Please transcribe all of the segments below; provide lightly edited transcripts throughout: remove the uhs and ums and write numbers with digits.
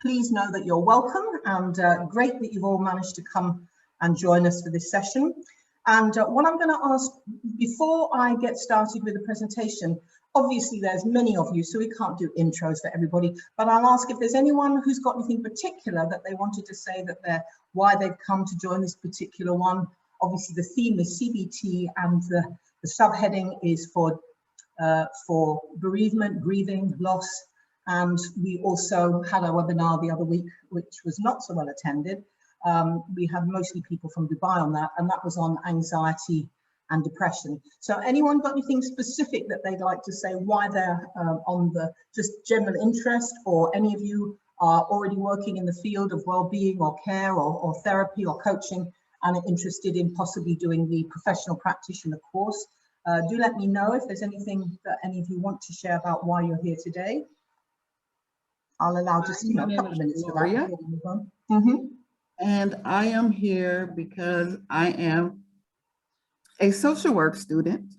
please know that you're welcome, and great that you've all managed to come and join us for this session. And what I'm going to ask, before I get started with the presentation, obviously there's many of you, so we can't do intros for everybody, but I'll ask if there's anyone who's got anything particular that they wanted to say, that why they've come to join this particular one. Obviously the theme is CBT, and the subheading is for bereavement, grieving, loss. And we also had a webinar the other week, which was not so well attended. We had mostly people from Dubai on that, and that was on anxiety and depression. So anyone got anything specific that they'd like to say, why they're on the just general interest, or any of you are already working in the field of well-being or care or therapy or coaching and are interested in possibly doing the professional practitioner course? Do let me know if there's anything that any of you want to share about why you're here today. I'll allow just a couple of minutes for that. And I am here because I am a social work student,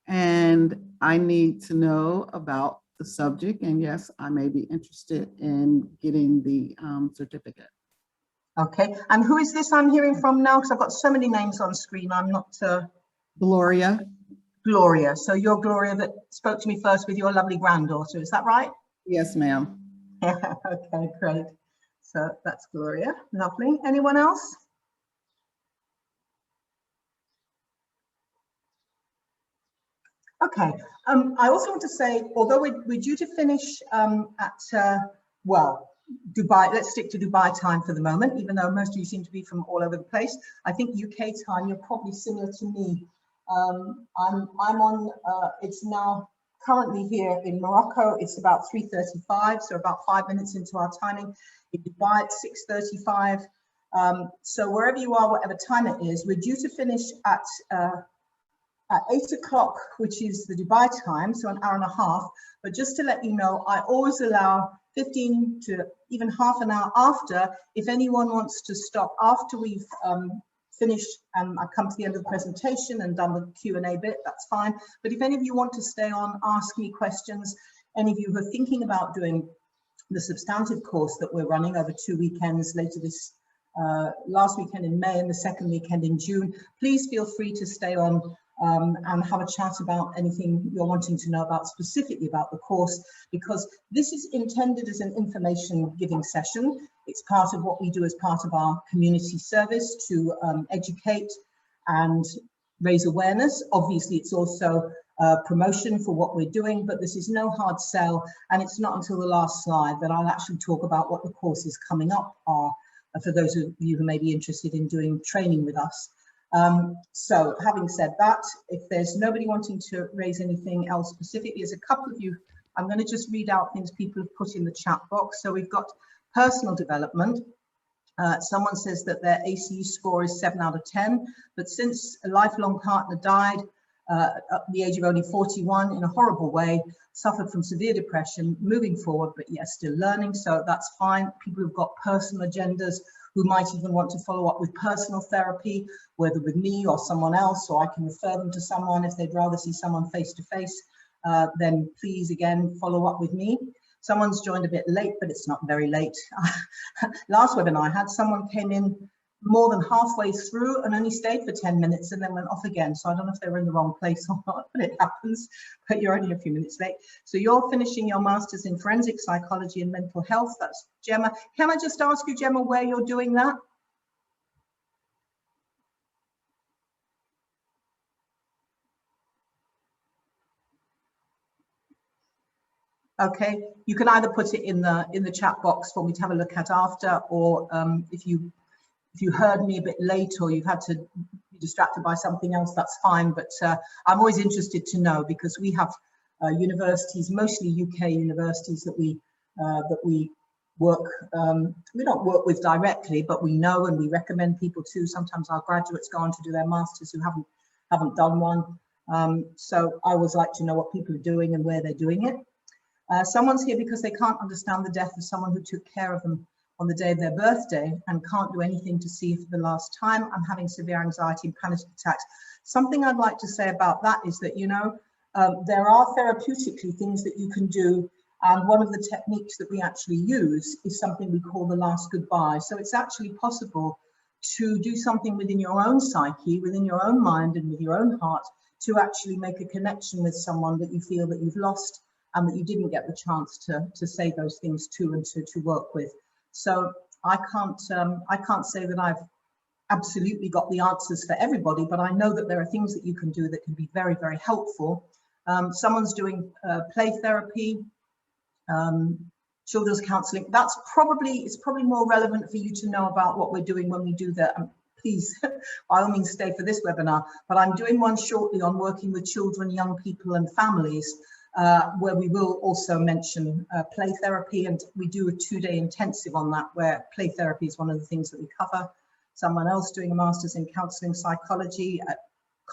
and I need to know about the subject. And yes, I may be interested in getting the certificate. Okay, and who is this I'm hearing from now? Because I've got so many names on screen. I'm not... Gloria. Gloria. So you're Gloria that spoke to me first with your lovely granddaughter, is that right? Yes, ma'am. Okay, great. So that's Gloria. Lovely. Anyone else? Okay. I also want to say, although we're due to finish at, well, Dubai, let's stick to Dubai time for the moment, even though most of you seem to be from all over the place. I think UK time, you're probably similar to me. I'm on, it's now currently here in Morocco, it's about 3:35, so about 5 minutes into our timing. In Dubai, it's 6:35. So wherever you are, whatever time it is, we're due to finish at 8 o'clock, which is the Dubai time, so an hour and a half. But just to let you know, I always allow 15 to even half an hour after, if anyone wants to stop after we've finished and I come to the end of the presentation and done the Q&A bit, that's fine. But if any of you want to stay on, ask me questions, any of you who are thinking about doing the substantive course that we're running over 2 weekends later this last weekend in May and the second weekend in June, please feel free to stay on and have a chat about anything you're wanting to know about specifically about the course, because this is intended as an information giving session. It's part of what we do as part of our community service to educate and raise awareness. Obviously, it's also promotion for what we're doing, but this is no hard sell, and it's not until the last slide that I'll actually talk about what the courses coming up are for those of you who may be interested in doing training with us. So having said that, if there's nobody wanting to raise anything else specifically, there's a couple of you, I'm going to just read out things people have put in the chat box. So we've got personal development. Someone says that their ACE score is 7 out of 10, but since a lifelong partner died at the age of only 41 in a horrible way, suffered from severe depression, moving forward, but yes, still learning. So that's fine. People who've got personal agendas, who might even want to follow up with personal therapy, whether with me or someone else, or I can refer them to someone if they'd rather see someone face to face, then please again, follow up with me. Someone's joined a bit late, but it's not very late. Last webinar I had, someone came in more than halfway through and only stayed for 10 minutes and then went off again. So I don't know if they were in the wrong place or not, but it happens, but you're only a few minutes late. So you're finishing your master's in forensic psychology and mental health. That's Gemma. Can I just ask you, Gemma, where you're doing that? Okay, you can either put it in the chat box for me to have a look at after, or if you heard me a bit late or you've had to be distracted by something else, that's fine. But I'm always interested to know, because we have universities, mostly UK universities, that we work. We don't work with directly, but we know and we recommend people to. Sometimes our graduates go on to do their masters who haven't done one. So I always like to know what people are doing and where they're doing it. Someone's here because they can't understand the death of someone who took care of them on the day of their birthday and can't do anything to see for the last time. I'm having severe anxiety and panic attacks. Something I'd like to say about that is that, you know, there are therapeutically things that you can do And one of the techniques that we actually use is something we call the last goodbye. So it's actually possible to do something within your own psyche, within your own mind and with your own heart, to actually make a connection with someone that you feel that you've lost and that you didn't get the chance to say those things to and to work with. So I can't say that I've absolutely got the answers for everybody, but I know that there are things that you can do that can be very, very helpful. Someone's doing play therapy, children's counselling. It's probably more relevant for you to know about what we're doing when we do that. Please, by all means, stay for this webinar, but I'm doing one shortly on working with children, young people and families, where we will also mention play therapy, and we do a 2-day intensive on that, where play therapy is one of the things that we cover. Someone else doing a master's in counselling psychology at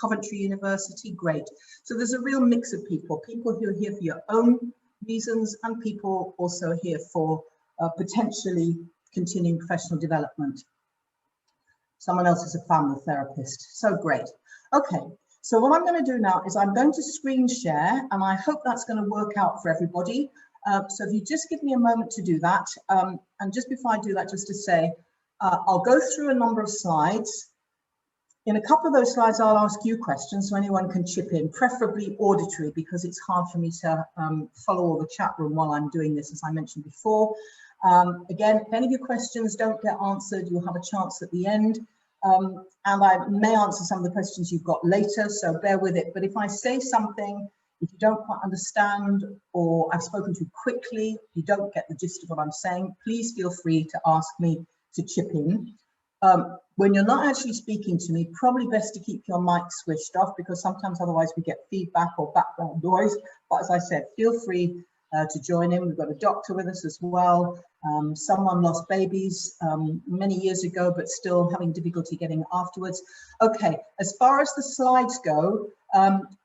Coventry University, great. So there's a real mix of people who are here for your own reasons and people also here for potentially continuing professional development. Someone else is a family therapist, so great. Okay, so what I'm going to do now is I'm going to screen share, and I hope that's going to work out for everybody. So if you just give me a moment to do that, and just before I do that, just to say, I'll go through a number of slides. In a couple of those slides, I'll ask you questions so anyone can chip in, preferably auditory, because it's hard for me to follow all the chat room while I'm doing this, as I mentioned before. Again, if any of your questions don't get answered, you'll have a chance at the end. And I may answer some of the questions you've got later, so bear with it. But if I say something, if you don't quite understand, or I've spoken too quickly, you don't get the gist of what I'm saying, please feel free to ask me to chip in. When you're not actually speaking to me, probably best to keep your mic switched off, because sometimes otherwise we get feedback or background noise. But as I said, feel free to join in. We've got a doctor with us as well. Someone lost babies many years ago, but still having difficulty getting afterwards. Okay, as far as the slides go,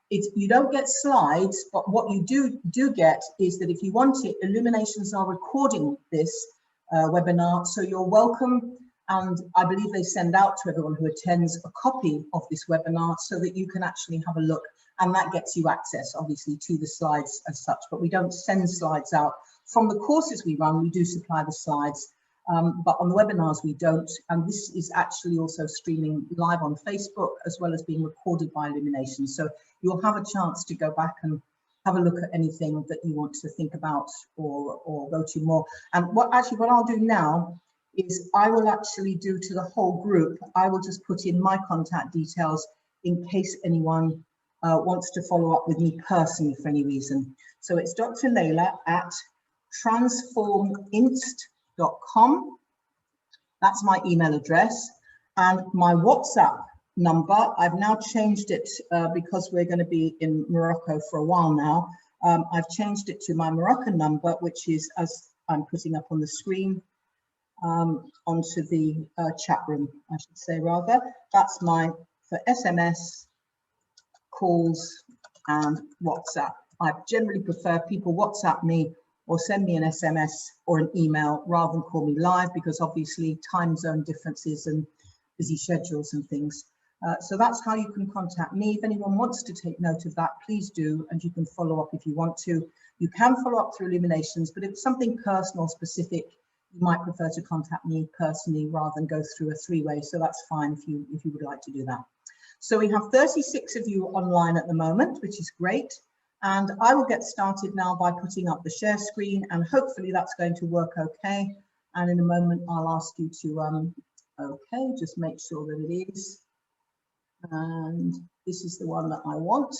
you don't get slides, but what you do get is that if you want it, Illuminations are recording this webinar, so you're welcome. And I believe they send out to everyone who attends a copy of this webinar so that you can actually have a look, and that gets you access, obviously, to the slides as such, but we don't send slides out. From the courses we run, we do supply the slides, but on the webinars we don't, and this is actually also streaming live on Facebook as well as being recorded by Illuminations. So you'll have a chance to go back and have a look at anything that you want to think about or go to more. And what I'll do now is I will actually do to the whole group, I will just put in my contact details in case anyone wants to follow up with me personally for any reason. So it's Dr. Layla at transforminst.com. That's my email address. And my WhatsApp number, I've now changed it because we're going to be in Morocco for a while now. I've changed it to my Moroccan number, which is, as I'm putting up on the screen, onto the chat room, I should say rather. That's for SMS, calls and WhatsApp. I generally prefer people WhatsApp me or send me an SMS or an email rather than call me live, because obviously time zone differences and busy schedules and things. So that's how you can contact me. If anyone wants to take note of that, please do, and you can follow up if you want to. You can follow up through Illuminations, but if it's something personal, specific, you might prefer to contact me personally rather than go through a three-way. So that's fine if you would like to do that. So we have 36 of you online at the moment, which is great. And I will get started now by putting up the share screen, and hopefully that's going to work okay. And in a moment, I'll ask you to, okay, just make sure that it is. And this is the one that I want.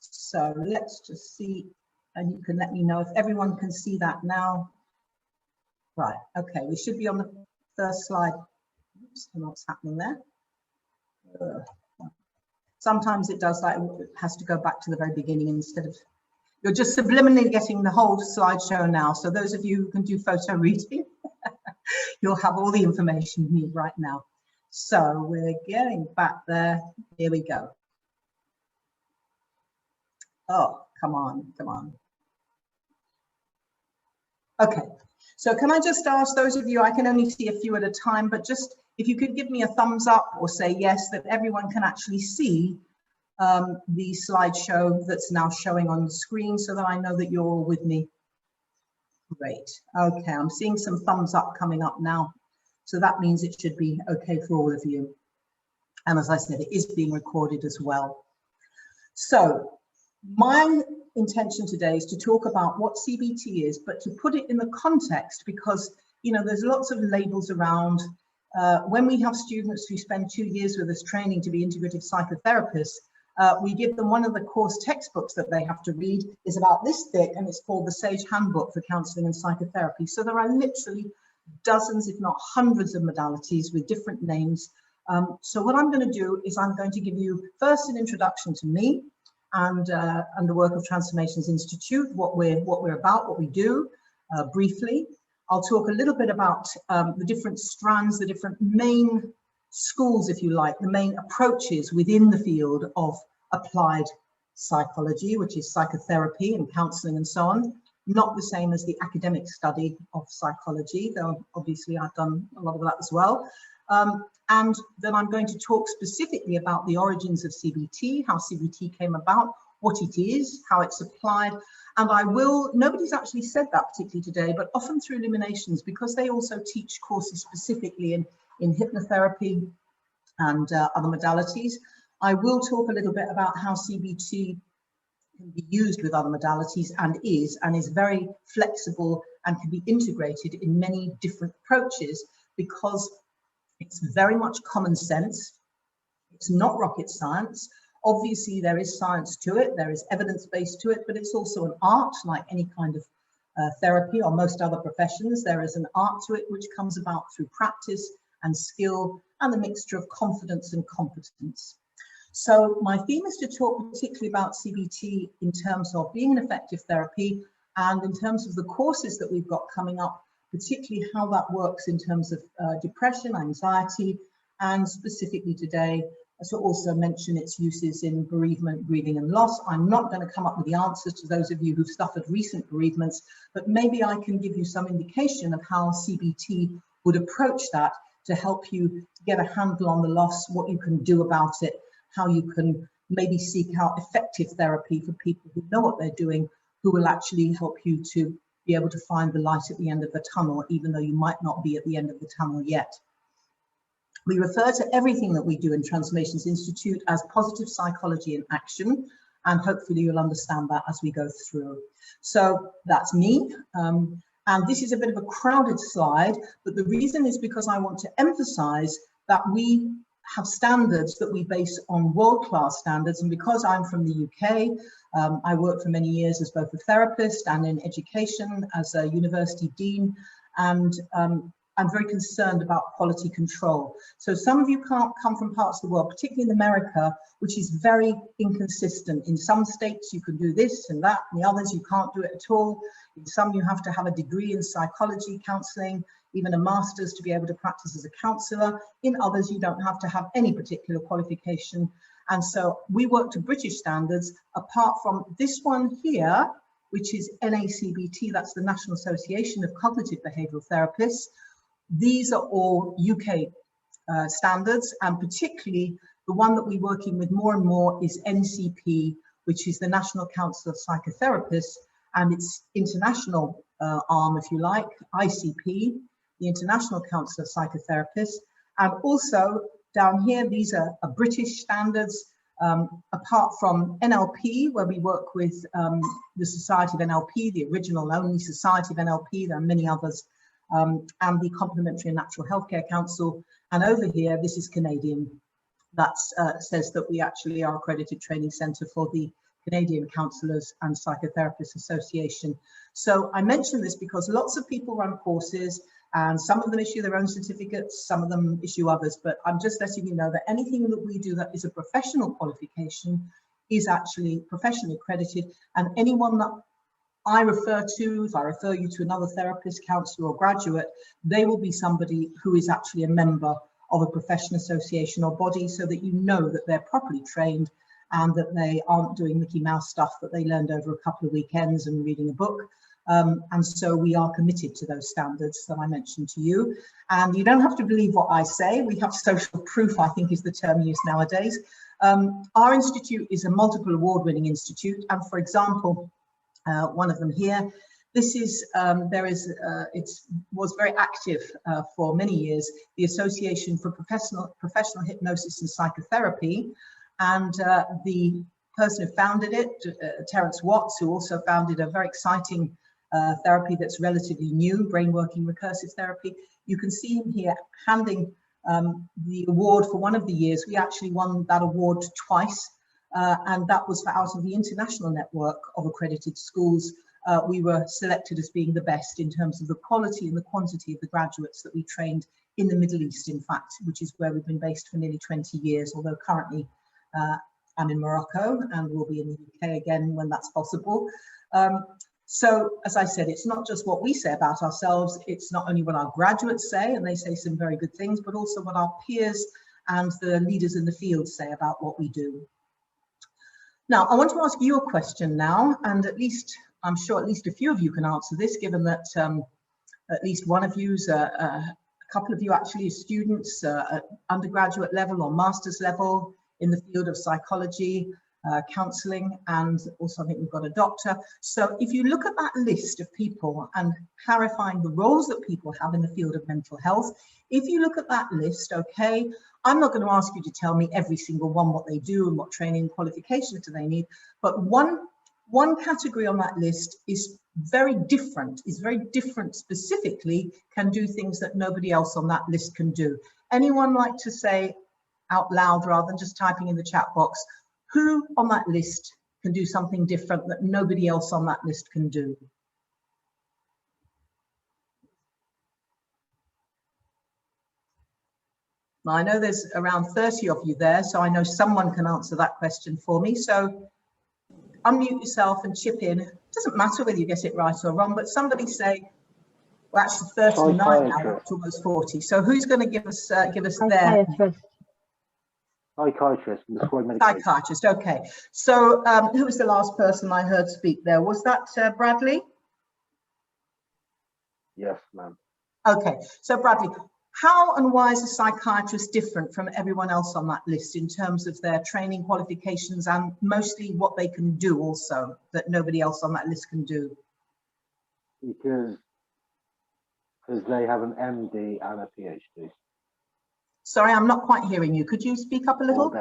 So let's just see, and you can let me know if everyone can see that now. Right, okay, we should be on the first slide. Oops, I don't know what's happening there. Sometimes it does that, it has to go back to the very beginning instead of, you're just subliminally getting the whole slideshow now. So those of you who can do photo reading, you'll have all the information you need right now. So we're getting back there, here we go. Oh, come on, come on. Okay. So can I just ask those of you, I can only see a few at a time, but just if you could give me a thumbs up or say yes, that everyone can actually see the slideshow that's now showing on the screen, so that I know that you're all with me Great. Okay, I'm seeing some thumbs up coming up now. So that means it should be okay for all of you. And as I said, it is being recorded as well. So my intention today is to talk about what CBT is, but to put it in the context, because, you know, there's lots of labels around. When we have students who spend 2 years with us training to be integrative psychotherapists, we give them one of the course textbooks that they have to read is about this thick, and it's called the Sage Handbook for Counselling and Psychotherapy. So there are literally dozens, if not hundreds of modalities with different names. So what I'm going to do is I'm going to give you first an introduction to me and the work of Transformations Institute, what we're about, what we do, briefly. I'll talk a little bit about the different strands, the different main schools, if you like, the main approaches within the field of applied psychology, which is psychotherapy and counselling and so on. Not the same as the academic study of psychology, though obviously I've done a lot of that as well. And then I'm going to talk specifically about the origins of CBT, how CBT came about, what it is, how it's applied. And I will, nobody's actually said that particularly today, but often through Illuminations, because they also teach courses specifically in hypnotherapy and other modalities, I will talk a little bit about how CBT can be used with other modalities and is very flexible and can be integrated in many different approaches, because it's very much common sense. It's not rocket science. Obviously, there is science to it, there is evidence based to it, but it's also an art, like any kind of therapy or most other professions. There is an art to it which comes about through practice and skill and the mixture of confidence and competence. So my theme is to talk particularly about CBT in terms of being an effective therapy and in terms of the courses that we've got coming up, particularly how that works in terms of depression, anxiety, and specifically today, to also mention its uses in bereavement, grieving and loss. I'm not going to come up with the answers to those of you who've suffered recent bereavements, but maybe I can give you some indication of how CBT would approach that to help you get a handle on the loss, what you can do about it, how you can maybe seek out effective therapy for people who know what they're doing, who will actually help you to be able to find the light at the end of the tunnel, even though you might not be at the end of the tunnel yet. We refer to everything that we do in Transformations Institute as positive psychology in action, and hopefully you'll understand that as we go through. So that's me. And this is a bit of a crowded slide, but the reason is because I want to emphasize that we have standards that we base on world-class standards. And because I'm from the UK, I worked for many years as both a therapist and in education as a university dean. And I'm very concerned about quality control. So some of you can't come from parts of the world, particularly in America, which is very inconsistent. In some states you can do this and that, and the others you can't do it at all. In some you have to have a degree in psychology, counselling, even a master's to be able to practice as a counsellor. In others you don't have to have any particular qualification. And so we work to British standards, apart from this one here, which is NACBT, that's the National Association of Cognitive Behavioural Therapists. These are all UK standards, and particularly the one that we're working with more and more is NCP, which is the National Council of Psychotherapists, and its international arm, if you like, ICP, the International Council of Psychotherapists. And also down here, these are British standards, apart from NLP, where we work with the Society of NLP, the original only Society of NLP. There are many others. And the Complementary and Natural Healthcare Council. And over here, this is Canadian. That says that we actually are accredited training centre for the Canadian Counsellors and Psychotherapists Association. So I mention this because lots of people run courses and some of them issue their own certificates, some of them issue others, but I'm just letting you know that anything that we do that is a professional qualification is actually professionally accredited, and anyone that I refer to, if I refer you to another therapist, counsellor or graduate, they will be somebody who is actually a member of a professional association or body, so that you know that they're properly trained and that they aren't doing Mickey Mouse stuff that they learned over a couple of weekends and reading a book. And so we are committed to those standards that I mentioned to you. And you don't have to believe what I say. We have social proof, I think is the term used nowadays. Our institute is a multiple award-winning institute. And for example, one of them here, This is, it was very active for many years, the Association for Professional Hypnosis and Psychotherapy. And the person who founded it, Terence Watts, who also founded a very exciting therapy that's relatively new, brain working recursive therapy. You can see him here handing the award for one of the years. We actually won that award twice, and that was for out of the international network of accredited schools. We were selected as being the best in terms of the quality and the quantity of the graduates that we trained in the Middle East, in fact, which is where we've been based for nearly 20 years, although currently I'm in Morocco and will be in the UK again when that's possible. So, as I said, it's not just what we say about ourselves, it's not only what our graduates say, and they say some very good things, but also what our peers and the leaders in the field say about what we do. Now, I want to ask you a question now, and at least, I'm sure at least a few of you can answer this, given that at least one of you's, a couple of you actually are students at undergraduate level or master's level in the field of psychology, counselling, and also I think we've got a doctor. So if you look at that list of people and clarifying the roles that people have in the field of mental health, if you look at that list, okay, I'm not going to ask you to tell me every single one what they do and what training and qualifications do they need, but one category on that list is very different specifically, can do things that nobody else on that list can do. Anyone like to say out loud rather than just typing in the chat box, who on that list can do something different that nobody else on that list can do? Now, I know there's around 30 of you there, so I know someone can answer that question for me. So unmute yourself and chip in. It doesn't matter whether you get it right or wrong, but somebody say, well, actually 39 now, almost 40. So who's going to give us their... Psychiatrist. Psychiatrist, okay. So who was the last person I heard speak there? Was that Bradley? Yes, ma'am. Okay, so Bradley, how and why is a psychiatrist different from everyone else on that list in terms of their training qualifications and mostly what they can do also that nobody else on that list can do? Because they have an MD and a PhD. Sorry, I'm not quite hearing you. Could you speak up a little?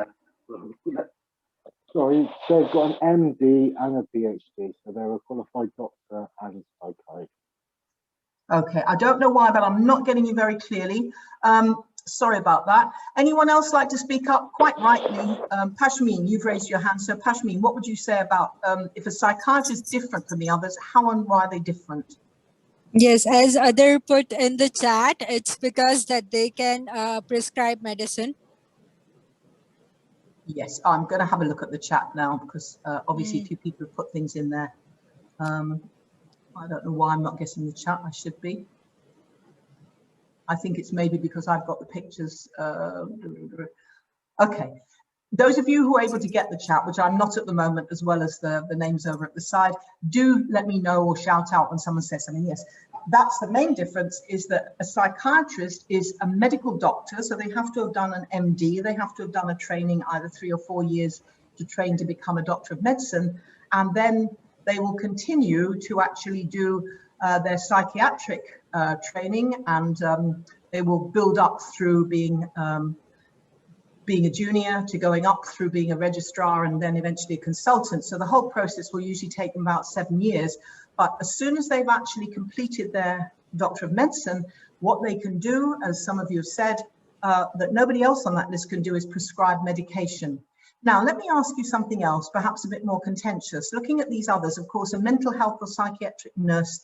Sorry, they've got an MD and a PhD, so they're a qualified doctor and psychiatrist. Okay, I don't know why, but I'm not getting you very clearly. Sorry about that. Anyone else like to speak up? Quite rightly, Pashmeen, you've raised your hand. So Pashmeen, what would you say about if a psychiatrist is different from the others, how and why are they different? Yes, as other put in the chat, it's because that they can prescribe medicine. Yes, I'm going to have a look at the chat now because obviously a few people have put things in there. I don't know why I'm not getting the chat. I should be. I think it's maybe because I've got the pictures. Okay. Those of you who are able to get the chat, which I'm not at the moment, as well as the names over at the side, do let me know or shout out when someone says something. Yes, that's the main difference, is that a psychiatrist is a medical doctor, so they have to have done an MD, they have to have done a training, either 3 or 4 years to train to become a doctor of medicine, and then they will continue to actually do their psychiatric training, and they will build up through being a junior to going up through being a registrar and then eventually a consultant. So the whole process will usually take them about 7 years. But as soon as they've actually completed their Doctor of Medicine, what they can do, as some of you have said, that nobody else on that list can do, is prescribe medication. Now, let me ask you something else, perhaps a bit more contentious. Looking at these others, of course, a mental health or psychiatric nurse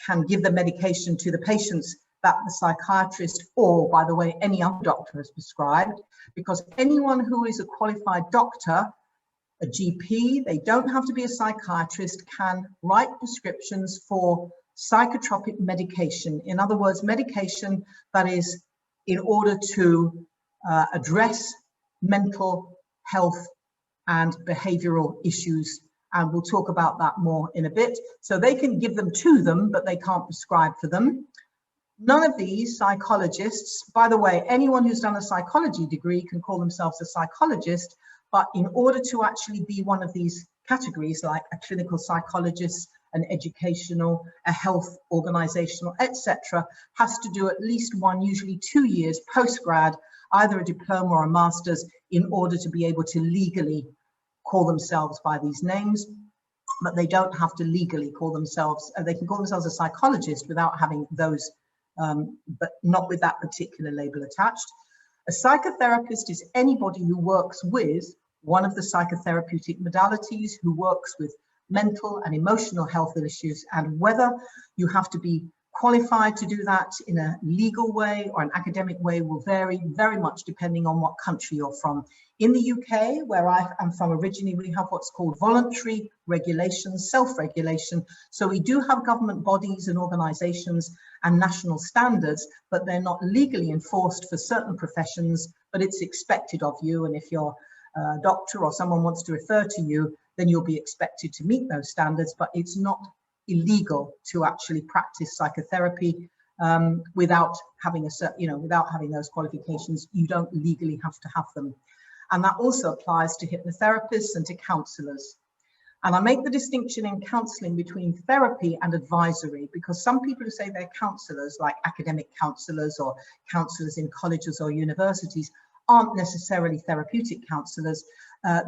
can give the medication to the patients that the psychiatrist, or by the way, any other doctor has prescribed, because anyone who is a qualified doctor, a GP, they don't have to be a psychiatrist, can write prescriptions for psychotropic medication. In other words, medication that is in order to address mental health and behavioural issues. And we'll talk about that more in a bit. So they can give them to them, but they can't prescribe for them. None of these psychologists, by the way, anyone who's done a psychology degree can call themselves a psychologist, but in order to actually be one of these categories, like a clinical psychologist, an educational, a health organizational, etc., has to do at least one, usually 2 years post-grad, either a diploma or a master's, in order to be able to legally call themselves by these names. But they don't have to legally call themselves, they can call themselves a psychologist without having those, but not with that particular label attached. A psychotherapist is anybody who works with one of the psychotherapeutic modalities, who works with mental and emotional health issues, and whether you have to be qualified to do that in a legal way or an academic way will vary very much depending on what country you're from. In the UK, where I am from originally, we have what's called voluntary regulation, self-regulation. So we do have government bodies and organizations and national standards, but they're not legally enforced for certain professions, but it's expected of you. And if you're a doctor or someone wants to refer to you, then you'll be expected to meet those standards, but it's not illegal to actually practice psychotherapy without having without having those qualifications. You don't legally have to have them. And that also applies to hypnotherapists and to counselors. And I make the distinction in counseling between therapy and advisory, because some people who say they're counselors, like academic counselors or counselors in colleges or universities, aren't necessarily therapeutic counselors.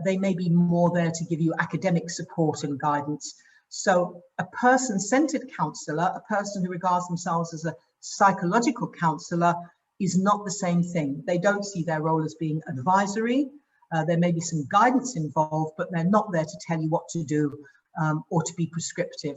They may be more there to give you academic support and guidance. So a person-centered counselor, a person who regards themselves as a psychological counselor, is not the same thing. They don't see their role as being advisory. There may be some guidance involved, but they're not there to tell you what to do or to be prescriptive.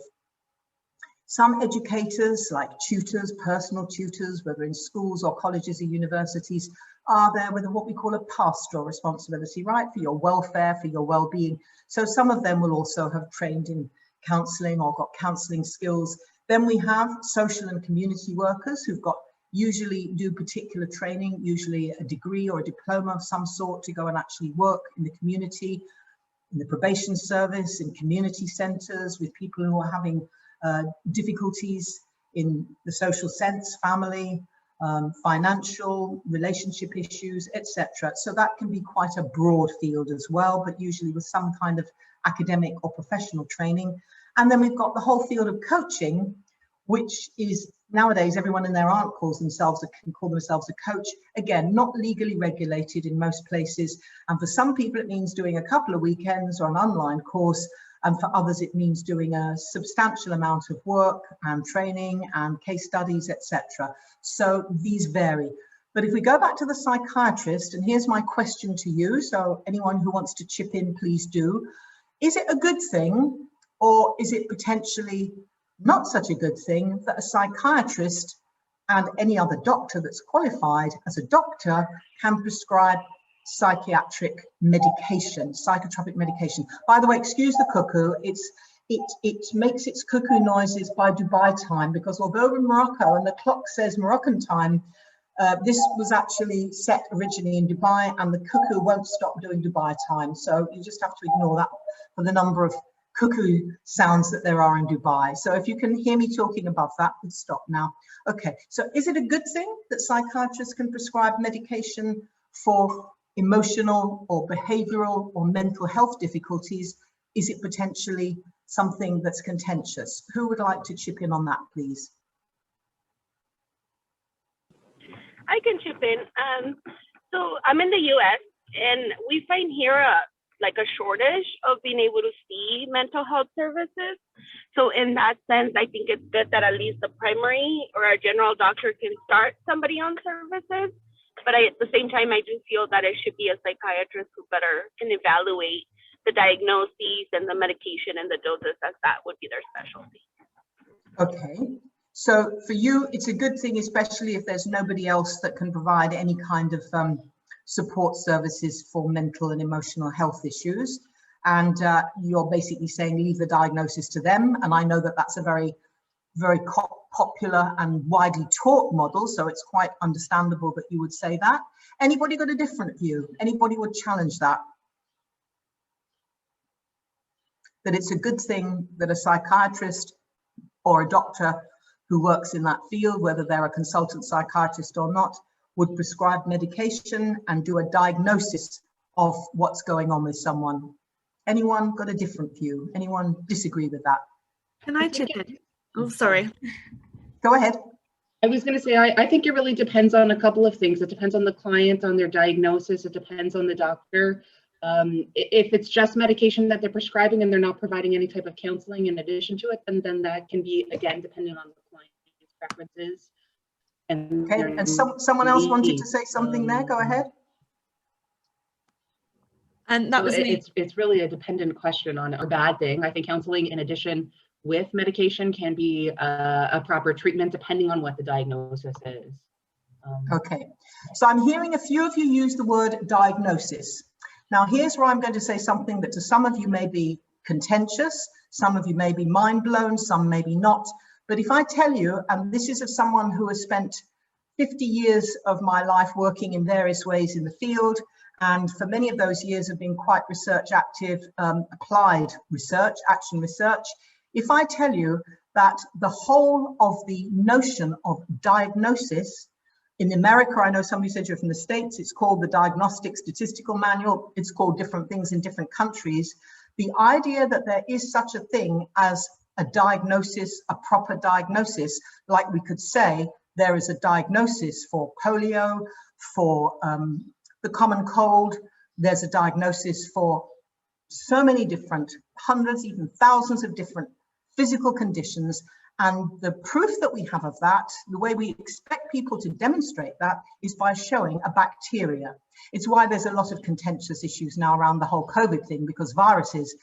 Some educators, like tutors, personal tutors, whether in schools or colleges or universities, are there with what we call a pastoral responsibility, right? For your welfare, for your well-being. So some of them will also have trained in counselling or got counselling skills. Then we have social and community workers who've got usually do particular training, usually a degree or a diploma of some sort, to go and actually work in the community, in the probation service, in community centres, with people who are having difficulties in the social sense, family, financial, relationship issues, etc. So that can be quite a broad field as well, but usually with some kind of academic or professional training. And then we've got the whole field of coaching, which is nowadays everyone and their aunt can call themselves a coach. Again, not legally regulated in most places. And for some people, it means doing a couple of weekends or an online course. And for others, it means doing a substantial amount of work and training and case studies, etc. So these vary. But if we go back to the psychiatrist, and here's my question to you, so anyone who wants to chip in, please do. Is it a good thing, or is it potentially not such a good thing that a psychiatrist and any other doctor that's qualified as a doctor can prescribe psychiatric medication, psychotropic medication? By the way, excuse the cuckoo, it makes its cuckoo noises by Dubai time, because although we're in Morocco and the clock says Moroccan time, this was actually set originally in Dubai, and the cuckoo won't stop doing Dubai time. So you just have to ignore that for the number of cuckoo sounds that there are in Dubai. So if you can hear me talking above that, please stop now. Okay, so is it a good thing that psychiatrists can prescribe medication for emotional or behavioural or mental health difficulties? Is it potentially something that's contentious? Who would like to chip in on that, please? I can chip in. So I'm in the US, and we find here like a shortage of being able to see mental health services. So in that sense, I think it's good that at least the primary or a general doctor can start somebody on services. But at the same time, I do feel that it should be a psychiatrist who better can evaluate the diagnoses and the medication and the doses, as that would be their specialty. Okay, so for you, it's a good thing, especially if there's nobody else that can provide any kind of support services for mental and emotional health issues. And you're basically saying leave the diagnosis to them. And I know that that's a very, very popular and widely taught model. So it's quite understandable that you would say that. Anybody got a different view? Anybody would challenge that? That it's a good thing that a psychiatrist or a doctor who works in that field, whether they're a consultant psychiatrist or not, would prescribe medication and do a diagnosis of what's going on with someone. Anyone got a different view? Anyone disagree with that? Can I chip in? Oh, sorry. Go ahead. I was going to say, I think it really depends on a couple of things. It depends on the client, on their diagnosis. It depends on the doctor. If it's just medication that they're prescribing and they're not providing any type of counseling in addition to it, then that can be, again, depending on the client's preferences. And Okay, and someone else wanted to say something there. Go ahead. And that so was me. It's really a dependent question on a bad thing. I think counseling in addition with medication can be a proper treatment depending on what the diagnosis is. Okay, so I'm hearing a few of you use the word diagnosis. Now here's where I'm going to say something that to some of you may be contentious, some of you may be mind blown, some maybe not. But if I tell you, and this is of someone who has spent 50 years of my life working in various ways in the field, and for many of those years have been quite research active, applied research, action research. If I tell you that the whole of the notion of diagnosis, in America, I know somebody said you're from the States, it's called the Diagnostic Statistical Manual, it's called different things in different countries. The idea that there is such a thing as a diagnosis, a proper diagnosis, like we could say there is a diagnosis for polio, for the common cold, there's a diagnosis for so many different, hundreds, even thousands of different physical conditions. And the proof that we have of that, the way we expect people to demonstrate that is by showing a bacteria. It's why there's a lot of contentious issues now around the whole COVID thing, because viruses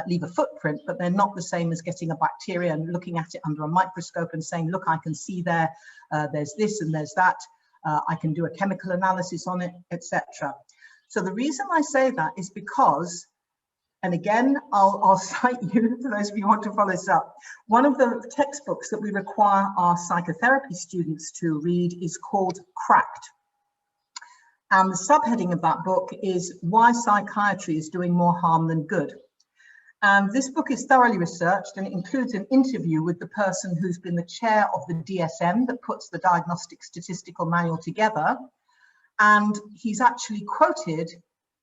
leave a footprint, but they're not the same as getting a bacteria and looking at it under a microscope and saying, look, I can see there, there's this and there's that. I can do a chemical analysis on it, etc. So the reason I say that is because, and again, I'll cite you for those of you who want to follow this up. One of the textbooks that we require our psychotherapy students to read is called Cracked. And the subheading of that book is Why Psychiatry is Doing More Harm Than Good. And this book is thoroughly researched, and it includes an interview with the person who's been the chair of the DSM that puts the Diagnostic Statistical Manual together. And he's actually quoted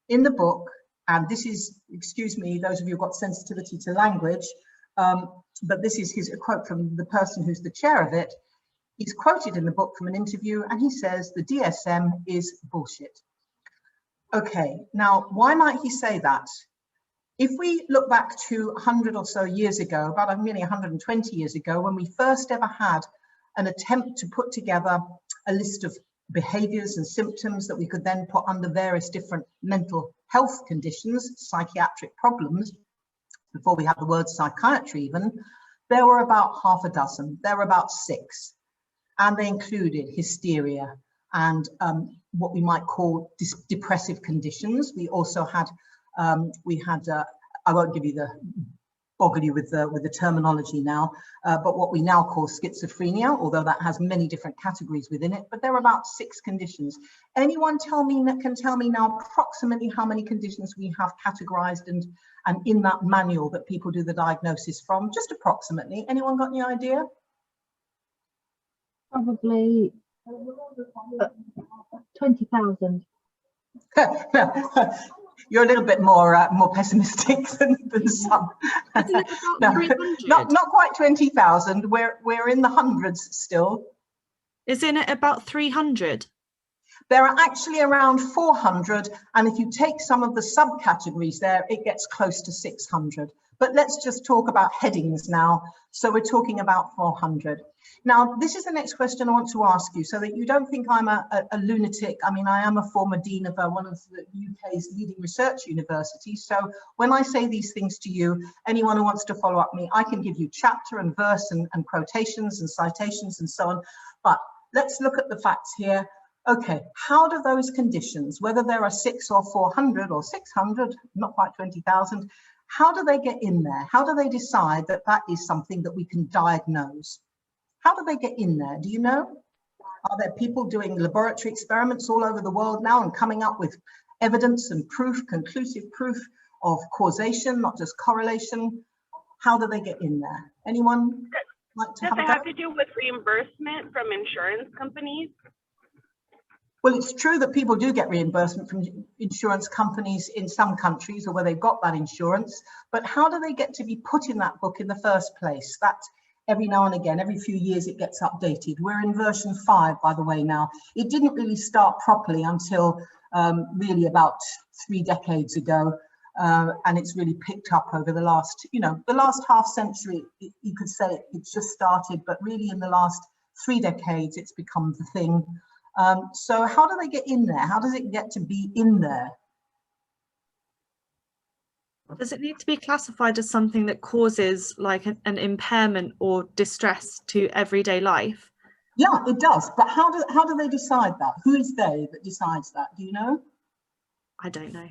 in the book, and this is, excuse me, those of you who've got sensitivity to language, but this is a quote from the person who's the chair of it. He's quoted in the book from an interview, and he says the DSM is bullshit. Okay, now why might he say that? If we look back to 100 or so years ago, about nearly 120 years ago, when we first ever had an attempt to put together a list of behaviors and symptoms that we could then put under various different mental health conditions, psychiatric problems, before we had the word psychiatry even, there were about half a dozen, there were about 6. And they included hysteria and what we might call depressive conditions. We also had, I won't give you boggle you with the terminology now, but what we now call schizophrenia, although that has many different categories within it, but there are about 6 conditions. Anyone can tell me now approximately how many conditions we have categorized and in that manual that people do the diagnosis from, just approximately. Anyone got any idea? Probably 20,000. You're a little bit more pessimistic than some. No, not quite 20,000. We're in the hundreds still. Isn't it about 300? There are actually around 400, and if you take some of the subcategories there, it gets close to 600. But let's just talk about headings now. So we're talking about 400. Now, this is the next question I want to ask you, so that you don't think I'm a lunatic. I mean, I am a former dean of one of the UK's leading research universities. So when I say these things to you, anyone who wants to follow up me, I can give you chapter and verse and quotations and citations and so on. But let's look at the facts here. Okay, how do those conditions, whether there are 6 or 400 or 600, not quite 20,000, how do they get in there? How do they decide that that is something that we can diagnose? How do they get in there? Do you know? Are there people doing laboratory experiments all over the world now and coming up with evidence and proof, conclusive proof of causation, not just correlation? How do they get in there? Anyone like to Does have a it go? have to do with reimbursement from insurance companies? Well, it's true that people do get reimbursement from insurance companies in some countries or where they've got that insurance, but how do they get to be put in that book in the first place? That every now and again, every few years it gets updated. We're in version 5, by the way, now. It didn't really start properly until really about 3 decades ago. And it's really picked up over the last, the last half century, you could say it's just started, but really in the last 3 decades, it's become the thing. So how do they get in there? How does it get to be in there? Does it need to be classified as something that causes like an impairment or distress to everyday life? Yeah, it does. But how do they decide that? Who is they that decides that? Do you know? I don't know.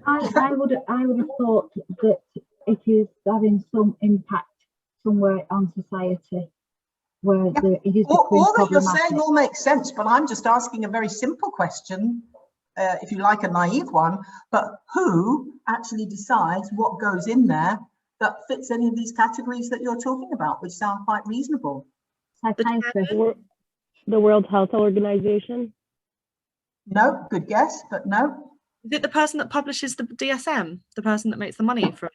I would have thought that it is having some impact somewhere on society where it is All that you're problematic. saying all makes sense, but I'm just asking a very simple question, if you like, a naive one, but who actually decides what goes in there that fits any of these categories that you're talking about, which sound quite reasonable? Psychiatrist. The World Health Organization? No, good guess, but no. Is it the person that publishes the DSM, the person that makes the money from it?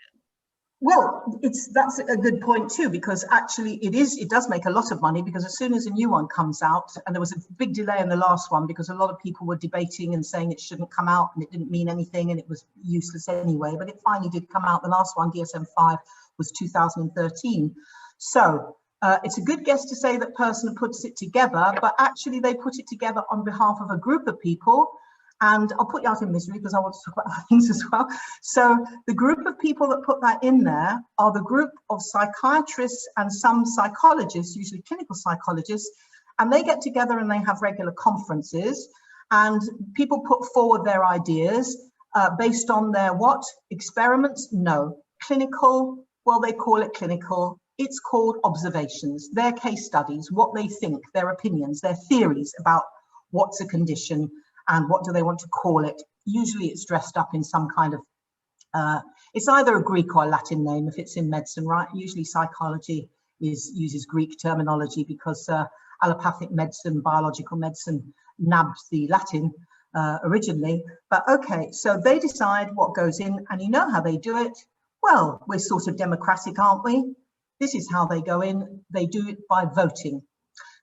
Well, that's a good point too, because actually it does make a lot of money, because as soon as a new one comes out, and there was a big delay in the last one because a lot of people were debating and saying it shouldn't come out and it didn't mean anything and it was useless anyway, but it finally did come out. The last one, DSM-5, was 2013. So it's a good guess to say that person puts it together, but actually they put it together on behalf of a group of people. And I'll put you out in misery because I want to talk about other things as well. So the group of people that put that in there are the group of psychiatrists and some psychologists, usually clinical psychologists, and they get together and they have regular conferences, and people put forward their ideas based on their what? Experiments? No. Clinical? Well, they call it clinical. It's called observations, their case studies, what they think, their opinions, their theories about what's a condition, and what do they want to call it. Usually it's dressed up in some kind of, it's either a Greek or a Latin name if it's in medicine, right? Usually psychology uses Greek terminology because allopathic medicine, biological medicine nabbed the Latin originally. But okay, so they decide what goes in, and you know how they do it? Well, we're sort of democratic, aren't we? This is how they go in. They do it by voting.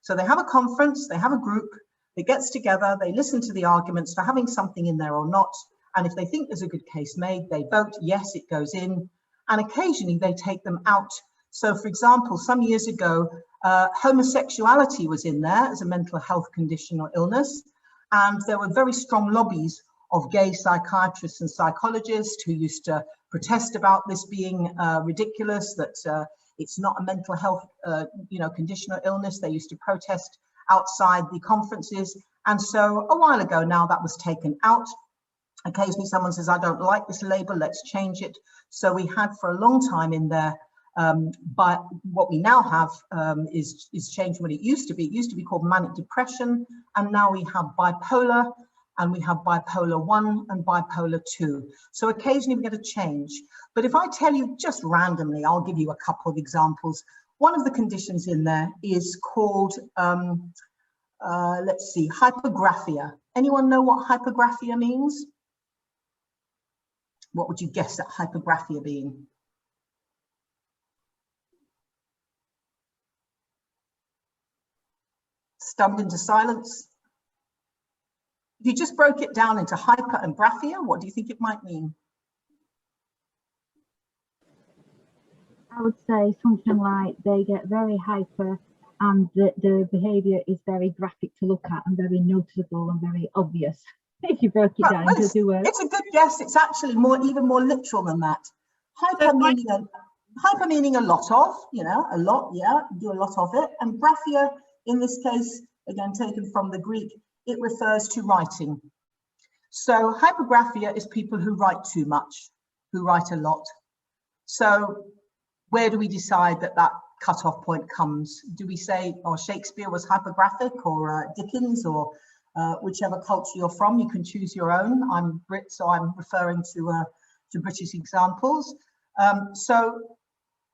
So they have a conference, they have a group, it gets together, they listen to the arguments for having something in there or not. And if they think there's a good case made, they vote, yes, it goes in. And occasionally they take them out. So for example, some years ago, homosexuality was in there as a mental health condition or illness. And there were very strong lobbies of gay psychiatrists and psychologists who used to protest about this being ridiculous, that it's not a mental health condition or illness. They used to protest outside the conferences. And so a while ago now that was taken out. Occasionally someone says, I don't like this label, let's change it. So we had for a long time in there, but what we now have is changed what it used to be. It used to be called manic depression, and now we have bipolar, and we have bipolar 1 and bipolar 2. So occasionally we get a change. But if I tell you just randomly, I'll give you a couple of examples. One of the conditions in there is called, let's see, hypographia. Anyone know what hypographia means? What would you guess at hypographia being? Stunned into silence. If you just broke it down into hyper and graphia, what do you think it might mean? I would say something like they get very hyper and the behaviour is very graphic to look at and very noticeable and very obvious. If you broke it down into 2 words. It's a good guess. It's actually even more literal than that. Hyper meaning a lot of, a lot, yeah, do a lot of it. And graphia, in this case, again, taken from the Greek, it refers to writing. So hypographia is people who write too much, who write a lot. So where do we decide that cutoff point comes? Do we say, oh, Shakespeare was hypographic, or Dickens, or whichever culture you're from? You can choose your own. I'm Brit, so I'm referring to British examples. So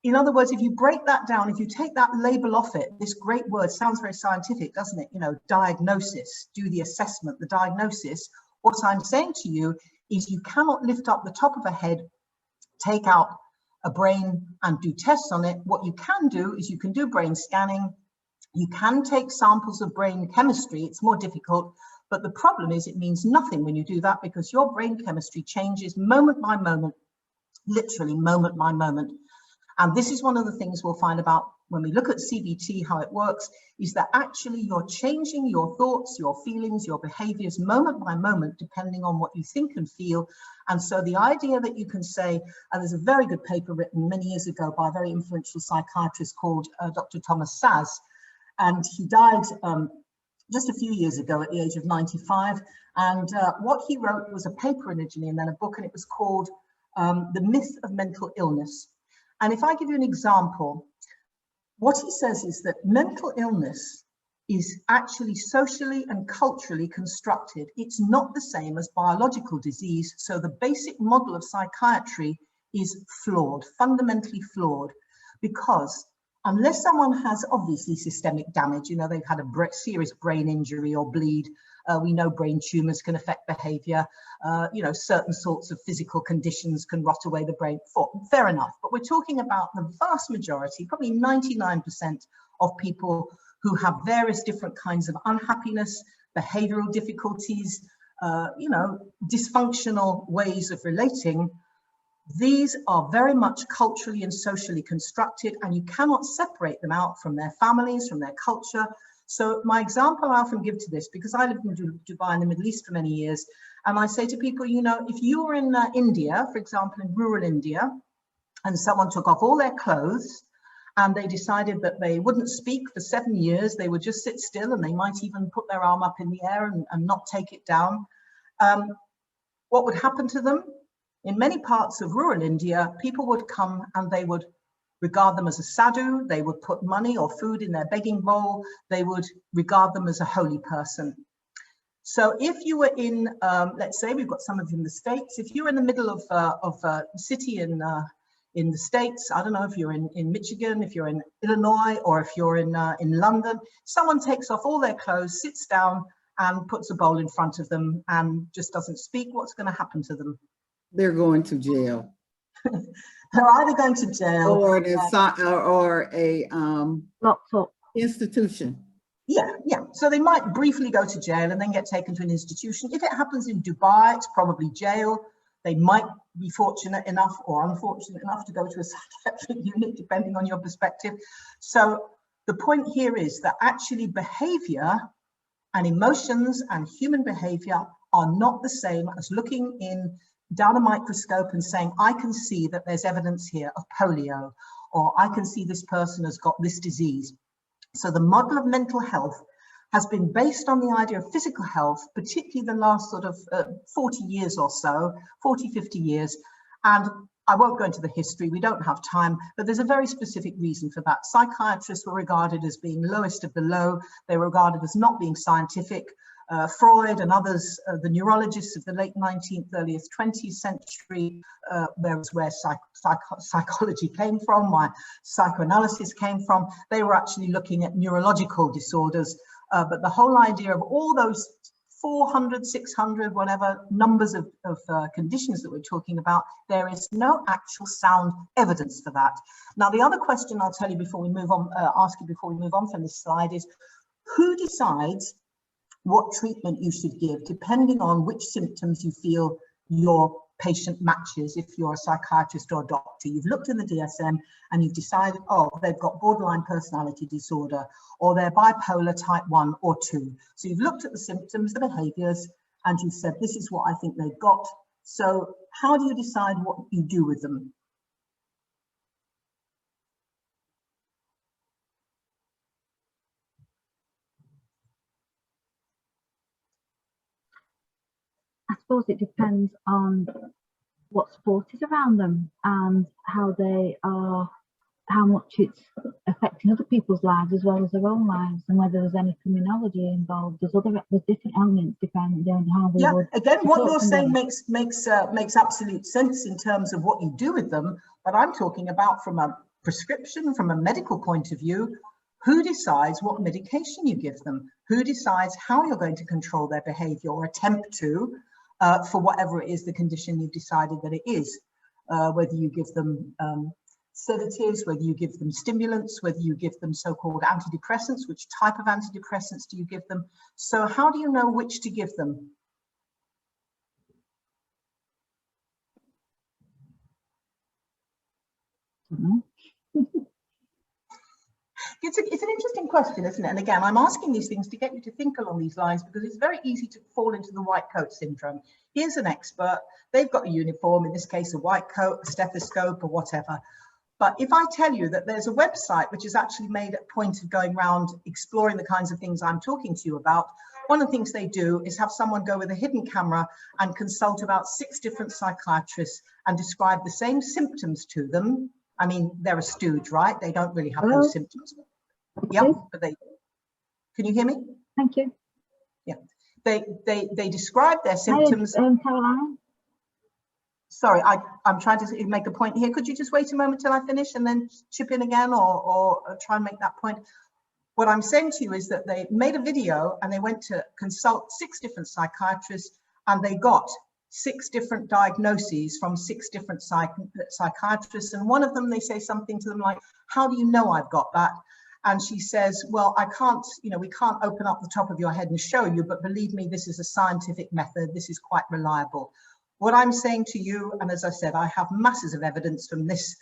in other words, if you break that down, if you take that label off it, this great word sounds very scientific, doesn't it? You know, diagnosis, do the assessment, the diagnosis. What I'm saying to you is you cannot lift up the top of a head, take out a brain and do tests on it. What you can do is you can do brain scanning. You can take samples of brain chemistry. It's more difficult, but the problem is it means nothing when you do that, because your brain chemistry changes moment by moment, literally moment by moment. And this is one of the things we'll find about when we look at CBT, how it works, is that actually you're changing your thoughts, your feelings, your behaviors moment by moment, depending on what you think and feel. And so the idea that you can say, and there's a very good paper written many years ago by a very influential psychiatrist called Dr. Thomas Saz, and he died just a few years ago at the age of 95. And what he wrote was a paper originally and then a book, and it was called The Myth of Mental Illness. And if I give you an example, what he says is that mental illness is actually socially and culturally constructed. It's not the same as biological disease. So the basic model of psychiatry is flawed, fundamentally flawed, because unless someone has obviously systemic damage, you know, they've had a serious brain injury or bleed, we know brain tumors can affect behavior, you know, certain sorts of physical conditions can rot away the brain, fair enough. But we're talking about the vast majority, probably 99% of people who have various different kinds of unhappiness, behavioral difficulties, you know, dysfunctional ways of relating. These are very much culturally and socially constructed, and you cannot separate them out from their families, from their culture. So my example I often give to this, because I lived in Dubai in the Middle East for many years, and I say to people, you know, if you were in India, for example, in rural India, and someone took off all their clothes and they decided that they wouldn't speak for 7 years, they would just sit still, and they might even put their arm up in the air and not take it down, what would happen to them? In many parts of rural India, people would come and they would regard them as a sadhu, they would put money or food in their begging bowl, they would regard them as a holy person. So if you were in, let's say we've got some of you in the States, if you're in the middle of a city in the States, I don't know if you're in Michigan, if you're in Illinois, or if you're in London, someone takes off all their clothes, sits down and puts a bowl in front of them and just doesn't speak, what's going to happen to them? They're going to jail. They're either going to jail or a locked up institution. Yeah. So they might briefly go to jail and then get taken to an institution. If it happens in Dubai, it's probably jail. They might be fortunate enough or unfortunate enough to go to a psychiatric unit, depending on your perspective. So the point here is that actually behavior and emotions and human behavior are not the same as looking down a microscope and saying, I can see that there's evidence here of polio, or I can see this person has got this disease. So the model of mental health has been based on the idea of physical health, particularly the last sort of 40 years or so, 40, 50 years. And I won't go into the history, we don't have time, but there's a very specific reason for that. Psychiatrists were regarded as being lowest of the low. They were regarded as not being scientific. Freud and others, the neurologists of the late 19th, earliest 20th century, there was where psychology came from, where psychoanalysis came from. They were actually looking at neurological disorders, but the whole idea of all those 400, 600, whatever numbers of conditions that we're talking about, there is no actual sound evidence for that. Now, the other question I'll tell you before we move on, ask you before we move on from this slide is, who decides what treatment you should give, depending on which symptoms you feel your patient matches? If you're a psychiatrist or a doctor, you've looked in the DSM and you've decided, oh, they've got borderline personality disorder, or they're bipolar type 1 or 2. So you've looked at the symptoms, the behaviors, and you've said, this is what I think they've got. So how do you decide what you do with them? I suppose it depends on what support is around them and how they are, how much it's affecting other people's lives as well as their own lives, and whether there's any criminology involved. There's different elements depending on how they would. Again, what you're saying makes absolute sense in terms of what you do with them, but I'm talking about from a prescription, from a medical point of view, who decides what medication you give them? Who decides how you're going to control their behavior or attempt to, for whatever it is the condition you've decided that it is? Whether you give them sedatives, whether you give them stimulants, whether you give them so-called antidepressants, which type of antidepressants do you give them? So how do you know which to give them? It's an interesting question, isn't it? And again, I'm asking these things to get you to think along these lines, because it's very easy to fall into the white coat syndrome. Here's an expert, they've got a uniform, in this case a white coat, a stethoscope or whatever. But if I tell you that there's a website which is actually made a point of going around exploring the kinds of things I'm talking to you about, one of the things they do is have someone go with a hidden camera and consult about 6 different psychiatrists and describe the same symptoms to them. I mean, they're a stooge, right? They don't really have those symptoms. Yeah, but they, can you hear me? Thank you. Yeah, they describe their symptoms. Caroline? Sorry, I'm trying to make a point here. Could you just wait a moment till I finish and then chip in again, or try and make that point? What I'm saying to you is that they made a video and they went to consult 6 different psychiatrists, and they got 6 different diagnoses from 6 different psychiatrists. And one of them, they say something to them like, how do you know I've got that? And she says, well, I can't, you know, we can't open up the top of your head and show you, but believe me, this is a scientific method. This is quite reliable. What I'm saying to you, and as I said, I have masses of evidence from this,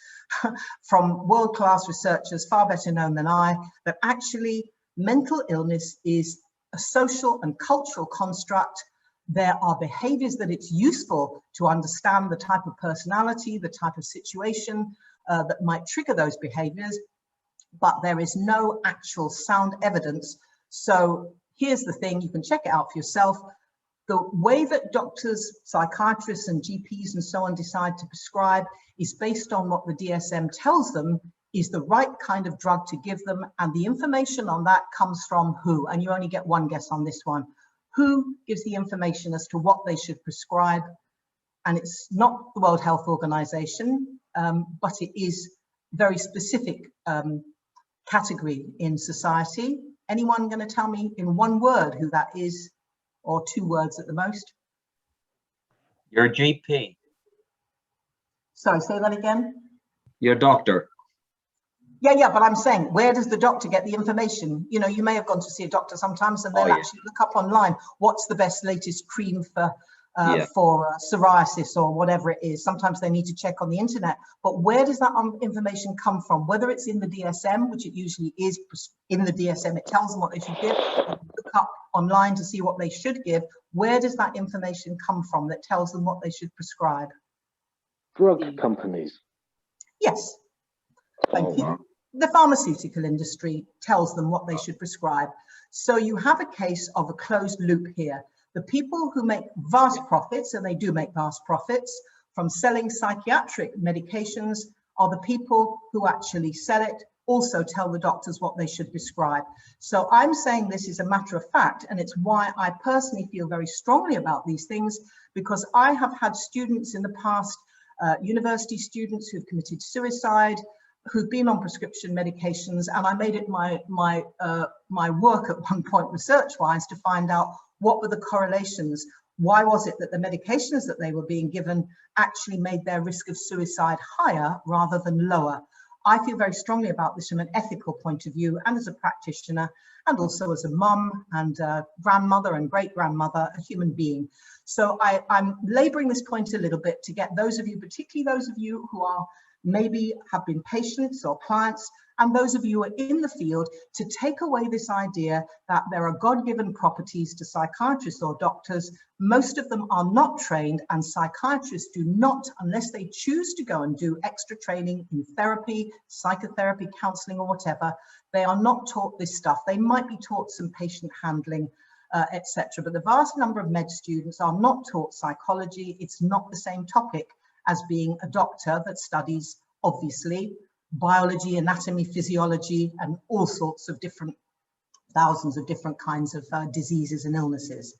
from world-class researchers, far better known than I, that actually mental illness is a social and cultural construct. There are behaviors that it's useful to understand the type of personality, the type of situation that might trigger those behaviors, but there is no actual sound evidence. So here's the thing, you can check it out for yourself. The way that doctors, psychiatrists and GPs and so on decide to prescribe is based on what the DSM tells them is the right kind of drug to give them, and the information on that comes from who? And you only get one guess on this one. Who gives the information as to what they should prescribe? And it's not the World Health Organization, but it is very specific category in society. Anyone going to tell me in one word who that is, or 2 words at the most? Your GP. Sorry, say that again. Your doctor. Yeah, but I'm saying, where does the doctor get the information? You know, you may have gone to see a doctor sometimes and they'll actually look up online, what's the best latest cream for psoriasis or whatever it is. Sometimes they need to check on the internet, but where does that information come from? Whether it's in the DSM, which it usually is in the DSM, it tells them what they should give. Look up online to see what they should give. Where does that information come from that tells them what they should prescribe? Drug companies. Yes, thank you. The pharmaceutical industry tells them what they should prescribe. So you have a case of a closed loop here. The people who make vast profits, and they do make vast profits, from selling psychiatric medications are the people who actually sell it, also tell the doctors what they should prescribe. So I'm saying this is a matter of fact, and it's why I personally feel very strongly about these things, because I have had students in the past, university students who've committed suicide, who've been on prescription medications, and I made it my work at one point research-wise to find out what were the correlations. Why was it that the medications that they were being given actually made their risk of suicide higher rather than lower? I feel very strongly about this from an ethical point of view, and as a practitioner, and also as a mum and a grandmother and great-grandmother, a human being. So I'm laboring this point a little bit to get those of you, particularly those of you who are maybe have been patients or clients, and those of you who are in the field, to take away this idea that there are God-given properties to psychiatrists or doctors. Most of them are not trained, and psychiatrists do not, unless they choose to go and do extra training in therapy, psychotherapy, counseling or whatever, they are not taught this stuff. They might be taught some patient handling, etc. But the vast number of med students are not taught psychology. It's not the same topic as being a doctor that studies, obviously, biology, anatomy, physiology, and all sorts of different, thousands of different kinds of diseases and illnesses.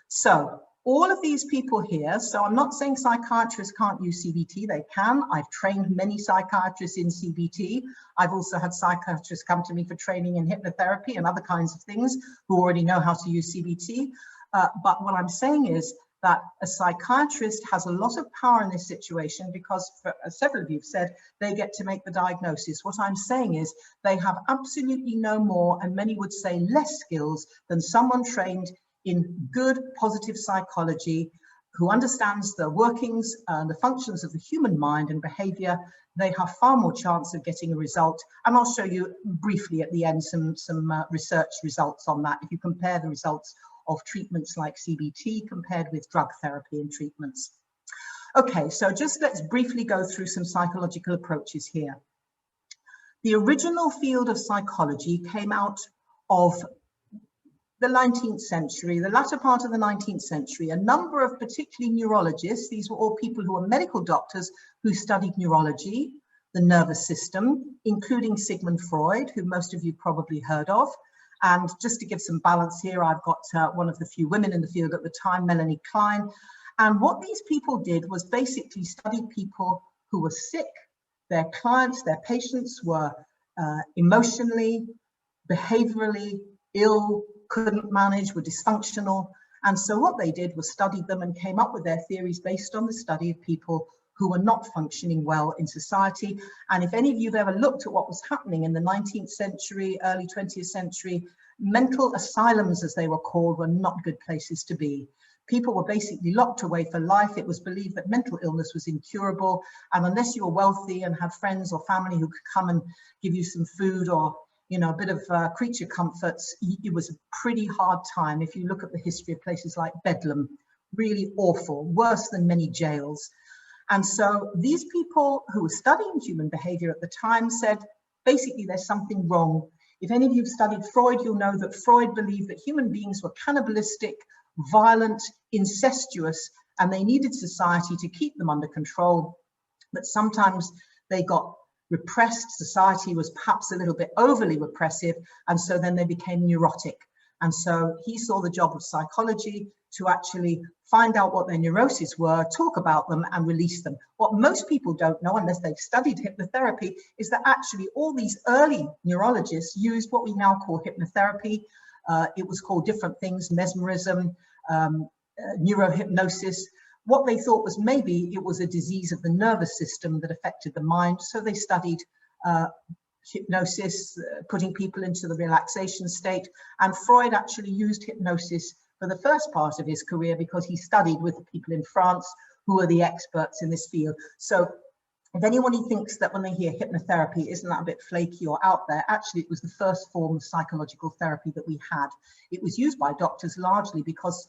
So All of these people here, so I'm not saying psychiatrists can't use CBT, they can. I've trained many psychiatrists in CBT. I've also had psychiatrists come to me for training in hypnotherapy and other kinds of things who already know how to use CBT. But what I'm saying is that a psychiatrist has a lot of power in this situation because, as several of you have said, they get to make the diagnosis. What I'm saying is they have absolutely no more, and many would say less, skills than someone trained in good positive psychology who understands the workings and the functions of the human mind and behavior. They have far more chance of getting a result. And I'll show you briefly at the end some research results on that. If you compare the results of treatments like CBT compared with drug therapy and treatments. Okay, so just let's briefly go through some psychological approaches here. The original field of psychology came out of the 19th century, the latter part of the 19th century. A number of particularly neurologists, these were all people who were medical doctors who studied neurology, the nervous system, including Sigmund Freud, who most of you probably heard of. And just to give some balance here, I've got one of the few women in the field at the time, Melanie Klein. And what these people did was basically study people who were sick. Their clients, their patients were emotionally, behaviorally ill, couldn't manage, were dysfunctional. And so what they did was studied them and came up with their theories based on the study of people who were not functioning well in society. And if any of you have ever looked at what was happening in the 19th century, early 20th century, mental asylums, as they were called, were not good places to be. People were basically locked away for life. It was believed that mental illness was incurable. And unless you were wealthy and had friends or family who could come and give you some food or a bit of creature comforts, it was a pretty hard time. If you look at the history of places like Bedlam, really awful, worse than many jails. And so these people who were studying human behavior at the time said, basically, there's something wrong. If any of you have studied Freud, you'll know that Freud believed that human beings were cannibalistic, violent, incestuous, and they needed society to keep them under control. But sometimes they got repressed, society was perhaps a little bit overly repressive, and so then they became neurotic. And so he saw the job of psychology to actually find out what their neuroses were, talk about them, and release them. What most people don't know, unless they've studied hypnotherapy, is that actually all these early neurologists used what we now call hypnotherapy. It was called different things, mesmerism, neurohypnosis. What they thought was maybe it was a disease of the nervous system that affected the mind. So they studied hypnosis, putting people into the relaxation state. And Freud actually used hypnosis for the first part of his career because he studied with the people in France who are the experts in this field. So if anyone thinks that when they hear hypnotherapy, isn't that a bit flaky or out there? Actually, it was the first form of psychological therapy that we had. It was used by doctors largely because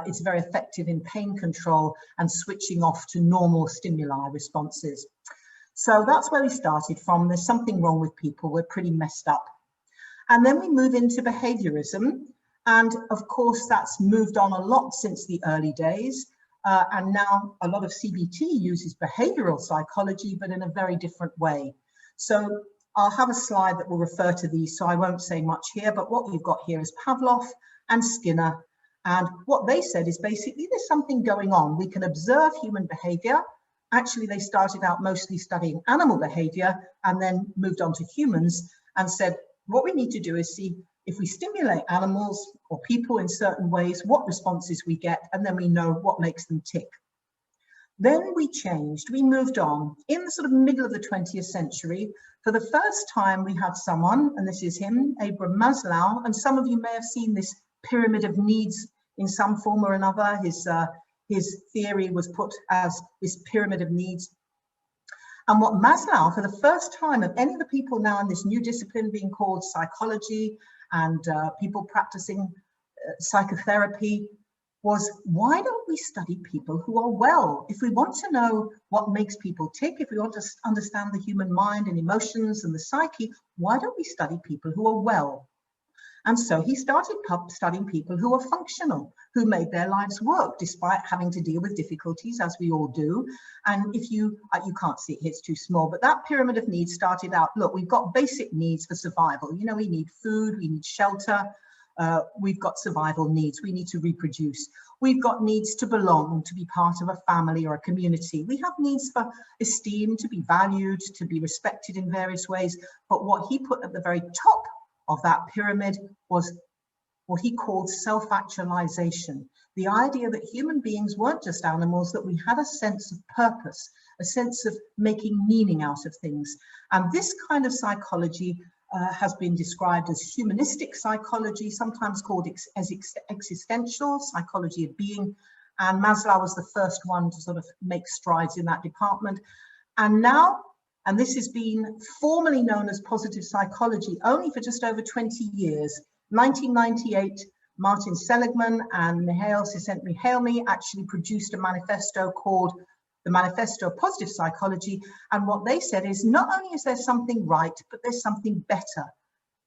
it's very effective in pain control and switching off to normal stimuli responses. So that's where we started from. There's something wrong with people. We're pretty messed up. And then we move into behaviorism. And of course, that's moved on a lot since the early days. And now a lot of CBT uses behavioral psychology, but in a very different way. So I'll have a slide that will refer to these, so I won't say much here, but what we've got here is Pavlov and Skinner. And what they said is basically there's something going on. We can observe human behavior. Actually, they started out mostly studying animal behavior and then moved on to humans and said, what we need to do is see if we stimulate animals or people in certain ways, what responses we get, and then we know what makes them tick. Then we changed, we moved on. In the sort of middle of the 20th century, for the first time we had someone, and this is him, Abraham Maslow, and some of you may have seen this pyramid of needs in some form or another. His theory was put as this pyramid of needs. And what Maslow, for the first time of any of the people now in this new discipline being called psychology and people practicing psychotherapy, was why don't we study people who are well? If we want to know what makes people tick, if we want to understand the human mind and emotions and the psyche, why don't we study people who are well? And so he started studying people who are functional, who made their lives work despite having to deal with difficulties, as we all do. And if you can't see it here, it's too small, but that pyramid of needs started out, look, we've got basic needs for survival. You know, we need food, we need shelter, We've got survival needs. We need to reproduce. We've got needs to belong, to be part of a family or a community. We have needs for esteem, to be valued, to be respected in various ways. But what he put at the very top of that pyramid was what he called self-actualization. The idea that human beings weren't just animals, that we had a sense of purpose, a sense of making meaning out of things. And this kind of psychology has been described as humanistic psychology, sometimes called as existential psychology of being. And Maslow was the first one to sort of make strides in that department. And now, and this has been formally known as positive psychology only for just over 20 years, 1998, Martin Seligman and Mihail Csikszentmihalyi actually produced a manifesto called the Manifesto of Positive Psychology. And what they said is, not only is there something right, but there's something better.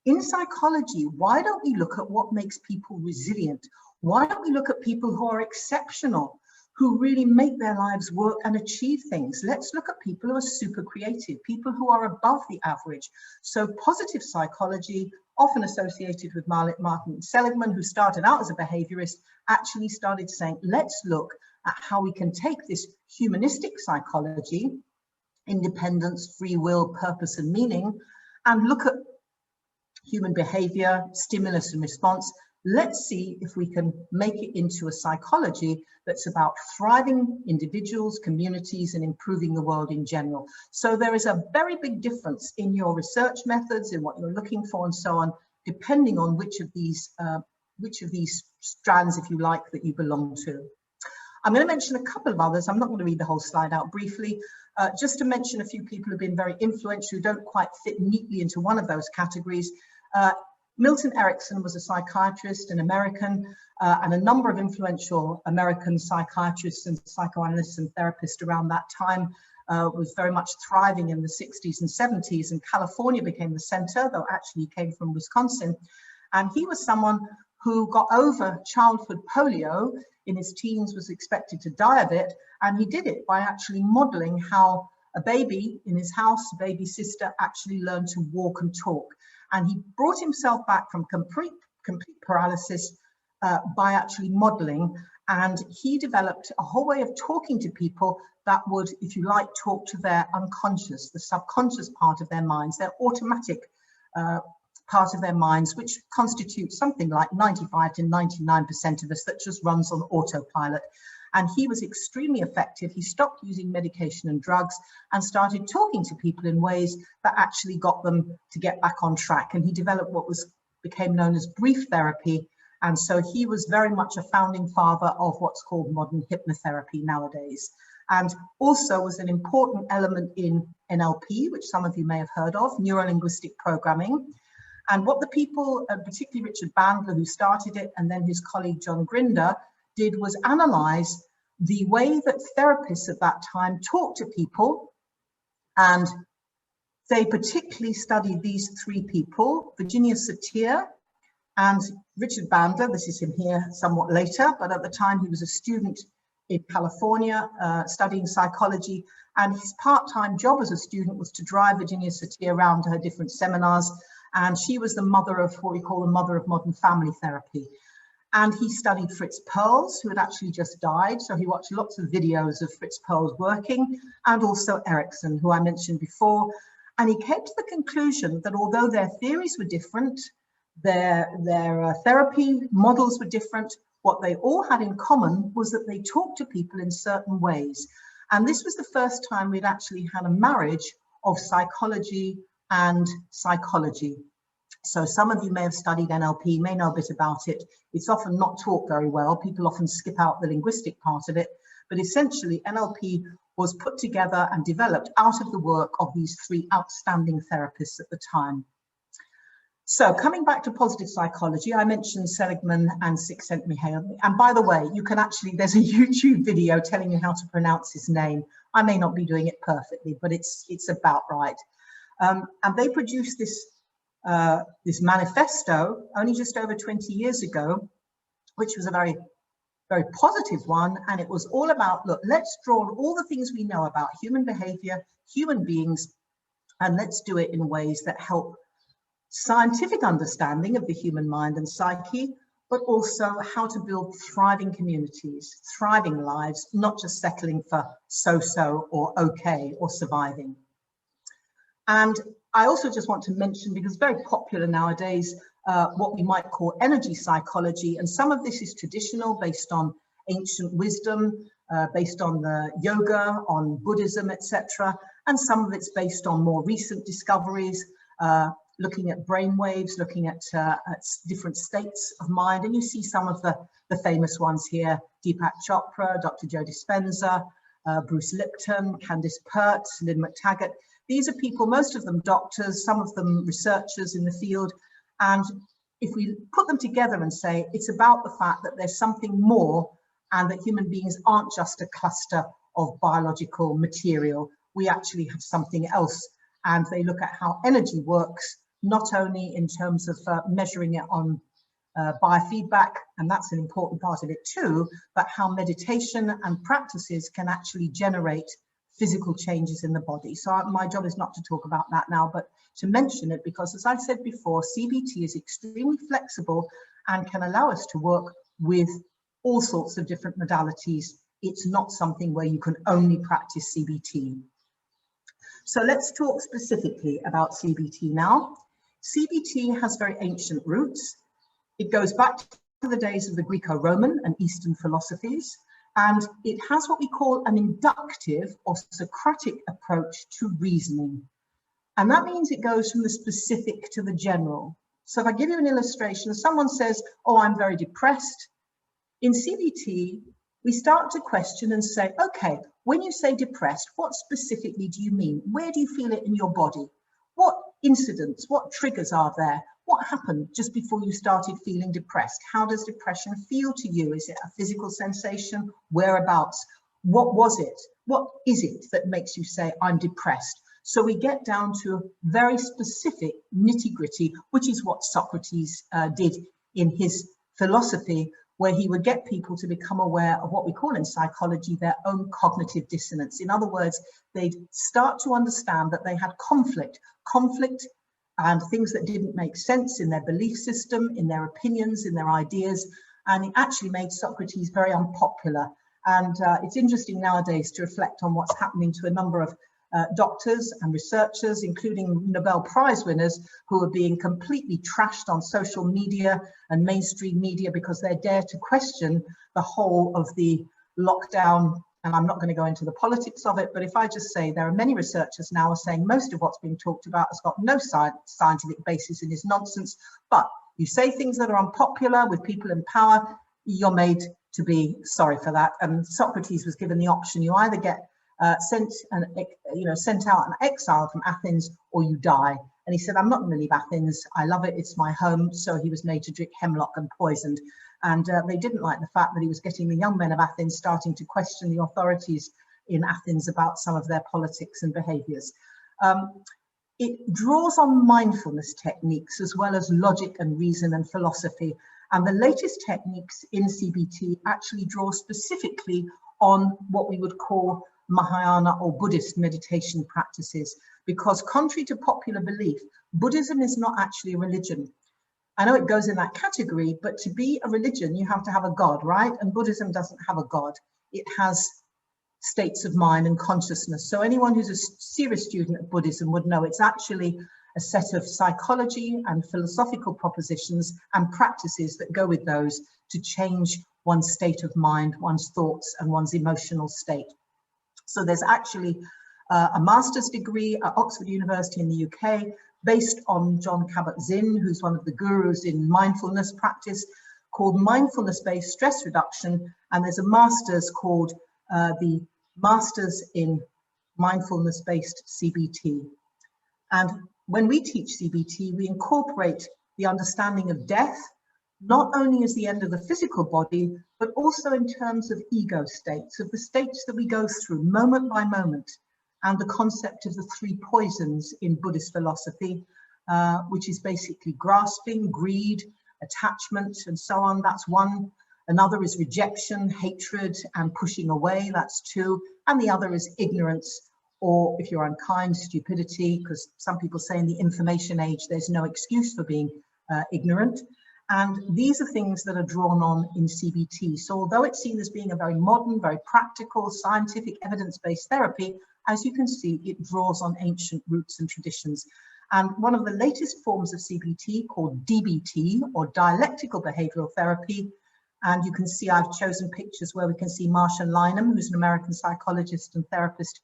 In psychology, why don't we look at what makes people resilient? Why don't we look at people who are exceptional, who really make their lives work and achieve things? Let's look at people who are super creative, people who are above the average. So positive psychology, often associated with Martin Seligman, who started out as a behaviorist, actually started saying, let's look at how we can take this humanistic psychology, independence, free will, purpose and meaning, and look at human behavior, stimulus and response. Let's see if we can make it into a psychology that's about thriving individuals, communities, and improving the world in general. So there is a very big difference in your research methods, in what you're looking for and so on, depending on which of these strands, if you like, that you belong to. I'm going to mention a couple of others. I'm not going to read the whole slide out briefly, just to mention a few people who've been very influential who don't quite fit neatly into one of those categories. Milton Erickson was a psychiatrist, an American, and a number of influential American psychiatrists and psychoanalysts and therapists around that time was very much thriving in the 60s and 70s, and California became the center, though actually he came from Wisconsin. And he was someone who got over childhood polio in his teens, was expected to die of it, and he did it by actually modeling how a baby in his house, a baby sister, actually learned to walk and talk. And he brought himself back from complete paralysis by actually modeling. And he developed a whole way of talking to people that would, if you like, talk to their unconscious, the subconscious part of their minds, their automatic part of their minds, which constitutes something like 95 to 99% of us, that just runs on autopilot. And he was extremely effective. He stopped using medication and drugs and started talking to people in ways that actually got them to get back on track. And he developed what became known as brief therapy. And so he was very much a founding father of what's called modern hypnotherapy nowadays. And also was an important element in NLP, which some of you may have heard of, neuro-linguistic programming. And what the people, particularly Richard Bandler, who started it, and then his colleague John Grinder, did was analyze the way that therapists at that time talked to people. And they particularly studied these three people, Virginia Satir and Richard Bandler. This is him here somewhat later, but at the time he was a student in California studying psychology, and his part-time job as a student was to drive Virginia Satir around to her different seminars. And she was the mother of what we call the mother of modern family therapy. And he studied Fritz Perls, who had actually just died. So he watched lots of videos of Fritz Perls working, and also Erickson, who I mentioned before. And he came to the conclusion that although their theories were different, their therapy models were different, what they all had in common was that they talked to people in certain ways. And this was the first time we'd actually had a marriage of psychology and psychology. So some of you may have studied NLP, may know a bit about it. It's often not taught very well. People often skip out the linguistic part of it. But essentially, NLP was put together and developed out of the work of these three outstanding therapists at the time. So coming back to positive psychology, I mentioned Seligman and Csikszentmihalyi. And by the way, you can actually, there's a YouTube video telling you how to pronounce his name. I may not be doing it perfectly, but it's about right. And they produced this manifesto only just over 20 years ago, which was a very, very positive one. And it was all about, look, let's draw on all the things we know about human behavior, human beings, and let's do it in ways that help scientific understanding of the human mind and psyche, but also how to build thriving communities, thriving lives, not just settling for so-so or okay or surviving. And I also just want to mention, because it's very popular nowadays, what we might call energy psychology. And some of this is traditional, based on ancient wisdom, based on the yoga, on Buddhism, etc. And some of it's based on more recent discoveries, looking at brain waves, looking at different states of mind. And you see some of the famous ones here: Deepak Chopra, Dr. Joe Dispenza, Bruce Lipton, Candice Pert, Lynn McTaggart. These are people, most of them doctors, some of them researchers in the field. And if we put them together and say it's about the fact that there's something more, and that human beings aren't just a cluster of biological material, we actually have something else. And they look at how energy works, not only in terms of measuring it on biofeedback, and that's an important part of it too, but how meditation and practices can actually generate physical changes in the body. So my job is not to talk about that now, but to mention it, because as I said before, CBT is extremely flexible and can allow us to work with all sorts of different modalities. It's not something where you can only practice CBT. So let's talk specifically about CBT now. CBT has very ancient roots. It goes back to the days of the Greco-Roman and Eastern philosophies, and it has what we call an inductive or Socratic approach to reasoning. And that means it goes from the specific to the general. So if I give you an illustration, someone says, oh, I'm very depressed. In CBT, we start to question and say, okay, when you say depressed, what specifically do you mean? Where do you feel it in your body? What incidents, what triggers are there? What happened just before you started feeling depressed? How does depression feel to you? Is it a physical sensation? Whereabouts? What was it? What is it that makes you say, I'm depressed? So we get down to very specific nitty-gritty, which is what Socrates did in his philosophy, where he would get people to become aware of what we call in psychology their own cognitive dissonance. In other words, they'd start to understand that they had conflict and things that didn't make sense in their belief system, in their opinions, in their ideas. And it actually made Socrates very unpopular. And it's interesting nowadays to reflect on what's happening to a number of doctors and researchers, including Nobel Prize winners, who are being completely trashed on social media and mainstream media because they dare to question the whole of the lockdown. And I'm not going to go into the politics of it, but if I just say there are many researchers now are saying most of what's being talked about has got no scientific basis and is nonsense. But you say things that are unpopular with people in power, you're made to be sorry for that. And Socrates was given the option: you either get sent out and exiled from Athens, or you die. And he said, I'm not going to leave Athens. I love it. It's my home. So he was made to drink hemlock and poisoned. And they didn't like the fact that he was getting the young men of Athens starting to question the authorities in Athens about some of their politics and behaviors. It draws on mindfulness techniques as well as logic and reason and philosophy. And the latest techniques in CBT actually draw specifically on what we would call Mahayana or Buddhist meditation practices, because contrary to popular belief, Buddhism is not actually a religion. I know it goes in that category, but to be a religion, you have to have a God, right? And Buddhism doesn't have a God. It has states of mind and consciousness. So anyone who's a serious student of Buddhism would know it's actually a set of psychology and philosophical propositions and practices that go with those to change one's state of mind, one's thoughts, and one's emotional state. So there's actually a master's degree at Oxford University in the UK based on John Kabat-Zinn, who's one of the gurus in mindfulness practice, called Mindfulness-Based Stress Reduction. And there's a master's called the Masters in Mindfulness-Based CBT. And when we teach CBT, we incorporate the understanding of death, not only as the end of the physical body, but also in terms of ego states, of the states that we go through moment by moment, and the concept of the three poisons in Buddhist philosophy, which is basically grasping, greed, attachment, and so on. That's one. Another is rejection, hatred, and pushing away. That's two. And the other is ignorance or if you're unkind, stupidity, because some people say in the information age, there's no excuse for being ignorant. And these are things that are drawn on in CBT. So although it's seen as being a very modern, very practical, scientific, evidence-based therapy, as you can see, it draws on ancient roots and traditions. And one of the latest forms of CBT, called DBT, or dialectical behavioral therapy, and you can see I've chosen pictures where we can see Marsha Lynham, who's an American psychologist and therapist,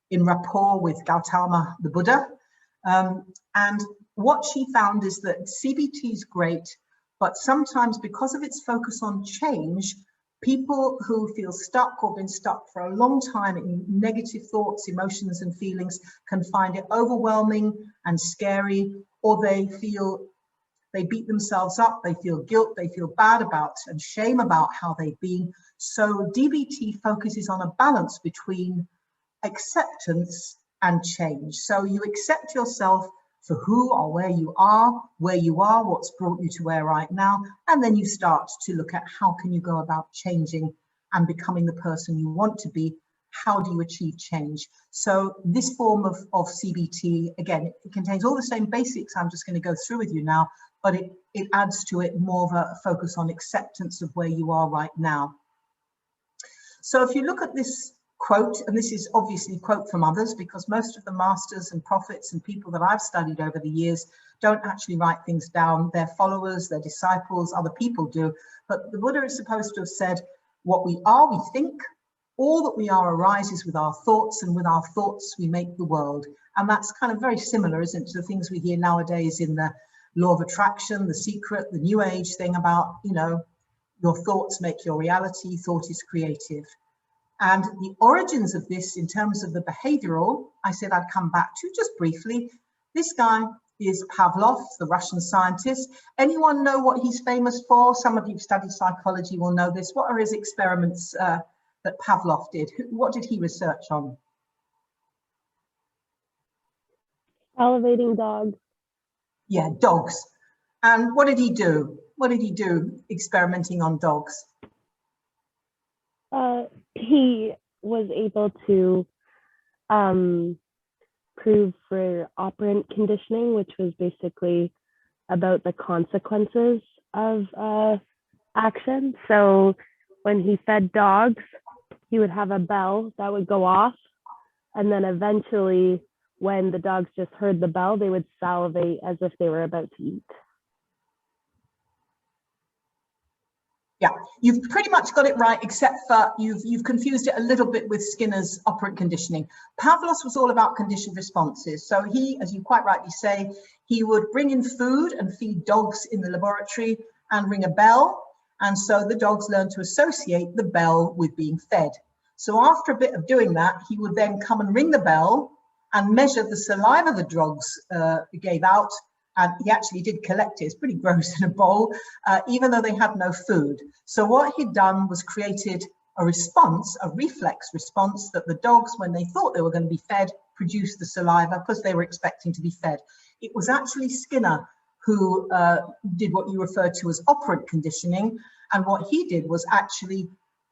in rapport with Gautama the Buddha. And what she found is that CBT is great, but sometimes because of its focus on change, people who feel stuck or been stuck for a long time in negative thoughts, emotions and feelings can find it overwhelming and scary, or they feel they beat themselves up, they feel guilt, they feel bad about and shame about how they've been. So DBT focuses on a balance between acceptance and change. So you accept yourself for who or where you are, what's brought you to where right now, and then you start to look at how can you go about changing and becoming the person you want to be. How do you achieve change? So this form of CBT, again, it contains all the same basics I'm just going to go through with you now, but it adds to it more of a focus on acceptance of where you are right now. So if you look at this quote, and this is obviously a quote from others, because most of the masters and prophets and people that I've studied over the years don't actually write things down. Their followers, their disciples, other people do. But the Buddha is supposed to have said, what we are, we think. All that we are arises with our thoughts, and with our thoughts we make the world. And that's kind of very similar, isn't it, to the things we hear nowadays in the law of attraction, The Secret, the New Age thing about, you know, your thoughts make your reality, thought is creative. And the origins of this in terms of the behavioral, I said I'd come back to just briefly. This guy is Pavlov, the Russian scientist. Anyone know what he's famous for? Some of you who've studied psychology will know this. What are his experiments that Pavlov did? What did he research on? Salivating dogs. Yeah, dogs. And what did he do? What did he do experimenting on dogs? He was able to prove for operant conditioning, which was basically about the consequences of action. So when he fed dogs, he would have a bell that would go off, and then eventually when the dogs just heard the bell, they would salivate as if they were about to eat. Yeah, you've pretty much got it right, except for you've confused it a little bit with Skinner's operant conditioning. Pavlov's was all about conditioned responses. So he, as you quite rightly say, he would bring in food and feed dogs in the laboratory and ring a bell. And so the dogs learned to associate the bell with being fed. So after a bit of doing that, he would then come and ring the bell and measure the saliva the dogs gave out. And he actually did collect it. It's pretty gross in a bowl, even though they had no food. So what he'd done was created a response, a reflex response, that the dogs, when they thought they were going to be fed, produced the saliva because they were expecting to be fed. It was actually Skinner who did what you referred to as operant conditioning. And what he did was actually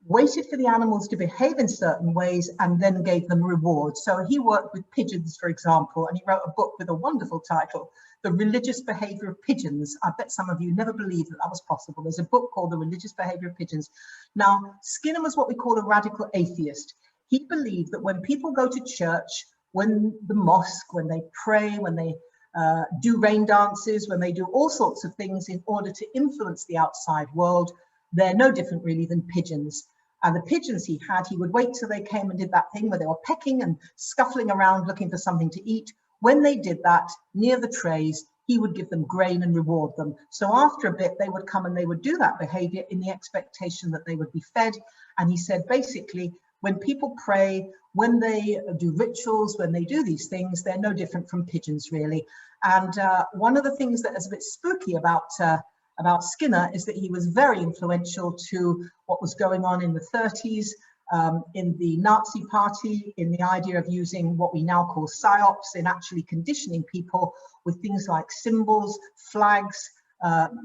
waited for the animals to behave in certain ways and then gave them rewards. So he worked with pigeons, for example, and he wrote a book with a wonderful title, The Religious Behavior of Pigeons. I bet some of you never believed that that was possible. There's a book called The Religious Behavior of Pigeons. Now, Skinner was what we call a radical atheist. He believed that when people go to church, when the mosque, when they pray, when they do rain dances, when they do all sorts of things in order to influence the outside world, they're no different really than pigeons. And the pigeons he had, he would wait till they came and did that thing where they were pecking and scuffling around looking for something to eat. When they did that, near the trays, he would give them grain and reward them. So after a bit, they would come and they would do that behavior in the expectation that they would be fed. And he said, basically, when people pray, when they do rituals, when they do these things, they're no different from pigeons, really. And one of the things that is a bit spooky about Skinner is that he was very influential to what was going on in the 30s, in the Nazi party, in the idea of using what we now call psyops, in actually conditioning people with things like symbols, flags,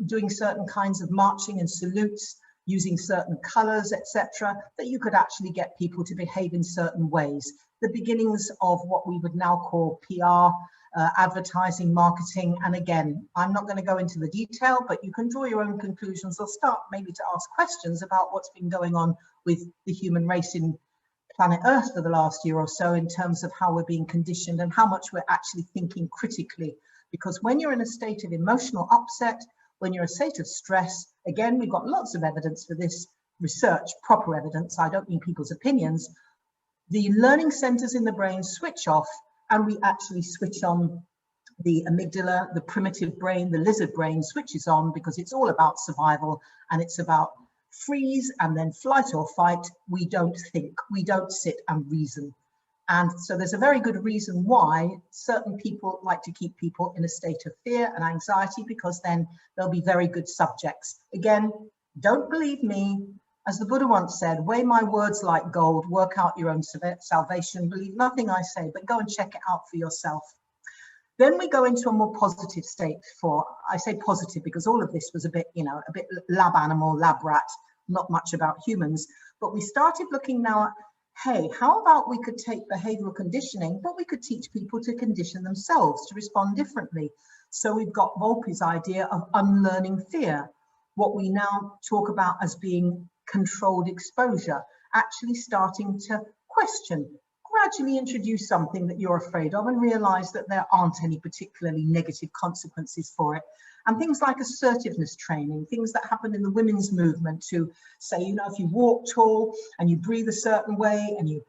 doing certain kinds of marching and salutes, using certain colors, etc., that you could actually get people to behave in certain ways. The beginnings of what we would now call PR, advertising, marketing. And again, I'm not going to go into the detail, but you can draw your own conclusions or start maybe to ask questions about what's been going on with the human race in planet Earth for the last year or so, in terms of how we're being conditioned and how much we're actually thinking critically. Because when you're in a state of emotional upset, when you're in a state of stress, again, we've got lots of evidence for this research, proper evidence, I don't mean people's opinions, the learning centers in the brain switch off, and we actually switch on the amygdala, the primitive brain, the lizard brain switches on, because it's all about survival and it's about freeze and then flight or fight. We don't think, we don't sit and reason. And so there's a very good reason why certain people like to keep people in a state of fear and anxiety, because then they'll be very good subjects. Again, don't believe me. As the Buddha once said, weigh my words like gold, work out your own salvation, believe nothing I say, but go and check it out for yourself. Then we go into a more positive state for, I say positive because all of this was a bit, you know, a bit lab animal, lab rat, not much about humans, but we started looking now at, hey, how about we could take behavioral conditioning, but we could teach people to condition themselves to respond differently. So we've got Volpe's idea of unlearning fear, what we now talk about as being controlled exposure, actually starting to question, gradually introduce something that you're afraid of and realize that there aren't any particularly negative consequences for it. And things like assertiveness training, things that happen in the women's movement to say, you know, if you walk tall and you breathe a certain way and you,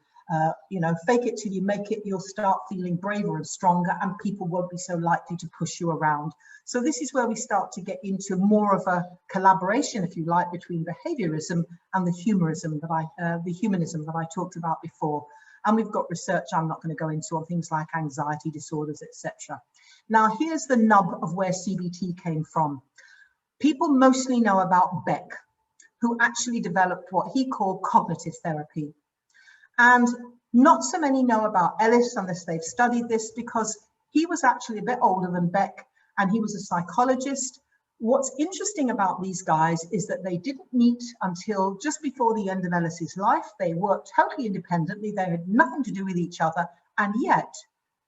fake it till you make it, you'll start feeling braver and stronger and people won't be so likely to push you around. So this is where we start to get into more of a collaboration, if you like, between behaviorism and the humanism that I talked about before. And we've got research I'm not going to go into on things like anxiety disorders, etc. Now, here's the nub of where CBT came from. People mostly know about Beck, who actually developed what he called cognitive therapy. And not so many know about Ellis unless they've studied this, because he was actually a bit older than Beck and he was a psychologist. What's interesting about these guys is that they didn't meet until just before the end of Ellis's life. They worked totally independently. They had nothing to do with each other. And yet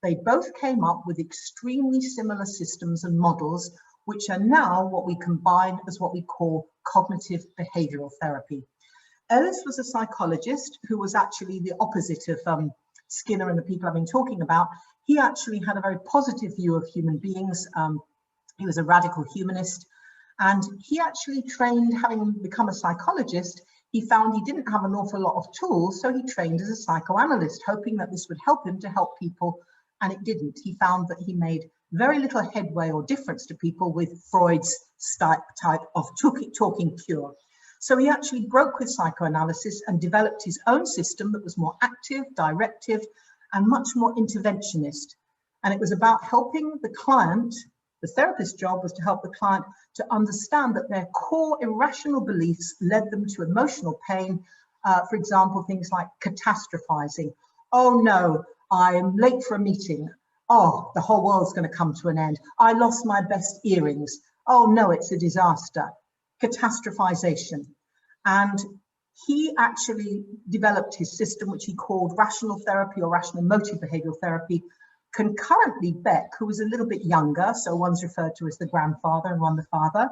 they both came up with extremely similar systems and models, which are now what we combine as what we call cognitive behavioral therapy. Ellis was a psychologist who was actually the opposite of Skinner and the people I've been talking about. He actually had a very positive view of human beings. He was a radical humanist, and he actually trained, having become a psychologist, he found he didn't have an awful lot of tools, so he trained as a psychoanalyst, hoping that this would help him to help people, and it didn't. He found that he made very little headway or difference to people with Freud's type of talking cure. So he actually broke with psychoanalysis and developed his own system that was more active, directive, and much more interventionist. And it was about helping the client. The therapist's job was to help the client to understand that their core irrational beliefs led them to emotional pain. For example, things like catastrophizing. Oh no, I'm late for a meeting. Oh, the whole world's going to come to an end. I lost my best earrings. Oh no, it's a disaster. Catastrophization. And he actually developed his system, which he called rational therapy or rational motive behavioral therapy. Concurrently, Beck, who was a little bit younger, so one's referred to as the grandfather and one the father,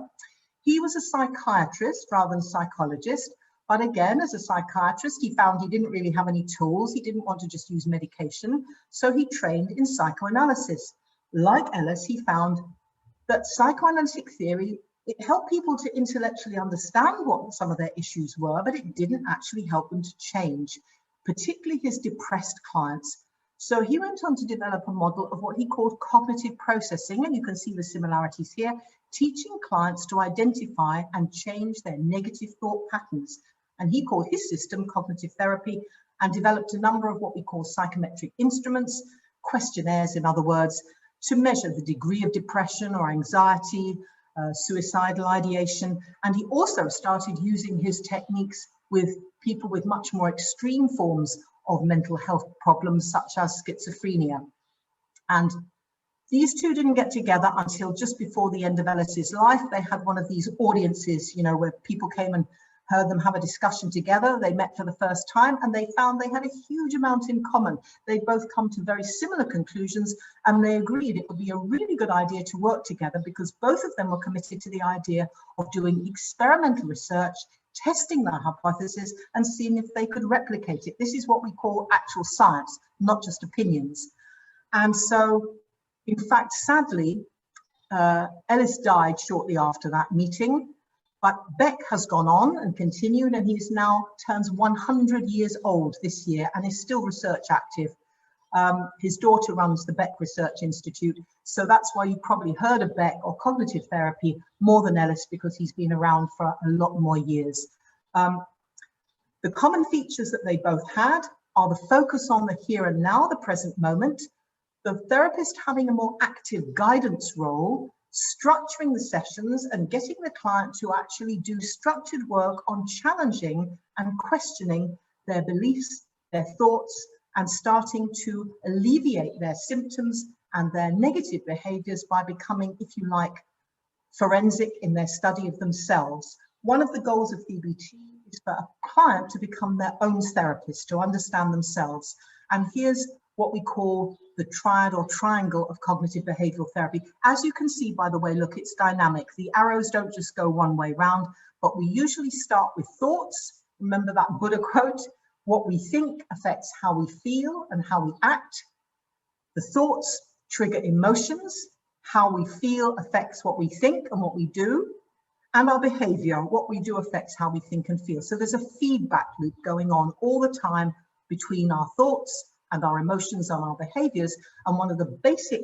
he was a psychiatrist rather than a psychologist. But again, as a psychiatrist, he found he didn't really have any tools. He didn't want to just use medication. So he trained in psychoanalysis. Like Ellis, he found that psychoanalytic theory, it helped people to intellectually understand what some of their issues were, but it didn't actually help them to change, particularly his depressed clients. So he went on to develop a model of what he called cognitive processing, and you can see the similarities here, teaching clients to identify and change their negative thought patterns. And he called his system cognitive therapy and developed a number of what we call psychometric instruments, questionnaires, in other words, to measure the degree of depression or anxiety, suicidal ideation. And he also started using his techniques with people with much more extreme forms of mental health problems, such as schizophrenia. And these two didn't get together until just before the end of Ellis's life. They had one of these audiences, you know, where people came and heard them have a discussion together. They met for the first time and they found they had a huge amount in common. They'd both come to very similar conclusions and they agreed it would be a really good idea to work together because both of them were committed to the idea of doing experimental research, testing their hypothesis and seeing if they could replicate it. This is what we call actual science, not just opinions. And so, in fact, sadly, Ellis died shortly after that meeting. But Beck has gone on and continued, and he's now turns 100 years old this year and is still research active. His daughter runs the Beck Research Institute, so that's why you probably heard of Beck or cognitive therapy more than Ellis, because he's been around for a lot more years. The common features that they both had are the focus on the here and now, the present moment, the therapist having a more active guidance role, structuring the sessions and getting the client to actually do structured work on challenging and questioning their beliefs, their thoughts, and starting to alleviate their symptoms and their negative behaviors by becoming, if you like, forensic in their study of themselves. One of the goals of CBT is for a client to become their own therapist, to understand themselves. And here's what we call the triad or triangle of cognitive behavioral therapy. As you can see, by the way, look, it's dynamic. The arrows don't just go one way round, but we usually start with thoughts. Remember that Buddha quote, what we think affects how we feel and how we act. The thoughts trigger emotions. How we feel affects what we think and what we do. And our behavior, what we do affects how we think and feel. So there's a feedback loop going on all the time between our thoughts and our emotions and our behaviors. And one of the basic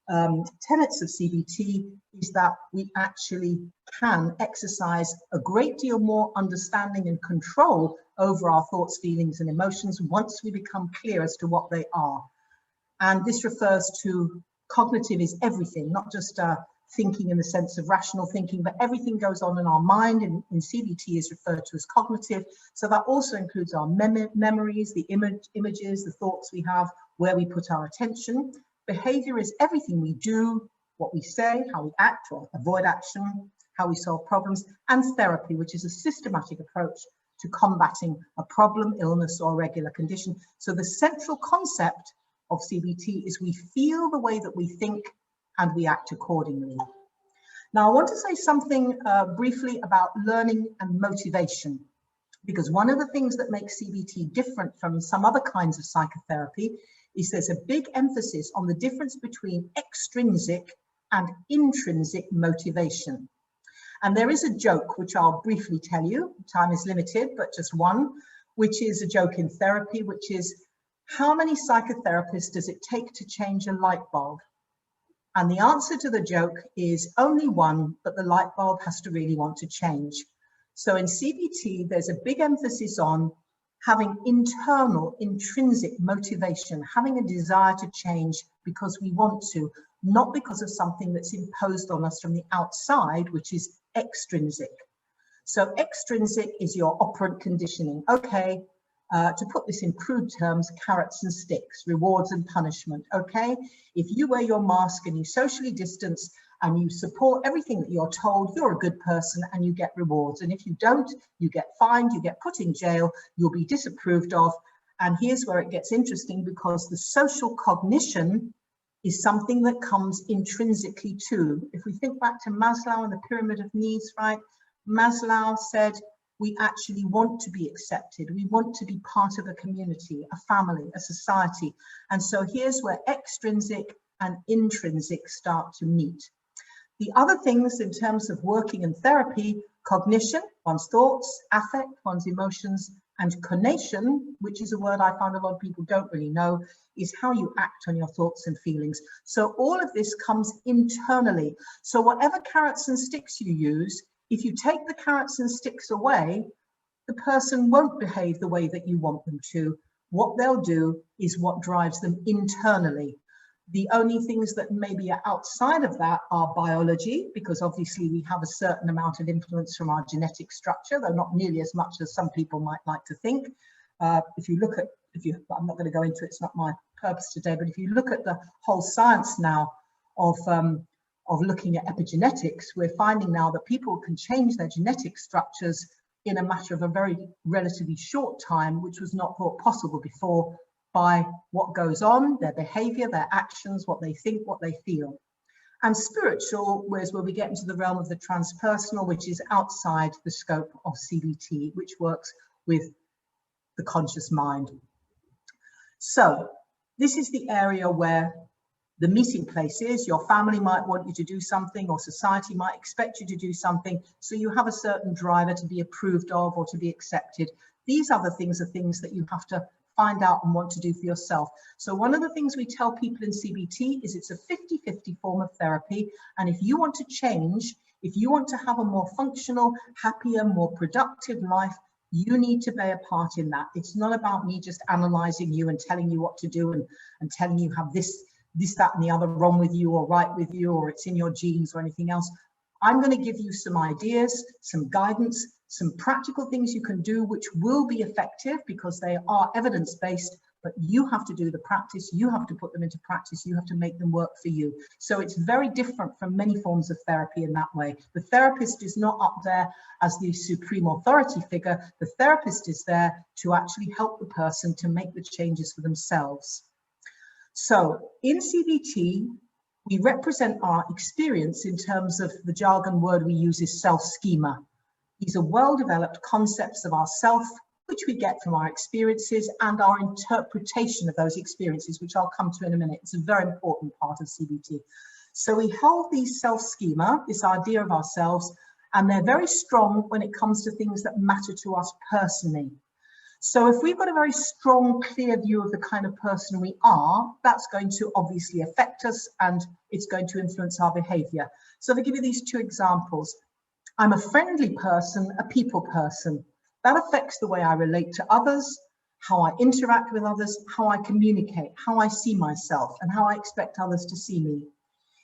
tenets of CBT is that we actually can exercise a great deal more understanding and control over our thoughts, feelings, and emotions once we become clear as to what they are. And this refers to cognitive is everything, not just thinking in the sense of rational thinking, but everything goes on in our mind in CBT is referred to as cognitive. So that also includes our memories, the images, the thoughts we have, where we put our attention. Behavior is everything we do, what we say, how we act or avoid action, how we solve problems, and therapy, which is a systematic approach to combating a problem, illness, or regular condition. So the central concept of CBT is we feel the way that we think and we act accordingly. Now, I want to say something briefly about learning and motivation, because one of the things that makes CBT different from some other kinds of psychotherapy is there's a big emphasis on the difference between extrinsic and intrinsic motivation. And there is a joke, which I'll briefly tell you, time is limited, but just one, which is a joke in therapy, which is, how many psychotherapists does it take to change a light bulb? And the answer to the joke is only one, but the light bulb has to really want to change. So in CBT, there's a big emphasis on having internal, intrinsic motivation, having a desire to change because we want to, not because of something that's imposed on us from the outside, which is extrinsic. So extrinsic is your operant conditioning. Okay, to put this in crude terms, carrots and sticks, rewards and punishment, okay? If you wear your mask and you socially distance and you support everything that you're told, you're a good person and you get rewards. And if you don't, you get fined, you get put in jail, you'll be disapproved of. And here's where it gets interesting, because the social cognition is something that comes intrinsically too. If we think back to Maslow and the pyramid of needs, right? Maslow said, we actually want to be accepted. We want to be part of a community, a family, a society. And so here's where extrinsic and intrinsic start to meet. The other things in terms of working in therapy, cognition, one's thoughts, affect, one's emotions, and conation, which is a word I find a lot of people don't really know, is how you act on your thoughts and feelings. So all of this comes internally. So whatever carrots and sticks you use, if you take the carrots and sticks away, the person won't behave the way that you want them to. What they'll do is what drives them internally. The only things that maybe are outside of that are biology, because obviously we have a certain amount of influence from our genetic structure, though not nearly as much as some people might like to think. If you look at, I'm not going to go into it, it's not my purpose today, but if you look at the whole science now of looking at epigenetics, we're finding now that people can change their genetic structures in a matter of a very relatively short time, which was not thought possible before, by what goes on, their behavior, their actions, what they think, what they feel. And spiritual was where we get into the realm of the transpersonal, which is outside the scope of CBT, which works with the conscious mind. So this is the area where the meeting place is. Your family might want you to do something, or society might expect you to do something. So you have a certain driver to be approved of or to be accepted. These other things are things that you have to find out and want to do for yourself. So one of the things we tell people in CBT is it's a 50-50 form of therapy. And if you want to change, if you want to have a more functional, happier, more productive life, you need to play a part in that. It's not about me just analyzing you and telling you what to do and telling you have this, that, and the other wrong with you or right with you, or it's in your genes or anything else. I'm going to give you some ideas, some guidance, some practical things you can do, which will be effective because they are evidence-based, but you have to do the practice, you have to put them into practice, you have to make them work for you. So it's very different from many forms of therapy in that way. The therapist is not up there as the supreme authority figure. The therapist is there to actually help the person to make the changes for themselves. So in CBT, we represent our experience in terms of the jargon word we use is self-schema. These are well-developed concepts of ourself, which we get from our experiences and our interpretation of those experiences, which I'll come to in a minute. It's a very important part of CBT. So we hold these self-schema, this idea of ourselves, and they're very strong when it comes to things that matter to us personally. So if we've got a very strong, clear view of the kind of person we are, that's going to obviously affect us and it's going to influence our behavior. So to give you these two examples, I'm a friendly person, a people person. That affects the way I relate to others, how I interact with others, how I communicate, how I see myself, and how I expect others to see me.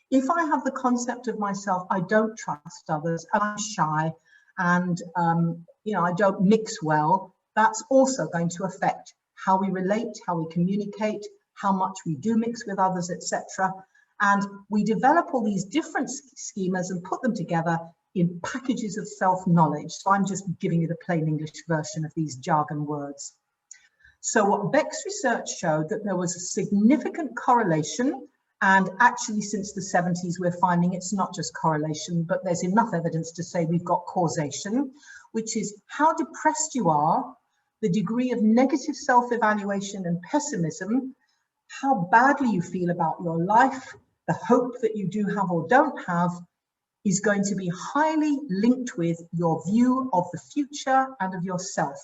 If I have the concept of myself, I don't trust others, and I'm shy, and I don't mix well, that's also going to affect how we relate, how we communicate, how much we do mix with others, etc. And we develop all these different schemas and put them together in packages of self-knowledge. So I'm just giving you the plain English version of these jargon words. So what Beck's research showed that there was a significant correlation, and actually since the 70s we're finding it's not just correlation, but there's enough evidence to say we've got causation, which is how depressed you are, the degree of negative self-evaluation and pessimism, how badly you feel about your life, the hope that you do have or don't have, is going to be highly linked with your view of the future and of yourself.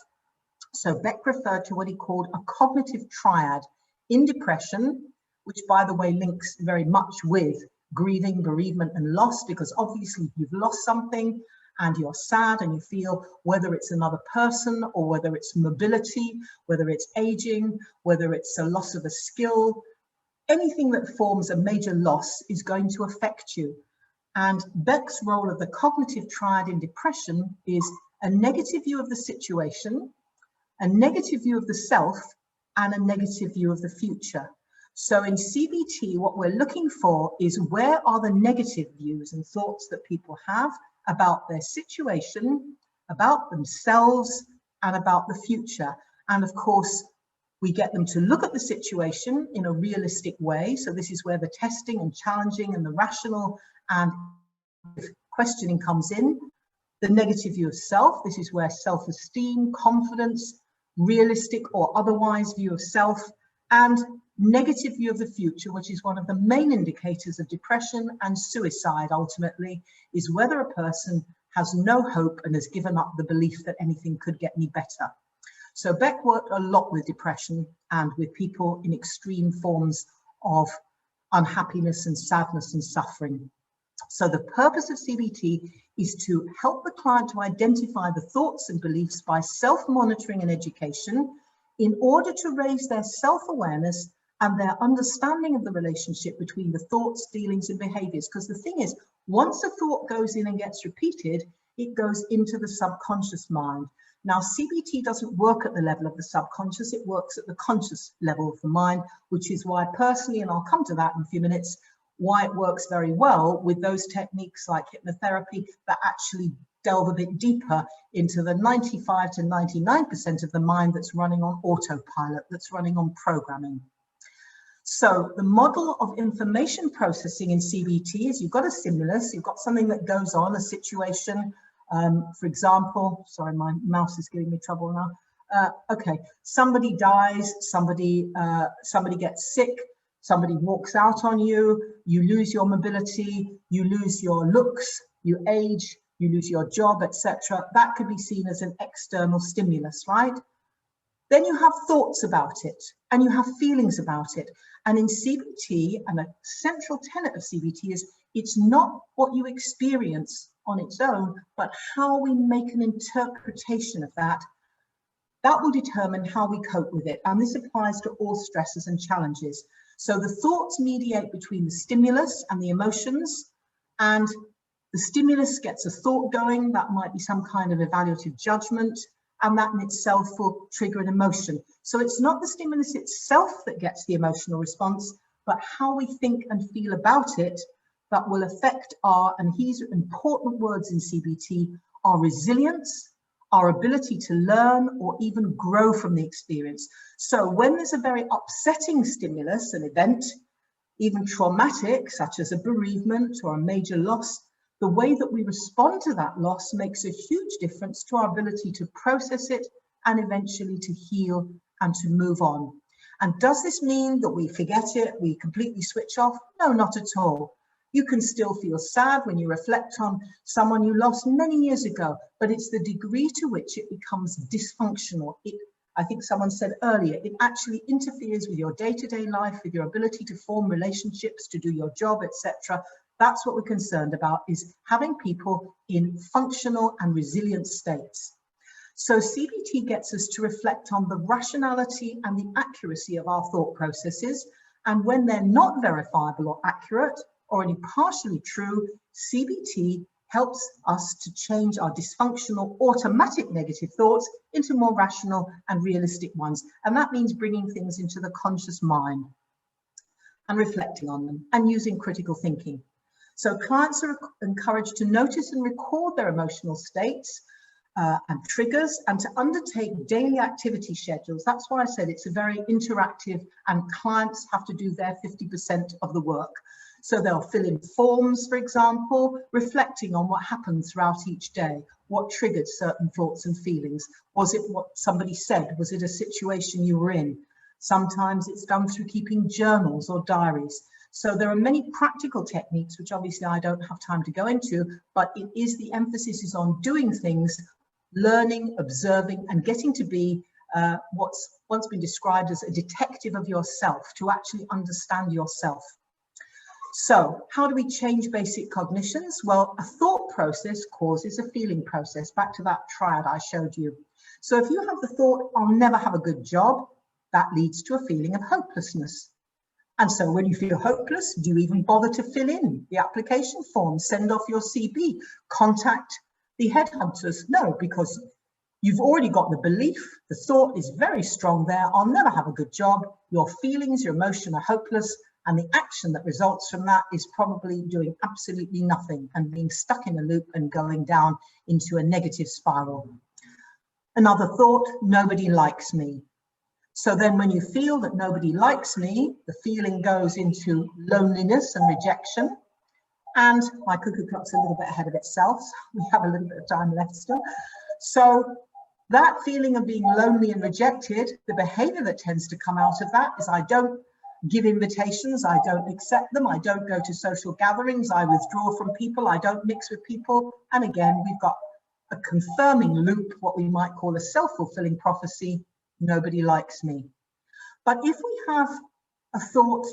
So Beck referred to what he called a cognitive triad in depression, which by the way links very much with grieving, bereavement and loss, because obviously you've lost something and you're sad and you feel, whether it's another person or whether it's mobility, whether it's aging, whether it's a loss of a skill, anything that forms a major loss is going to affect you. And Beck's role of the cognitive triad in depression is a negative view of the situation, a negative view of the self, and a negative view of the future. So in CBT, what we're looking for is where are the negative views and thoughts that people have about their situation, about themselves, and about the future. And of course, we get them to look at the situation in a realistic way. So this is where the testing and challenging and the rational and questioning comes in. The negative view of self, this is where self-esteem, confidence, realistic or otherwise view of self, and negative view of the future, which is one of the main indicators of depression and suicide ultimately, is whether a person has no hope and has given up the belief that anything could get any better. So Beck worked a lot with depression and with people in extreme forms of unhappiness and sadness and suffering. So the purpose of CBT is to help the client to identify the thoughts and beliefs by self-monitoring and education in order to raise their self-awareness and their understanding of the relationship between the thoughts, feelings, and behaviors. Because the thing is, once a thought goes in and gets repeated, it goes into the subconscious mind. Now, CBT doesn't work at the level of the subconscious, it works at the conscious level of the mind, which is why personally, and I'll come to that in a few minutes, why it works very well with those techniques like hypnotherapy that actually delve a bit deeper into the 95 to 99% of the mind that's running on autopilot, that's running on programming. So the model of information processing in CBT is you've got a stimulus, you've got something that goes on, a situation. For example, sorry, my mouse is giving me trouble now. Okay, somebody dies, somebody gets sick, somebody walks out on you, you lose your mobility, you lose your looks, you age, you lose your job, etc. That could be seen as an external stimulus, right? Then you have thoughts about it and you have feelings about it. And in CBT, and a central tenet of CBT is it's not what you experience on its own, but how we make an interpretation of that. That will determine how we cope with it. And this applies to all stresses and challenges. So the thoughts mediate between the stimulus and the emotions, and the stimulus gets a thought going. That might be some kind of evaluative judgment, and that in itself will trigger an emotion. So it's not the stimulus itself that gets the emotional response, but how we think and feel about it that will affect our, and these are important words in CBT, our resilience, our ability to learn or even grow from the experience. So when there's a very upsetting stimulus, an event, even traumatic, such as a bereavement or a major loss, the way that we respond to that loss makes a huge difference to our ability to process it and eventually to heal and to move on. And does this mean that we forget it, we completely switch off? No, not at all. You can still feel sad when you reflect on someone you lost many years ago, but it's the degree to which it becomes dysfunctional. I think someone said earlier, it actually interferes with your day-to-day life, with your ability to form relationships, to do your job, etc. That's what we're concerned about, is having people in functional and resilient states. So CBT gets us to reflect on the rationality and the accuracy of our thought processes. And when they're not verifiable or accurate, or only partially true, CBT helps us to change our dysfunctional automatic negative thoughts into more rational and realistic ones. And that means bringing things into the conscious mind and reflecting on them and using critical thinking. So clients are encouraged to notice and record their emotional states and triggers, and to undertake daily activity schedules. That's why I said it's a very interactive, and clients have to do their 50% of the work. So they'll fill in forms, for example, reflecting on what happened throughout each day, what triggered certain thoughts and feelings. Was it what somebody said? Was it a situation you were in? Sometimes it's done through keeping journals or diaries. So there are many practical techniques, which obviously I don't have time to go into, but it is the emphasis is on doing things, learning, observing, and getting to be what's once been described as a detective of yourself, to actually understand yourself. So how do we change basic cognitions? Well, a thought process causes a feeling process, back to that triad I showed you. So if you have the thought, I'll never have a good job, that leads to a feeling of hopelessness. And so when you feel hopeless, do you even bother to fill in the application form, send off your CV, contact the headhunters? No, because you've already got the belief, the thought is very strong there, I'll never have a good job, your feelings, your emotion are hopeless, and the action that results from that is probably doing absolutely nothing and being stuck in a loop and going down into a negative spiral. Another thought, nobody likes me. So then when you feel that nobody likes me, the feeling goes into loneliness and rejection. And my cuckoo clock's a little bit ahead of itself. So we have a little bit of time left still. So that feeling of being lonely and rejected, the behavior that tends to come out of that is I don't give invitations, I don't accept them, I don't go to social gatherings, I withdraw from people, I don't mix with people. And again, we've got a confirming loop, what we might call a self-fulfilling prophecy, nobody likes me. But if we have a thought,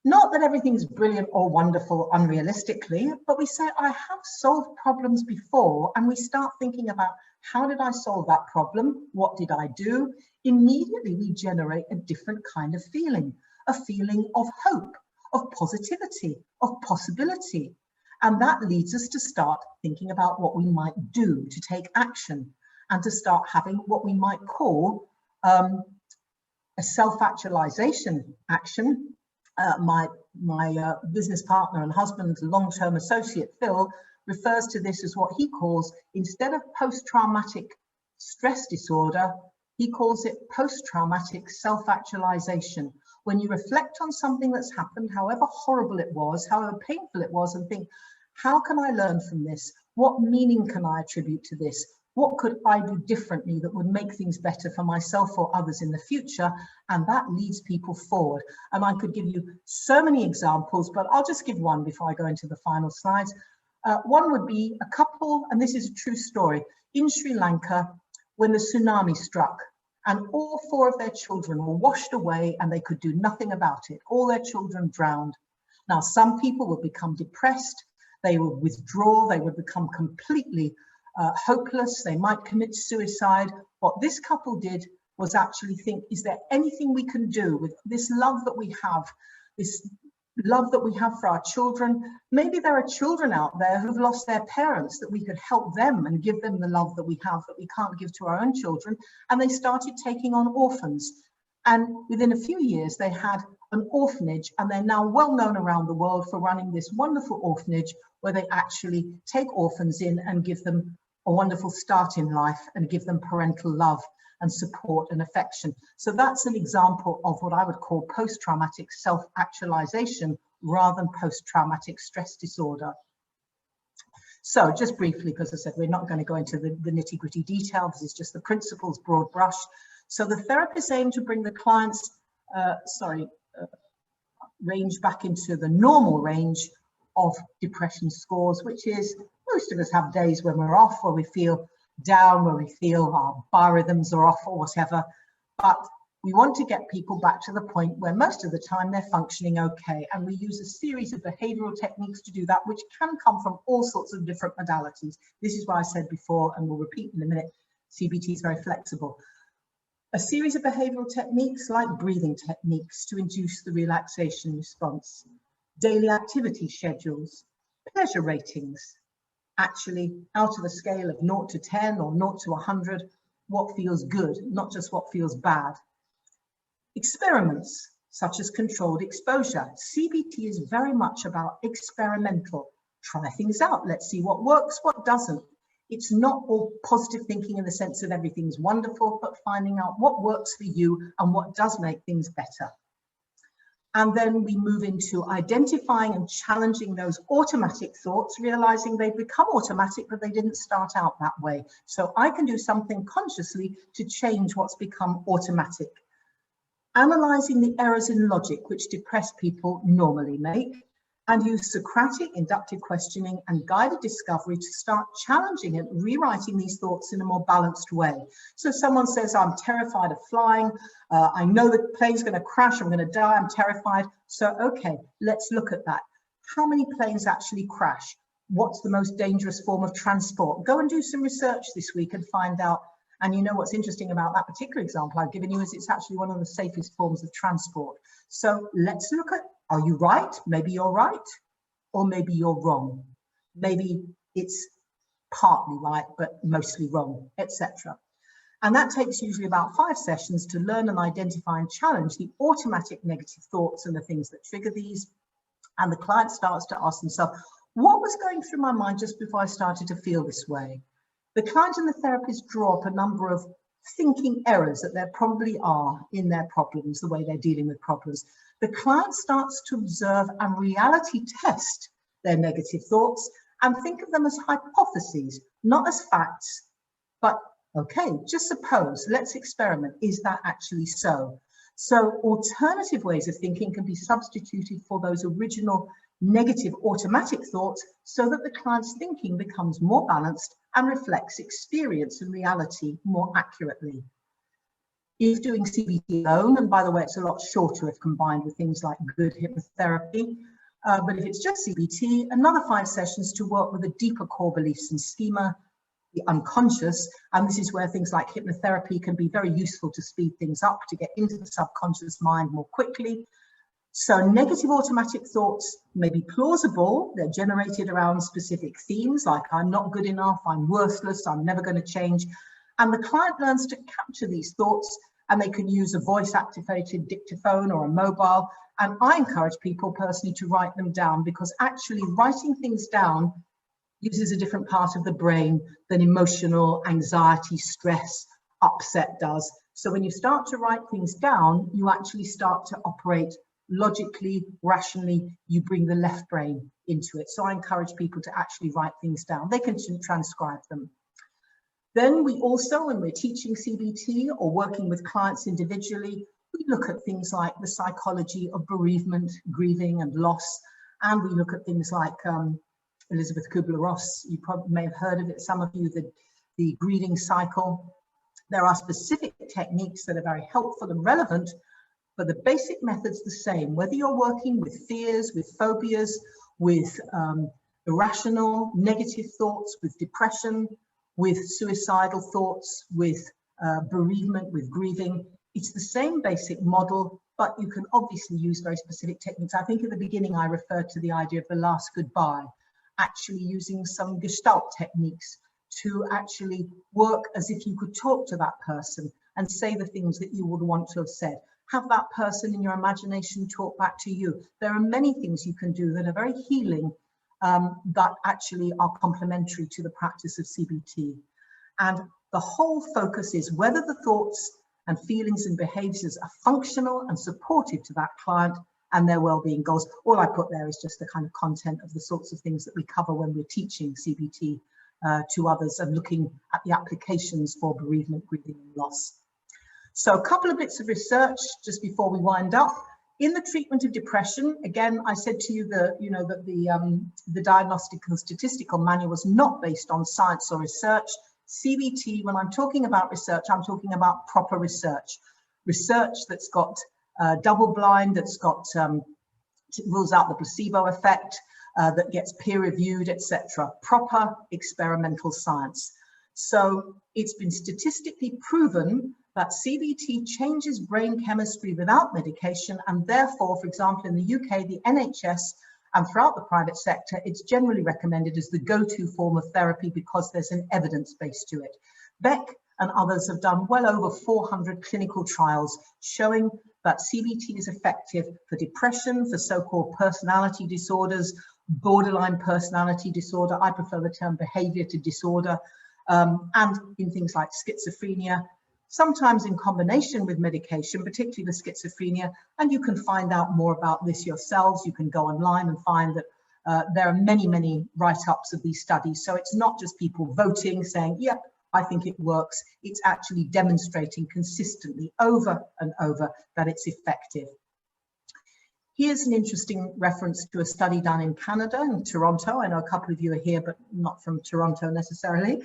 not that everything's brilliant or wonderful unrealistically, but we say, I have solved problems before, and we start thinking about how did I solve that problem? What did I do? Immediately we generate a different kind of feeling, a feeling of hope, of positivity, of possibility. And that leads us to start thinking about what we might do to take action and to start having what we might call a self-actualization action. My business partner and husband, long-term associate, Phil, refers to this as what he calls, instead of post-traumatic stress disorder, he calls it post-traumatic self-actualization. When you reflect on something that's happened, however horrible it was, however painful it was, and think, how can I learn from this? What meaning can I attribute to this? What could I do differently that would make things better for myself or others in the future? And that leads people forward. And I could give you so many examples, but I'll just give one before I go into the final slides. One would be a couple, and this is a true story, in Sri Lanka, when the tsunami struck and all 4 of their children were washed away and they could do nothing about it. All their children drowned. Now, some people would become depressed, they would withdraw, they would become completely hopeless, they might commit suicide. What this couple did was actually think, is there anything we can do with this love that we have, this love that we have for our children? Maybe there are children out there who've lost their parents, that we could help them and give them the love that we have that we can't give to our own children. And they started taking on orphans. And within a few years, they had an orphanage, and they're now well known around the world for running this wonderful orphanage where they actually take orphans in and give them a wonderful start in life and give them parental love and support and affection. So that's an example of what I would call post-traumatic self-actualization rather than post-traumatic stress disorder. So just briefly, because I said we're not going to go into the nitty-gritty detail, this is just the principles, broad brush. So the therapists aim to bring the client's range back into the normal range of depression scores, which is, most of us have days when we're off, where we feel down, where we feel our biorhythms are off or whatever, but we want to get people back to the point where most of the time they're functioning okay. And we use a series of behavioural techniques to do that, which can come from all sorts of different modalities. This is what I said before, and we'll repeat in a minute, CBT is very flexible. A series of behavioural techniques like breathing techniques to induce the relaxation response, daily activity schedules, pleasure ratings, actually out of a scale of 0 to 10 or 0 to 100, what feels good, not just what feels bad. Experiments such as controlled exposure. CBT is very much about experimental. Try things out, let's see what works, what doesn't. It's not all positive thinking in the sense that everything's wonderful, but finding out what works for you and what does make things better. And then we move into identifying and challenging those automatic thoughts, realizing they become automatic, but they didn't start out that way. So I can do something consciously to change what's become automatic. Analyzing the errors in logic which depressed people normally make, and use Socratic inductive questioning and guided discovery to start challenging and rewriting these thoughts in a more balanced way. So someone says, I'm terrified of flying, I know the plane's going to crash, I'm going to die, I'm terrified. So, okay, let's look at that. How many planes actually crash? What's the most dangerous form of transport? Go and do some research this week and find out. And you know what's interesting about that particular example I've given you is it's actually one of the safest forms of transport. So let's look at, are you right? Maybe you're right, or maybe you're wrong. Maybe it's partly right, but mostly wrong, etc. And that takes usually about 5 sessions to learn and identify and challenge the automatic negative thoughts and the things that trigger these. And the client starts to ask themselves, what was going through my mind just before I started to feel this way? The client and the therapist draw up a number of thinking errors that there probably are in their problems, the way they're dealing with problems. The client starts to observe and reality test their negative thoughts and think of them as hypotheses, not as facts, but okay, just suppose, let's experiment. Is that actually so? So alternative ways of thinking can be substituted for those original negative automatic thoughts so that the client's thinking becomes more balanced and reflects experience and reality more accurately. If doing CBT alone, and by the way, it's a lot shorter if combined with things like good hypnotherapy, but if it's just CBT, another 5 sessions to work with the deeper core beliefs and schema, the unconscious, and this is where things like hypnotherapy can be very useful to speed things up, to get into the subconscious mind more quickly. So negative automatic thoughts may be plausible. They're generated around specific themes like I'm not good enough, I'm worthless, I'm never going to change. And the client learns to capture these thoughts, and they can use a voice activated dictaphone or a mobile. And I encourage people personally to write them down, because actually writing things down uses a different part of the brain than emotional, anxiety, stress, upset does. So when you start to write things down, you actually start to operate logically, rationally, you bring the left brain into it. So I encourage people to actually write things down. They can transcribe them. Then we also, when we're teaching CBT or working with clients individually, we look at things like the psychology of bereavement, grieving and loss. And we look at things like Elizabeth Kubler-Ross, you probably may have heard of it, some of you, the grieving cycle. There are specific techniques that are very helpful and relevant, but the basic method's the same, whether you're working with fears, with phobias, with irrational, negative thoughts, with depression, with suicidal thoughts, with bereavement, with grieving. It's the same basic model, but you can obviously use very specific techniques. I think at the beginning I referred to the idea of the last goodbye, actually using some Gestalt techniques to actually work as if you could talk to that person and say the things that you would want to have said. Have that person in your imagination talk back to you. There are many things you can do that are very healing, that actually are complementary to the practice of CBT. And the whole focus is whether the thoughts and feelings and behaviors are functional and supportive to that client and their well-being goals. All I put there is just the kind of content of the sorts of things that we cover when we're teaching CBT to others and looking at the applications for bereavement, grieving and loss. So a couple of bits of research just before we wind up. In the treatment of depression, again, I said to you that the Diagnostic and Statistical Manual was not based on science or research. CBT, when I'm talking about research, I'm talking about proper research. Research that's got double blind, that's got rules out the placebo effect, that gets peer reviewed, etc. Proper experimental science. So it's been statistically proven that CBT changes brain chemistry without medication, and therefore, for example, in the UK, the NHS and throughout the private sector, it's generally recommended as the go-to form of therapy because there's an evidence base to it. Beck and others have done well over 400 clinical trials showing that CBT is effective for depression, for so-called personality disorders, borderline personality disorder, I prefer the term behavior to disorder, and in things like schizophrenia, sometimes in combination with medication, particularly the schizophrenia. And you can find out more about this yourselves. You can go online and find that there are many, many write-ups of these studies. So it's not just people voting, saying, yep, I think it works. It's actually demonstrating consistently over and over that it's effective. Here's an interesting reference to a study done in Canada, in Toronto. I know a couple of you are here, but not from Toronto necessarily.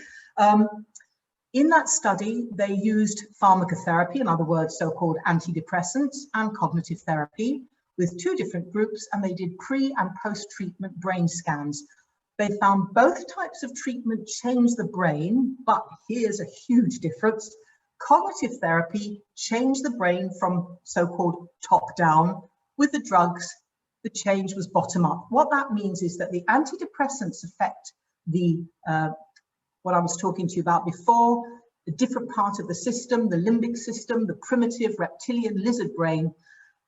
In that study, they used pharmacotherapy, in other words, so-called antidepressants, and cognitive therapy with two different groups, and they did pre- and post-treatment brain scans. They found both types of treatment change the brain, but here's a huge difference. Cognitive therapy changed the brain from so-called top-down. With the drugs, the change was bottom-up. What that means is that the antidepressants affect the what I was talking to you about before, the different part of the system, the limbic system, the primitive reptilian lizard brain,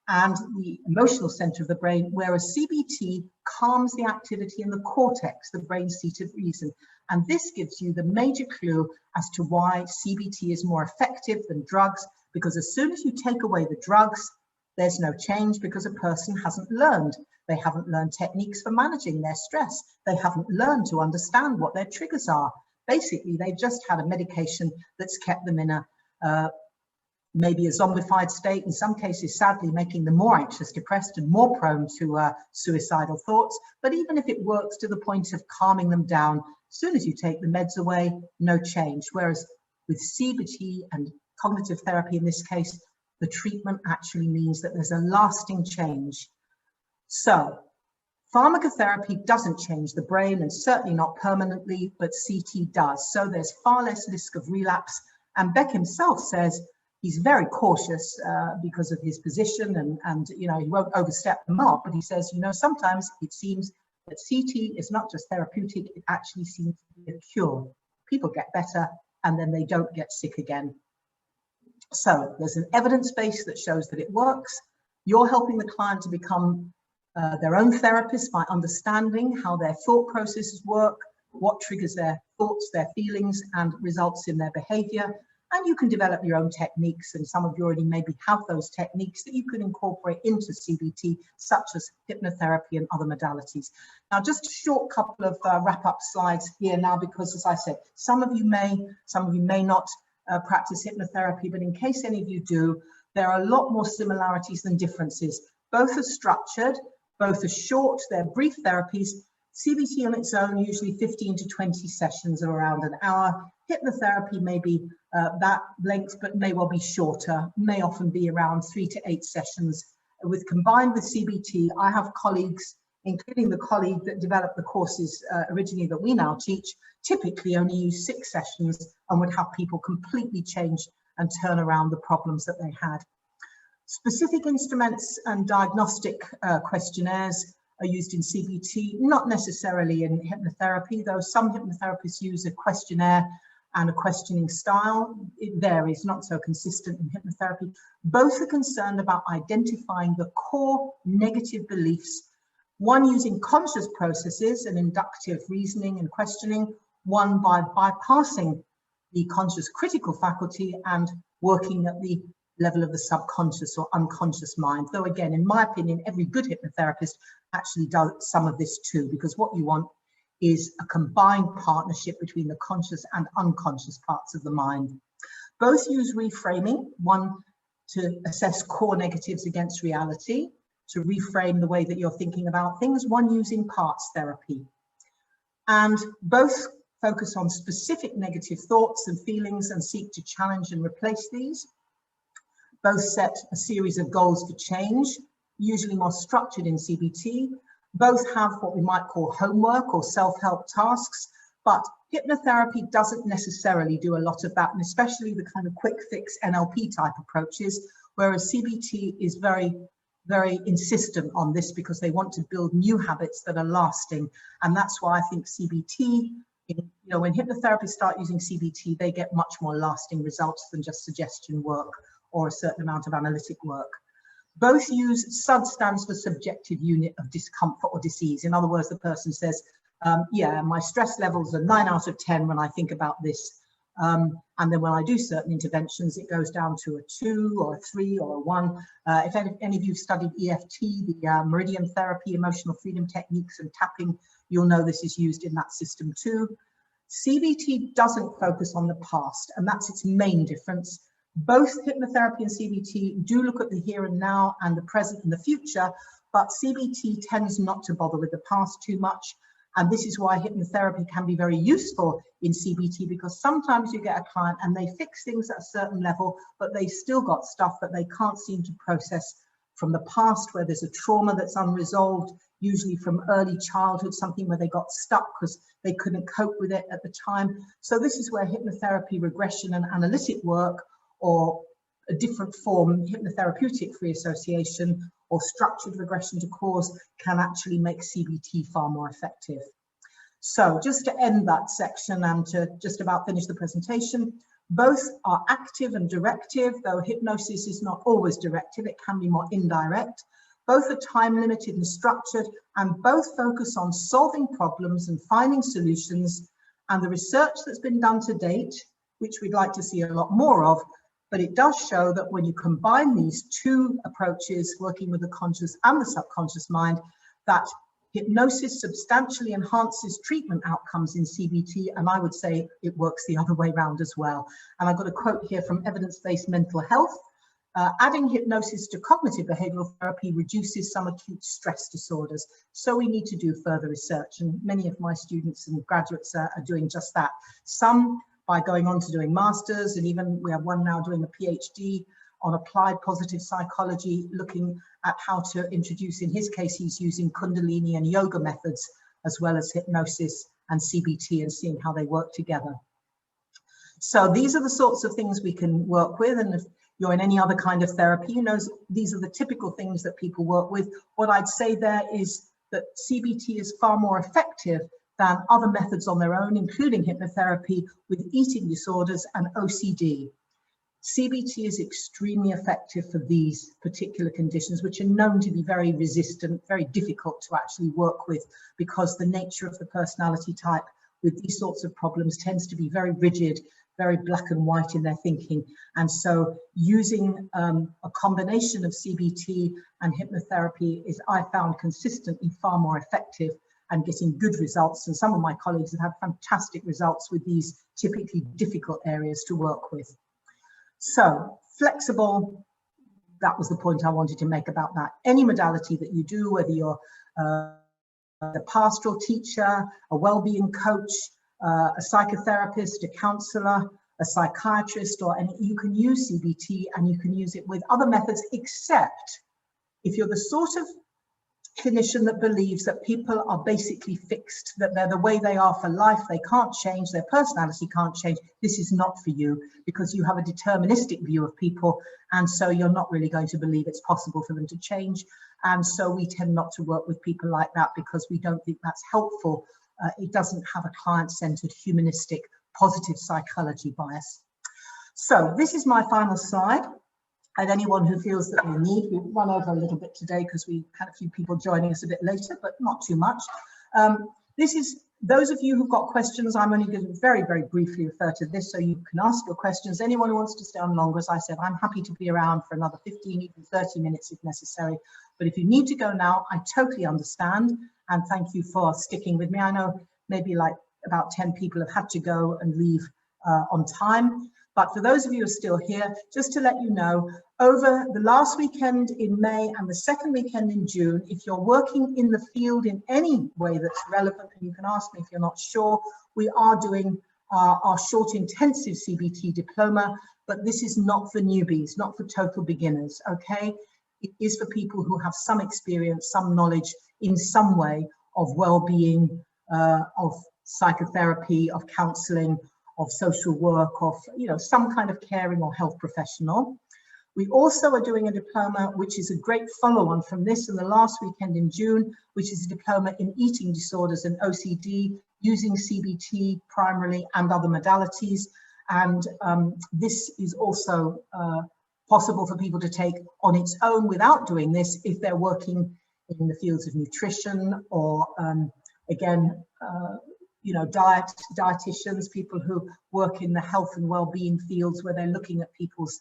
and the emotional center of the brain, whereas CBT calms the activity in the cortex, the brain seat of reason. And this gives you the major clue as to why CBT is more effective than drugs, because as soon as you take away the drugs, there's no change because a person hasn't learned. They haven't learned techniques for managing their stress. They haven't learned to understand what their triggers are. Basically, they've just had a medication that's kept them in a maybe a zombified state, in some cases, sadly, making them more anxious, depressed, and more prone to suicidal thoughts. But even if it works to the point of calming them down, as soon as you take the meds away, no change. Whereas with CBT and cognitive therapy in this case, the treatment actually means that there's a lasting change. So pharmacotherapy doesn't change the brain, and certainly not permanently, but CT does. So there's far less risk of relapse. And Beck himself says he's very cautious because of his position, and you know, he won't overstep the mark, but he says, you know, sometimes it seems that CT is not just therapeutic, it actually seems to be a cure. People get better and then they don't get sick again. So there's an evidence base that shows that it works. You're helping the client to become their own therapist by understanding how their thought processes work, what triggers their thoughts, their feelings, and results in their behavior. And you can develop your own techniques, and some of you already maybe have those techniques that you can incorporate into CBT, such as hypnotherapy and other modalities. Now, just a short couple of wrap-up slides here now, because as I said, some of you may not practice hypnotherapy, but in case any of you do, there are a lot more similarities than differences. Both are structured, both are short, they're brief therapies. CBT on its own, usually 15 to 20 sessions of around an hour. Hypnotherapy may be that length, but may well be shorter, may often be around 3 to 8 sessions. Combined with CBT, I have colleagues, including the colleague that developed the courses originally that we now teach, typically only use 6 sessions and would have people completely change and turn around the problems that they had. Specific instruments and diagnostic questionnaires are used in CBT, not necessarily in hypnotherapy, though some hypnotherapists use a questionnaire and a questioning style. It varies, not so consistent in hypnotherapy. Both are concerned about identifying the core negative beliefs, one using conscious processes and inductive reasoning and questioning, one by bypassing the conscious critical faculty and working at the level of the subconscious or unconscious mind. Though again, in my opinion, every good hypnotherapist actually does some of this too, because what you want is a combined partnership between the conscious and unconscious parts of the mind. Both use reframing, one to assess core negatives against reality, to reframe the way that you're thinking about things, one using parts therapy. And both focus on specific negative thoughts and feelings and seek to challenge and replace these. Both set a series of goals for change, usually more structured in CBT. Both have what we might call homework or self-help tasks, but hypnotherapy doesn't necessarily do a lot of that, and especially the kind of quick fix NLP type approaches, whereas CBT is very, very insistent on this because they want to build new habits that are lasting. And that's why I think CBT, when hypnotherapists start using CBT, they get much more lasting results than just suggestion work or a certain amount of analytic work. Both use SUD stands for subjective unit of discomfort or disease. In other words, the person says, yeah, my stress levels are 9 out of 10 when I think about this. And then when I do certain interventions, it goes down to a 2 or a 3 or a 1. If any of you have studied EFT, the meridian therapy, emotional freedom techniques and tapping, you'll know this is used in that system too. CBT doesn't focus on the past, and that's its main difference. Both hypnotherapy and CBT do look at the here and now and the present and the future, but CBT tends not to bother with the past too much. And this is why hypnotherapy can be very useful in CBT, because sometimes you get a client and they fix things at a certain level, but they've still got stuff that they can't seem to process from the past, where there's a trauma that's unresolved, usually from early childhood, something where they got stuck because they couldn't cope with it at the time. So this is where hypnotherapy, regression and analytic work, or a different form, hypnotherapeutic free association or structured regression to cause, can actually make CBT far more effective. So just to end that section and to just about finish the presentation, both are active and directive, though hypnosis is not always directive, it can be more indirect. Both are time limited and structured, and both focus on solving problems and finding solutions. And the research that's been done to date, which we'd like to see a lot more of, but it does show that when you combine these two approaches, working with the conscious and the subconscious mind, that hypnosis substantially enhances treatment outcomes in CBT, and I would say it works the other way around as well. And I've got a quote here from Evidence-Based Mental Health. Adding hypnosis to cognitive behavioural therapy reduces some acute stress disorders. So we need to do further research, and many of my students and graduates are doing just that. Some by going on to doing masters, and even we have one now doing a PhD on applied positive psychology, looking at how to introduce, in his case, he's using Kundalini and yoga methods, as well as hypnosis and CBT, and seeing how they work together. So these are the sorts of things we can work with. And if you're in any other kind of therapy, you know, these are the typical things that people work with. What I'd say there is that CBT is far more effective than other methods on their own, including hypnotherapy with eating disorders and OCD. CBT is extremely effective for these particular conditions, which are known to be very resistant, very difficult to actually work with, because the nature of the personality type with these sorts of problems tends to be very rigid, very black and white in their thinking. And so using a combination of CBT and hypnotherapy is, I found, consistently far more effective and getting good results. And some of my colleagues have had fantastic results with these typically difficult areas to work with. So flexible, that was the point I wanted to make about that. Any modality that you do, whether you're a pastoral teacher, a well-being coach, a psychotherapist, a counselor, a psychiatrist, or any, you can use CBT and you can use it with other methods, except if you're the sort of clinician that believes that people are basically fixed, that they're the way they are for life, they can't change, their personality can't change. This is not for you, because you have a deterministic view of people, and so you're not really going to believe it's possible for them to change. And so we tend not to work with people like that because we don't think that's helpful. It doesn't have a client-centered, humanistic, positive psychology bias. So this is my final slide. And anyone who feels that they need, we've run over a little bit today because we had a few people joining us a bit later, but not too much. This is, those of you who've got questions, I'm only going to very, very briefly refer to this so you can ask your questions. Anyone who wants to stay on longer, as I said, I'm happy to be around for another 15, even 30 minutes if necessary. But if you need to go now, I totally understand. And thank you for sticking with me. I know maybe like about 10 people have had to go and leave on time. But for those of you who are still here, just to let you know, over the last weekend in May and the second weekend in June, if you're working in the field in any way that's relevant, and you can ask me if you're not sure, we are doing our short intensive CBT diploma, but this is not for newbies, not for total beginners, okay? It is for people who have some experience, some knowledge in some way of well-being, of psychotherapy, of counseling, of social work, of some kind of caring or health professional. We also are doing a diploma, which is a great follow-on from this in the last weekend in June, which is a diploma in eating disorders and OCD using CBT primarily and other modalities. And this is also possible for people to take on its own without doing this if they're working in the fields of nutrition or dietitians, people who work in the health and well-being fields where they're looking at people's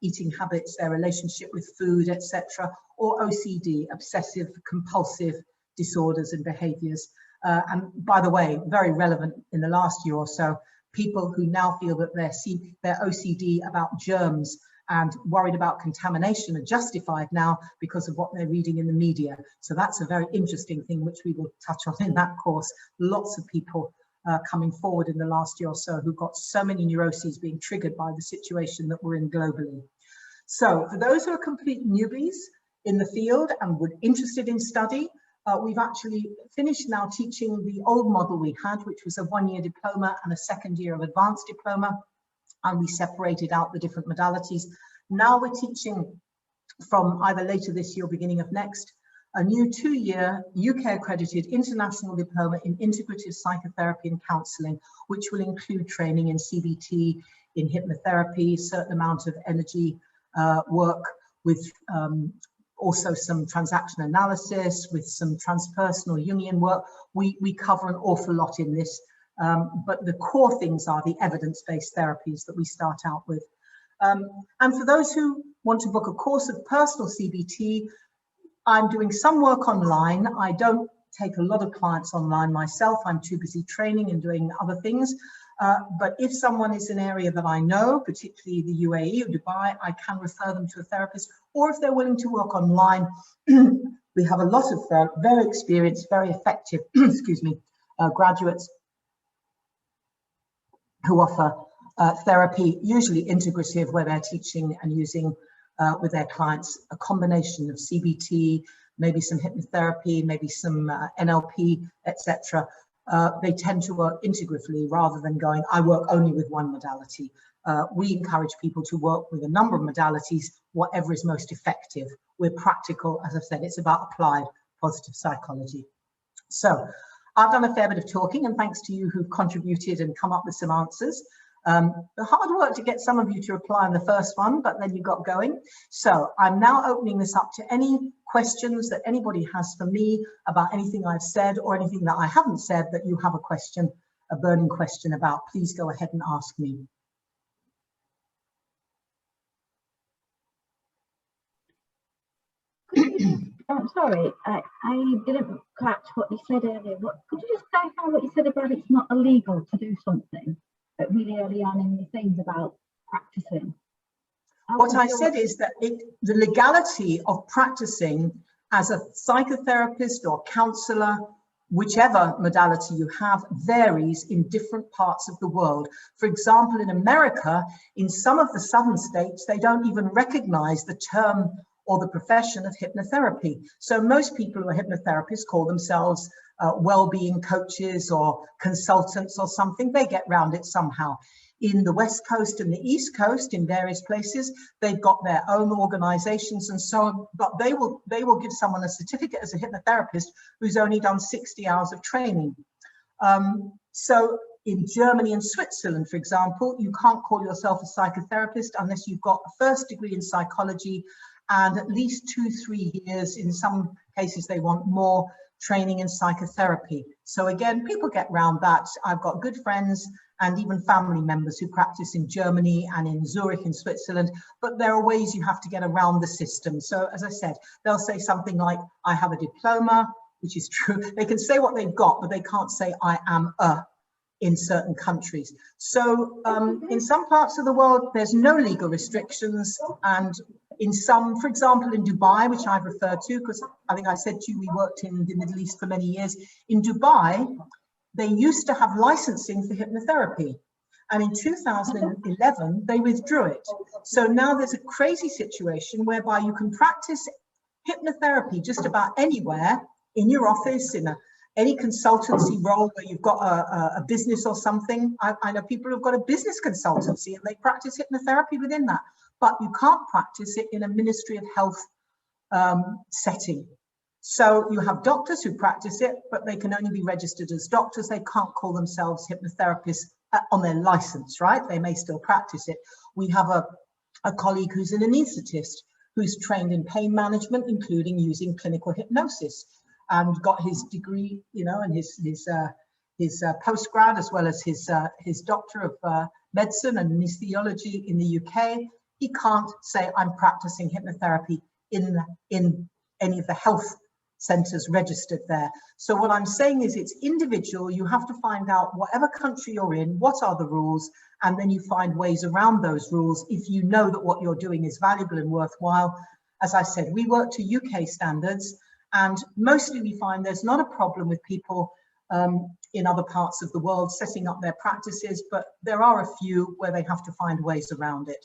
eating habits, their relationship with food, etc., or OCD, obsessive compulsive disorders and behaviors. And by the way, very relevant in the last year or so, people who now feel that their OCD about germs and worried about contamination are justified now because of what they're reading in the media. So that's a very interesting thing, which we will touch on in that course. Lots of people coming forward in the last year or so who got so many neuroses being triggered by the situation that we're in globally. So for those who are complete newbies in the field and were interested in study, we've actually finished now teaching the old model we had, which was a one-year diploma and a second year of advanced diploma. And we separated out the different modalities. Now we're teaching from either later this year or beginning of next, a new 2-year UK accredited international diploma in integrative psychotherapy and counselling, which will include training in CBT, in hypnotherapy, certain amount of energy work with also some transaction analysis, with some transpersonal Jungian work. We cover an awful lot in this. But the core things are the evidence-based therapies that we start out with. And for those who want to book a course of personal CBT, I'm doing some work online. I don't take a lot of clients online myself. I'm too busy training and doing other things. But if someone is an area that I know, particularly the UAE or Dubai, I can refer them to a therapist. Or if they're willing to work online, we have a lot of very experienced, very effective, excuse me, graduates who offer therapy, usually integrative, where they're teaching and using with their clients a combination of CBT, maybe some hypnotherapy, maybe some NLP, etc. They tend to work integratively rather than going, I work only with one modality. We encourage people to work with a number of modalities, whatever is most effective. We're practical, as I've said, it's about applied positive psychology. So I've done a fair bit of talking, and thanks to you who've contributed and come up with some answers. The hard work to get some of you to reply on the first one, but then you got going. So I'm now opening this up to any questions that anybody has for me about anything I've said or anything that I haven't said that you have a question a burning question about, please go ahead and ask me. I'm sorry, I didn't catch what you said earlier. Could you just clarify what you said about it's not illegal to do something, but really early on in the things about practicing? What I said is that the legality of practicing as a psychotherapist or counsellor, whichever modality you have, varies in different parts of the world. For example, in America, in some of the southern states, they don't even recognize the term or the profession of hypnotherapy. So most people who are hypnotherapists call themselves well-being coaches or consultants or something. They get around it somehow. In the West Coast and the East Coast, in various places, they've got their own organizations and so on, but they will give someone a certificate as a hypnotherapist who's only done 60 hours of training. So in Germany and Switzerland, for example, you can't call yourself a psychotherapist unless you've got a first degree in psychology and at least 2-3 years, in some cases they want more, training in psychotherapy. So again, people get around that. I've got good friends and even family members who practice in Germany and in Zurich in Switzerland, but there are ways you have to get around the system. So as I said, they'll say something like, I have a diploma, which is true. They can say what they've got, but they can't say I am a in certain countries. So in some parts of the world, there's no legal restrictions, and in some, for example, in Dubai, which I've referred to, because I think I said to you, we worked in the Middle East for many years. In Dubai, they used to have licensing for hypnotherapy. And in 2011, they withdrew it. So now there's a crazy situation whereby you can practice hypnotherapy just about anywhere, in your office, in any consultancy role where you've got a business or something. I know people who've got a business consultancy and they practice hypnotherapy within that, but you can't practice it in a Ministry of Health setting. So you have doctors who practice it, but they can only be registered as doctors. They can't call themselves hypnotherapists on their license, right? They may still practice it. We have a colleague who's an anaesthetist who's trained in pain management, including using clinical hypnosis, and got his degree, you know, and his postgrad, as well as his doctor of medicine and anesthesiology in the UK. He can't say I'm practicing hypnotherapy in any of the health centres registered there. So what I'm saying is it's individual. You have to find out whatever country you're in, what are the rules, and then you find ways around those rules if you know that what you're doing is valuable and worthwhile. As I said, we work to UK standards, and mostly we find there's not a problem with people in other parts of the world setting up their practices, but there are a few where they have to find ways around it.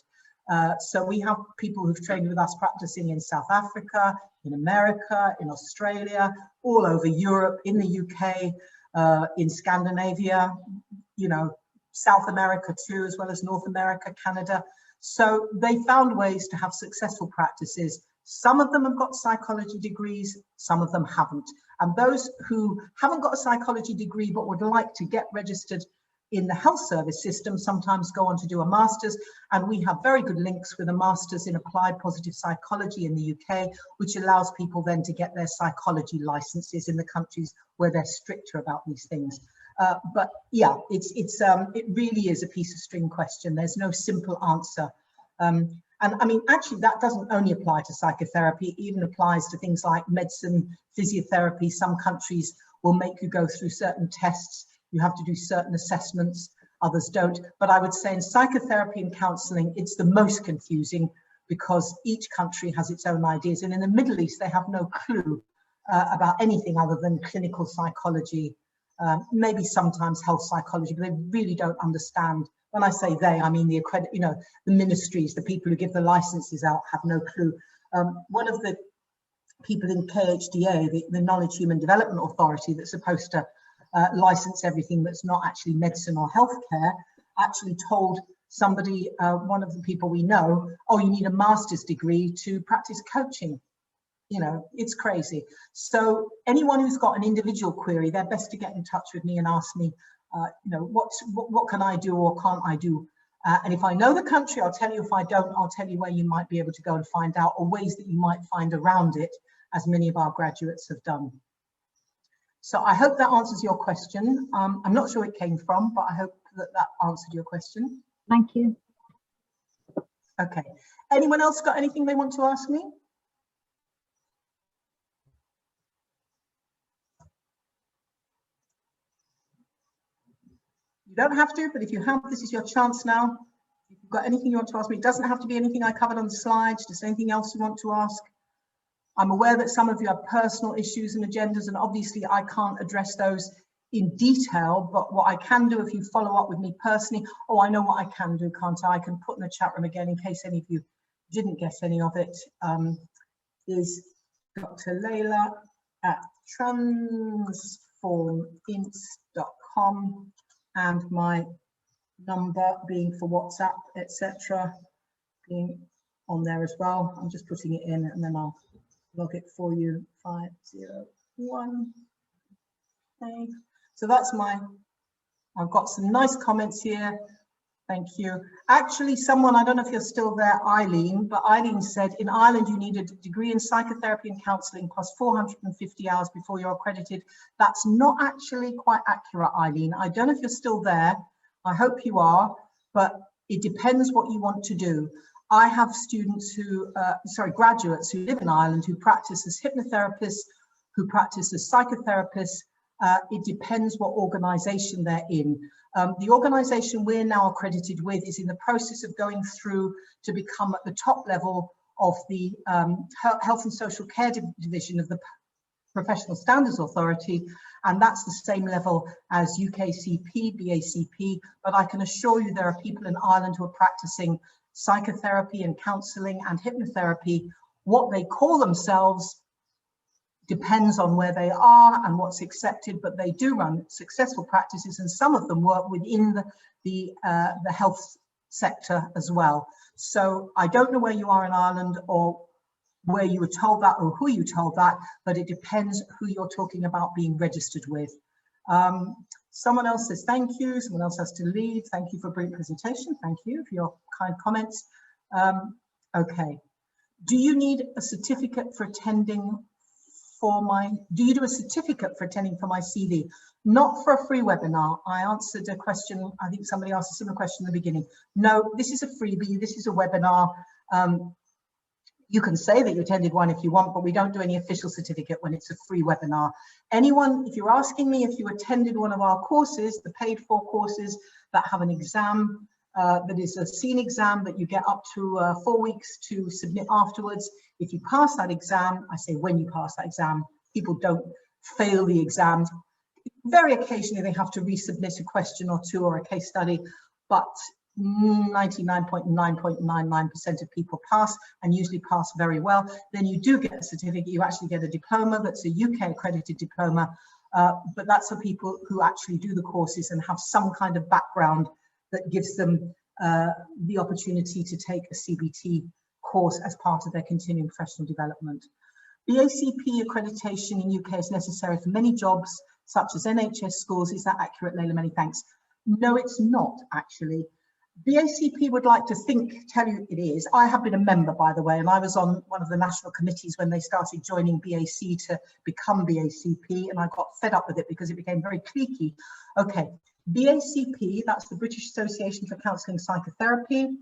So we have people who've trained with us practicing in South Africa, in America, in Australia, all over Europe, in the UK, in Scandinavia, you know, South America too, as well as North America, Canada. So they found ways to have successful practices. Some of them have got psychology degrees, some of them haven't. And those who haven't got a psychology degree but would like to get registered in the health service system sometimes go on to do a master's, and we have very good links with a master's in applied positive psychology in the UK, which allows people then to get their psychology licenses in the countries where they're stricter about these things. But yeah, it really is a piece of string question. There's no simple answer. And I mean, actually, that doesn't only apply to psychotherapy, it even applies to things like medicine, physiotherapy. Some countries will make you go through certain tests. You have to do certain assessments, others don't. But I would say in psychotherapy and counselling, it's the most confusing because each country has its own ideas. And in the Middle East, they have no clue about anything other than clinical psychology, maybe sometimes health psychology, but they really don't understand. When I say they, I mean the ministries, the people who give the licenses out have no clue. One of the people in KHDA, the Knowledge Human Development Authority, that's supposed to license everything that's not actually medicine or healthcare, actually told somebody, one of the people we know, oh, you need a master's degree to practice coaching. You know, it's crazy. So anyone who's got an individual query, they're best to get in touch with me and ask me, you know, what can I do or can't I do? And if I know the country, I'll tell you. If I don't, I'll tell you where you might be able to go and find out, or ways that you might find around it, as many of our graduates have done. So I hope that answers your question. I'm not sure it came from, but I hope that that answered your question. Thank you. Okay. Anyone else got anything they want to ask me? You don't have to, but if you have, this is your chance now. If you've got anything you want to ask me, it doesn't have to be anything I covered on the slides, just anything else you want to ask. I'm aware that some of you have personal issues and agendas, and obviously I can't address those in detail, but what I can do if you follow up with me personally, oh, I know what I can do, can't I? I can put in the chat room again in case any of you didn't get any of it, is Dr. Layla at transforminst.com, and my number being for WhatsApp, etc., being on there as well. I'm just putting it in and then I'll log it for you. 501. Okay. So that's I've got some nice comments here. Thank you. Actually, someone, I don't know if you're still there, Eileen, but Eileen said in Ireland you need a degree in psychotherapy and counselling plus 450 hours before you're accredited. That's not actually quite accurate, Eileen. I don't know if you're still there. I hope you are, but it depends what you want to do. I have students who, graduates who live in Ireland who practice as hypnotherapists, who practice as psychotherapists. It depends what organisation they're in. The organisation we're now accredited with is in the process of going through to become at the top level of the Health and Social Care Division of the Professional Standards Authority, and that's the same level as UKCP, BACP, but I can assure you there are people in Ireland who are practicing psychotherapy and counselling and hypnotherapy. What they call themselves depends on where they are and what's accepted, but they do run successful practices, and some of them work within the health sector as well. So I don't know where you are in Ireland or where you were told that or who you told that, but it depends who you're talking about being registered with. Someone else says thank you, someone else has to leave. Thank you for a brilliant presentation. Thank you for your kind comments. Okay, do you need a certificate for attending do you do a certificate for attending for my CV? Not for a free webinar. I answered a question, I think somebody asked a similar question in the beginning. No, this is a freebie, this is a webinar. You can say that you attended one if you want, but we don't do any official certificate when it's a free webinar. Anyone, if you're asking me if you attended one of our courses, the paid for courses that have an exam, that is a scene exam that you get up to 4 weeks to submit afterwards. If you pass that exam, I say when you pass that exam, people don't fail the exams. Very occasionally they have to resubmit a question or two or a case study, but 99.999% of people pass, and usually pass very well. Then you do get a certificate, you actually get a diploma that's a UK accredited diploma, but that's for people who actually do the courses and have some kind of background that gives them the opportunity to take a CBT course as part of their continuing professional development. BACP accreditation in UK is necessary for many jobs, such as NHS schools. Is that accurate, Layla? Many thanks. No, it's not actually. BACP would like to tell you it is. I have been a member, by the way, and I was on one of the national committees when they started joining BAC to become BACP, and I got fed up with it because it became very cliquey. Okay, BACP, that's the British Association for Counselling and Psychotherapy,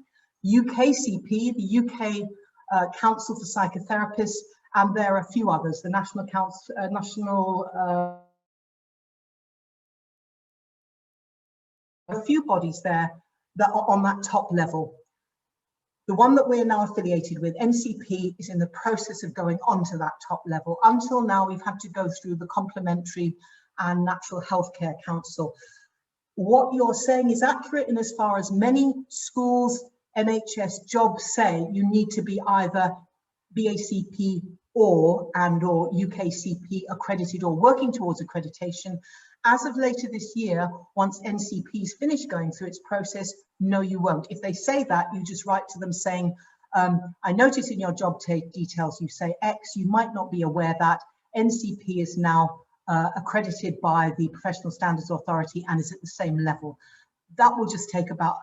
UKCP, the UK Council for Psychotherapists, and there are a few others, the National Council, a few bodies there that are on that top level. The one that we're now affiliated with, NCP, is in the process of going on to that top level. Until now, we've had to go through the Complementary and Natural Healthcare Council. What you're saying is accurate in as far as many schools, NHS jobs say you need to be either BACP or UKCP accredited or working towards accreditation. As of later this year, once NCP is finished going through its process, no, you won't. If they say that, you just write to them saying, I notice in your job details you say X, you might not be aware that NCP is now accredited by the Professional Standards Authority and is at the same level. That will just take about,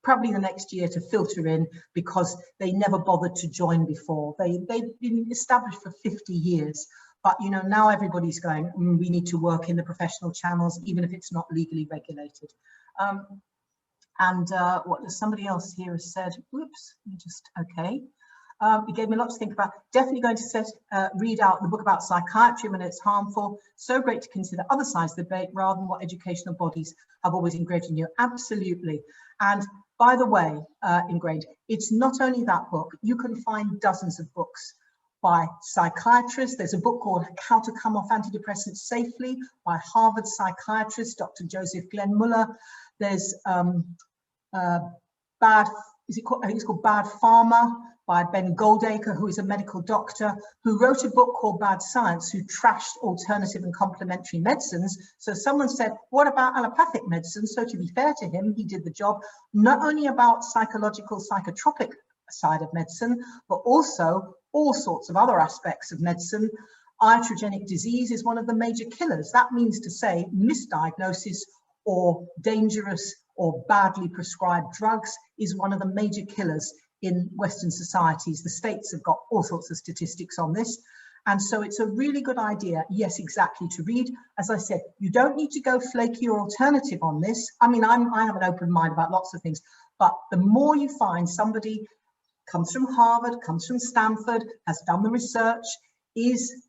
probably the next year to filter in, because they never bothered to join before. They've been established for 50 years. But, you know, now everybody's going, we need to work in the professional channels, even if it's not legally regulated. What does somebody else here has said? Oops, okay. It gave me a lot to think about. Definitely going to read out the book about psychiatry when it's harmful. So great to consider other sides of the debate rather than what educational bodies have always engraved in you. Absolutely. And by the way, Ingrained, it's not only that book. You can find dozens of books by psychiatrists. There's a book called How to Come Off Antidepressants Safely by Harvard psychiatrist Dr. Joseph Glenn Muller. There's I think it's called Bad Pharma by Ben Goldacre, who is a medical doctor, who wrote a book called Bad Science, who trashed alternative and complementary medicines. So someone said, what about allopathic medicine? So to be fair to him, he did the job, not only about psychological, psychotropic side of medicine, but also all sorts of other aspects of medicine. Iatrogenic disease is one of the major killers. That means to say misdiagnosis or dangerous or badly prescribed drugs is one of the major killers in Western societies. The States have got all sorts of statistics on this. And so it's a really good idea, yes, exactly, to read. As I said, you don't need to go flaky or alternative on this. I mean, I have an open mind about lots of things, but the more you find somebody comes from Harvard, comes from Stanford, has done the research, is,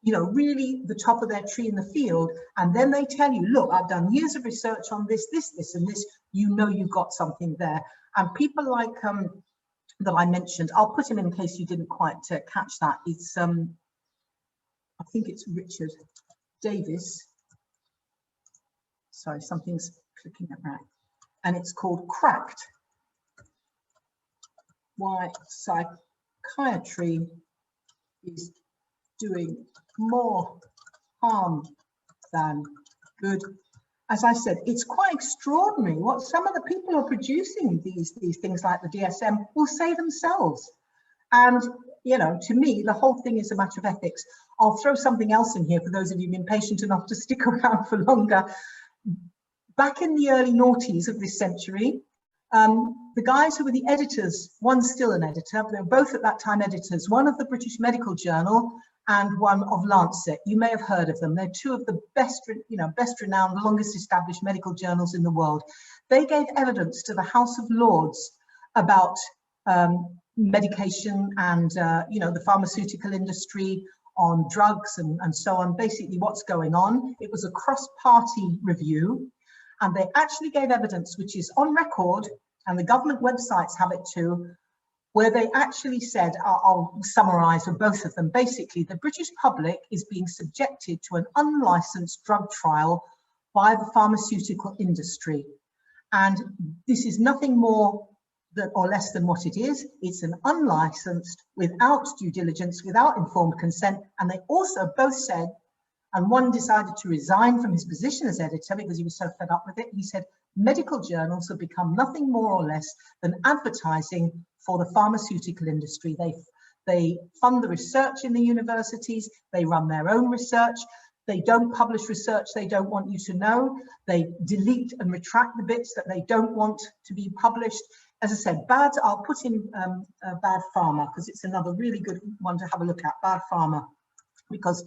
you know, really the top of their tree in the field, and then they tell you, look, I've done years of research on this, and this, you know you've got something there. And people like that I mentioned, I'll put him in case you didn't quite catch that. It's I think it's Richard Davis. Sorry, something's clicking at right. And it's called Cracked: Why Psychiatry is Doing More Harm Than Good. As I said, it's quite extraordinary what some of the people who are producing these things like the DSM will say themselves. And, you know, to me, the whole thing is a matter of ethics. I'll throw something else in here for those of you who've been patient enough to stick around for longer. Back in the early noughties of this century, the guys who were the editors, one's still an editor, but they were both at that time editors, one of the British Medical Journal and one of Lancet. You may have heard of them. They're two of the best renowned, longest established medical journals in the world. They gave evidence to the House of Lords about medication and the pharmaceutical industry, on drugs and so on, basically what's going on. It was a cross-party review, and they actually gave evidence which is on record, and the government websites have it too, where they actually said, I'll summarize for both of them, basically the British public is being subjected to an unlicensed drug trial by the pharmaceutical industry. And this is nothing more or less than what it is. It's an unlicensed, without due diligence, without informed consent. And they also both said, and one decided to resign from his position as editor because he was so fed up with it. He said, medical journals have become nothing more or less than advertising for the pharmaceutical industry. They fund the research in the universities, they run their own research, they don't publish research they don't want you to know, they delete and retract the bits that they don't want to be published. As I said, I'll put in Bad Pharma because it's another really good one to have a look at, Bad Pharma, because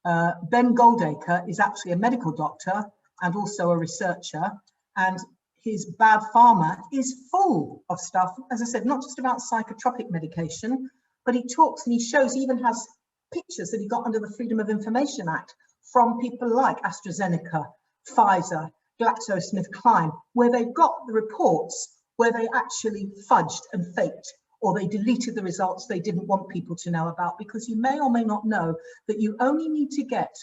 Ben Goldacre is actually a medical doctor and also a researcher, and his Bad Pharma is full of stuff, as I said, not just about psychotropic medication, but he talks and he shows, he even has pictures that he got under the Freedom of Information Act from people like AstraZeneca, Pfizer, GlaxoSmithKline, where they've got the reports where they actually fudged and faked, or they deleted the results they didn't want people to know about, because you may or may not know that you only need to get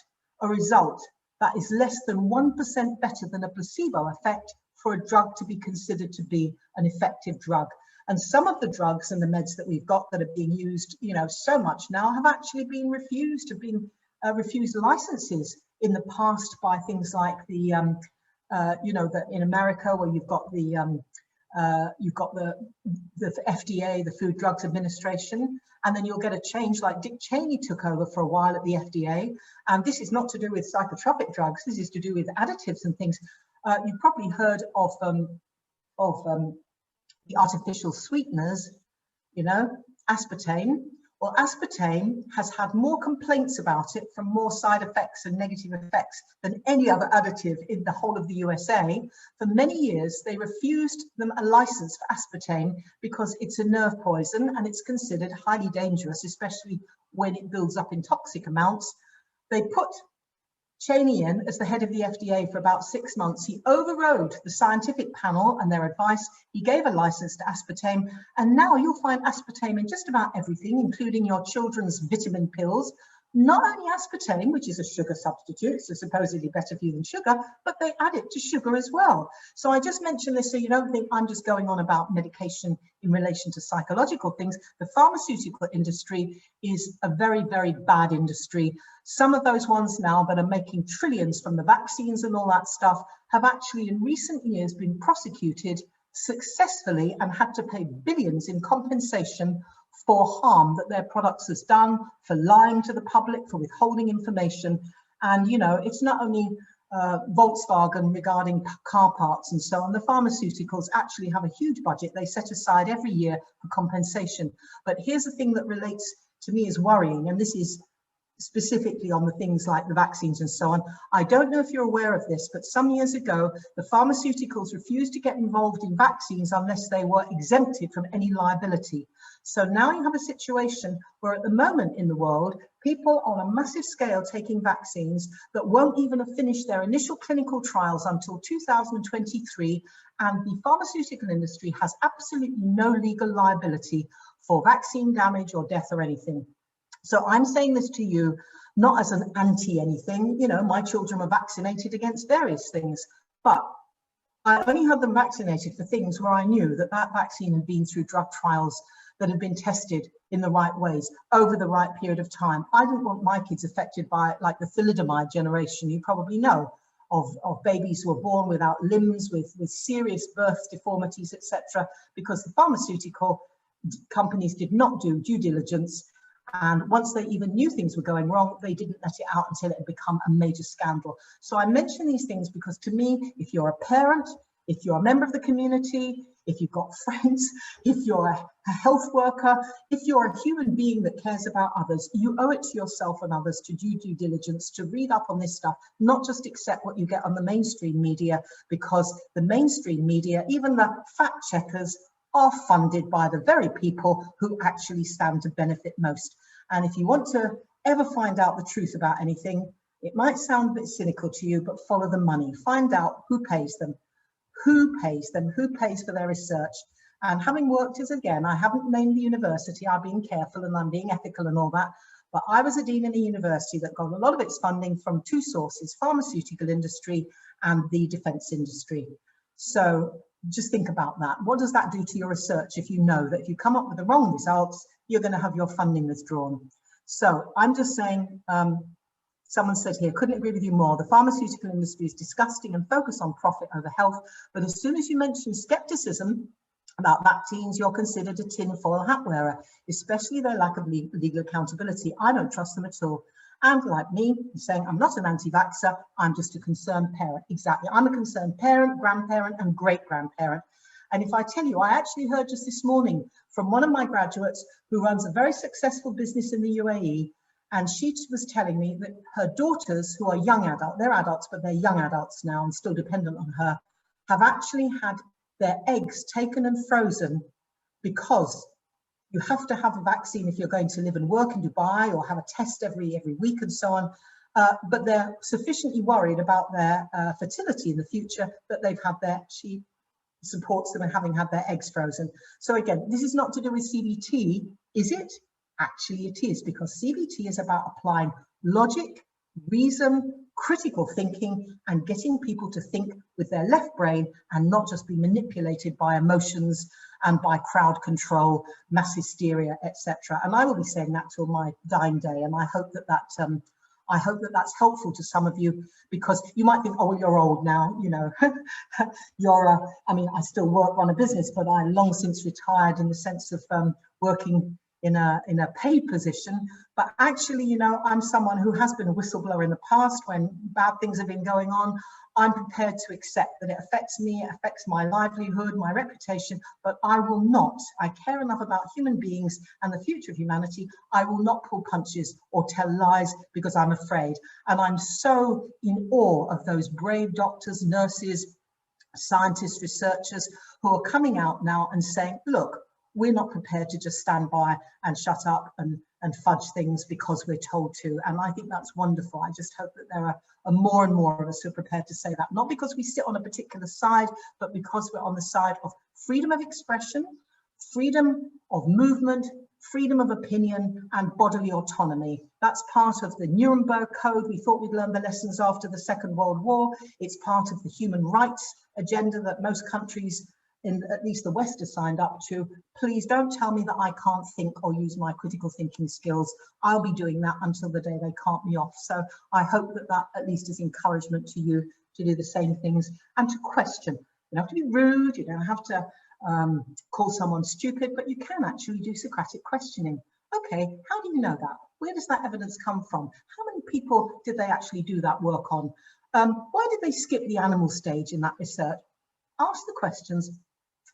a result that is less than 1% better than a placebo effect for a drug to be considered to be an effective drug. And some of the drugs and the meds that we've got that are being used, so much now, have actually been refused, refused licenses in the past by things like the, in America, where you've got the FDA, the Food Drugs Administration, and then you'll get a change like Dick Cheney took over for a while at the FDA. And this is not to do with psychotropic drugs, this is to do with additives and things. You've probably heard of the artificial sweeteners, aspartame, Well, aspartame has had more complaints about it from more side effects and negative effects than any other additive in the whole of the USA. For many years, they refused them a license for aspartame because it's a nerve poison and it's considered highly dangerous, especially when it builds up in toxic amounts. They put Cheney in as the head of the FDA for about 6 months. He overrode the scientific panel and their advice. He gave a license to aspartame, and now you'll find aspartame in just about everything, including your children's vitamin pills. Not only aspartame, which is a sugar substitute, so supposedly better for you than sugar, but they add it to sugar as well. So I just mentioned this so you don't think I'm just going on about medication in relation to psychological things. The pharmaceutical industry is a very, very bad industry. Some of those ones now that are making trillions from the vaccines and all that stuff have actually in recent years been prosecuted successfully and had to pay billions in compensation for harm that their products has done, for lying to the public, for withholding information. And, you know, it's not only Volkswagen regarding car parts and so on. The pharmaceuticals actually have a huge budget they set aside every year for compensation. But here's the thing that relates to me as worrying, and this is specifically on the things like the vaccines and so on. I don't know if you're aware of this, but some years ago, the pharmaceuticals refused to get involved in vaccines unless they were exempted from any liability. So now you have a situation where at the moment in the world, people on a massive scale taking vaccines that won't even have finished their initial clinical trials until 2023, and the pharmaceutical industry has absolutely no legal liability for vaccine damage or death or anything. So I'm saying this to you, not as an anti-anything, you know, my children were vaccinated against various things, but I only had them vaccinated for things where I knew that that vaccine had been through drug trials that had been tested in the right ways over the right period of time. I didn't want my kids affected by like the thalidomide generation, you probably know, of babies who were born without limbs, with serious birth deformities, etc., because the pharmaceutical companies did not do due diligence. And once they even knew things were going wrong, they didn't let it out until it had become a major scandal. So I mention these things because to me, if you're a parent, if you're a member of the community, if you've got friends, if you're a health worker, if you're a human being that cares about others, you owe it to yourself and others to do due diligence, to read up on this stuff, not just accept what you get on the mainstream media, because the mainstream media, even the fact checkers, are funded by the very people who actually stand to benefit most. And if you want to ever find out the truth about anything, it might sound a bit cynical to you, but follow the money. Find out who pays them, who pays them, who pays for their research. And having worked as, again, I haven't named the university, I'm being careful and I'm being ethical and all that, but I was a dean in a university that got a lot of its funding from two sources, pharmaceutical industry and the defense industry. So just think about that. What does that do to your research if you know that if you come up with the wrong results, you're going to have your funding withdrawn? So I'm just saying, someone said here, couldn't agree with you more. The pharmaceutical industry is disgusting and focused on profit over health. But as soon as you mention skepticism about vaccines, you're considered a tinfoil hat wearer, especially their lack of legal accountability. I don't trust them at all. And like me, saying I'm not an anti-vaxxer, I'm just a concerned parent. Exactly. I'm a concerned parent, grandparent, and great-grandparent. And if I tell you, I actually heard just this morning from one of my graduates who runs a very successful business in the UAE, and she was telling me that her daughters, who are young adults, they're adults, but they're young adults now and still dependent on her, have actually had their eggs taken and frozen because you have to have a vaccine if you're going to live and work in Dubai, or have a test every week and so on. But they're sufficiently worried about their fertility in the future that they've had she supports them in having had their eggs frozen. So again, this is not to do with CBT, is it? Actually it is, because CBT is about applying logic, reason, critical thinking, and getting people to think with their left brain and not just be manipulated by emotions and by crowd control, mass hysteria, etc. And I will be saying that till my dying day, and I hope that that's helpful to some of you, because you might think, oh, well, you're old now, you know, I mean, I still run a business, but I long since retired in the sense of working in a paid position, but actually, you know, I'm someone who has been a whistleblower in the past when bad things have been going on. I'm prepared to accept that it affects me, it affects my livelihood, my reputation, but I will not. I care enough about human beings and the future of humanity. I will not pull punches or tell lies because I'm afraid. And I'm so in awe of those brave doctors, nurses, scientists, researchers who are coming out now and saying, look, we're not prepared to just stand by and shut up and fudge things because we're told to. And I think that's wonderful. I just hope that there are more and more of us who are prepared to say that, not because we sit on a particular side, but because we're on the side of freedom of expression, freedom of movement, freedom of opinion, and bodily autonomy. That's part of the Nuremberg Code. We thought we'd learned the lessons after the Second World War. It's part of the human rights agenda that most countries in at least the West are signed up to. Please don't tell me that I can't think or use my critical thinking skills. I'll be doing that until the day they cart me off. So I hope that that at least is encouragement to you to do the same things and to question. You don't have to be rude, you don't have to call someone stupid, but you can actually do Socratic questioning. Okay, how do you know that? Where does that evidence come from? How many people did they actually do that work on? Why did they skip the animal stage in that research? Ask the questions.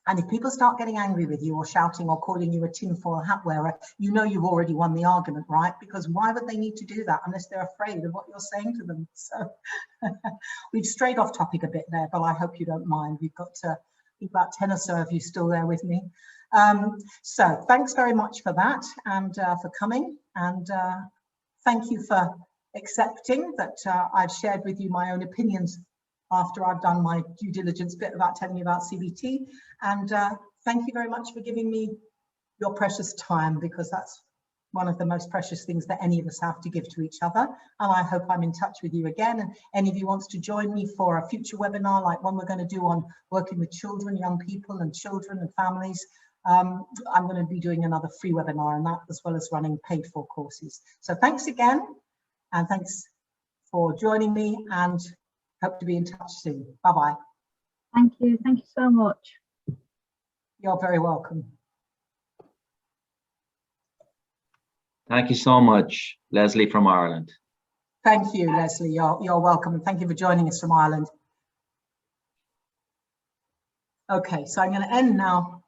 And if people start getting angry with you or shouting or calling you a tinfoil hat wearer, you know you've already won the argument, right? Because why would they need to do that unless they're afraid of what you're saying to them? So we've strayed off topic a bit there, but I hope you don't mind. We've got about 10 or so of you still there with me. So thanks very much for that and for coming. And thank you for accepting that I've shared with you my own opinions after I've done my due diligence bit about telling you about CBT. And thank you very much for giving me your precious time, because that's one of the most precious things that any of us have to give to each other. And I hope I'm in touch with you again. And any of you wants to join me for a future webinar, like one we're going to do on working with children, young people and children and families, I'm going to be doing another free webinar on that, as well as running paid for courses. So thanks again. And thanks for joining me, and hope to be in touch soon. Bye-bye. Thank you. Thank you so much. You're very welcome. Thank you so much, Leslie from Ireland. Thank you, Leslie. You're welcome. And thank you for joining us from Ireland. Okay, so I'm going to end now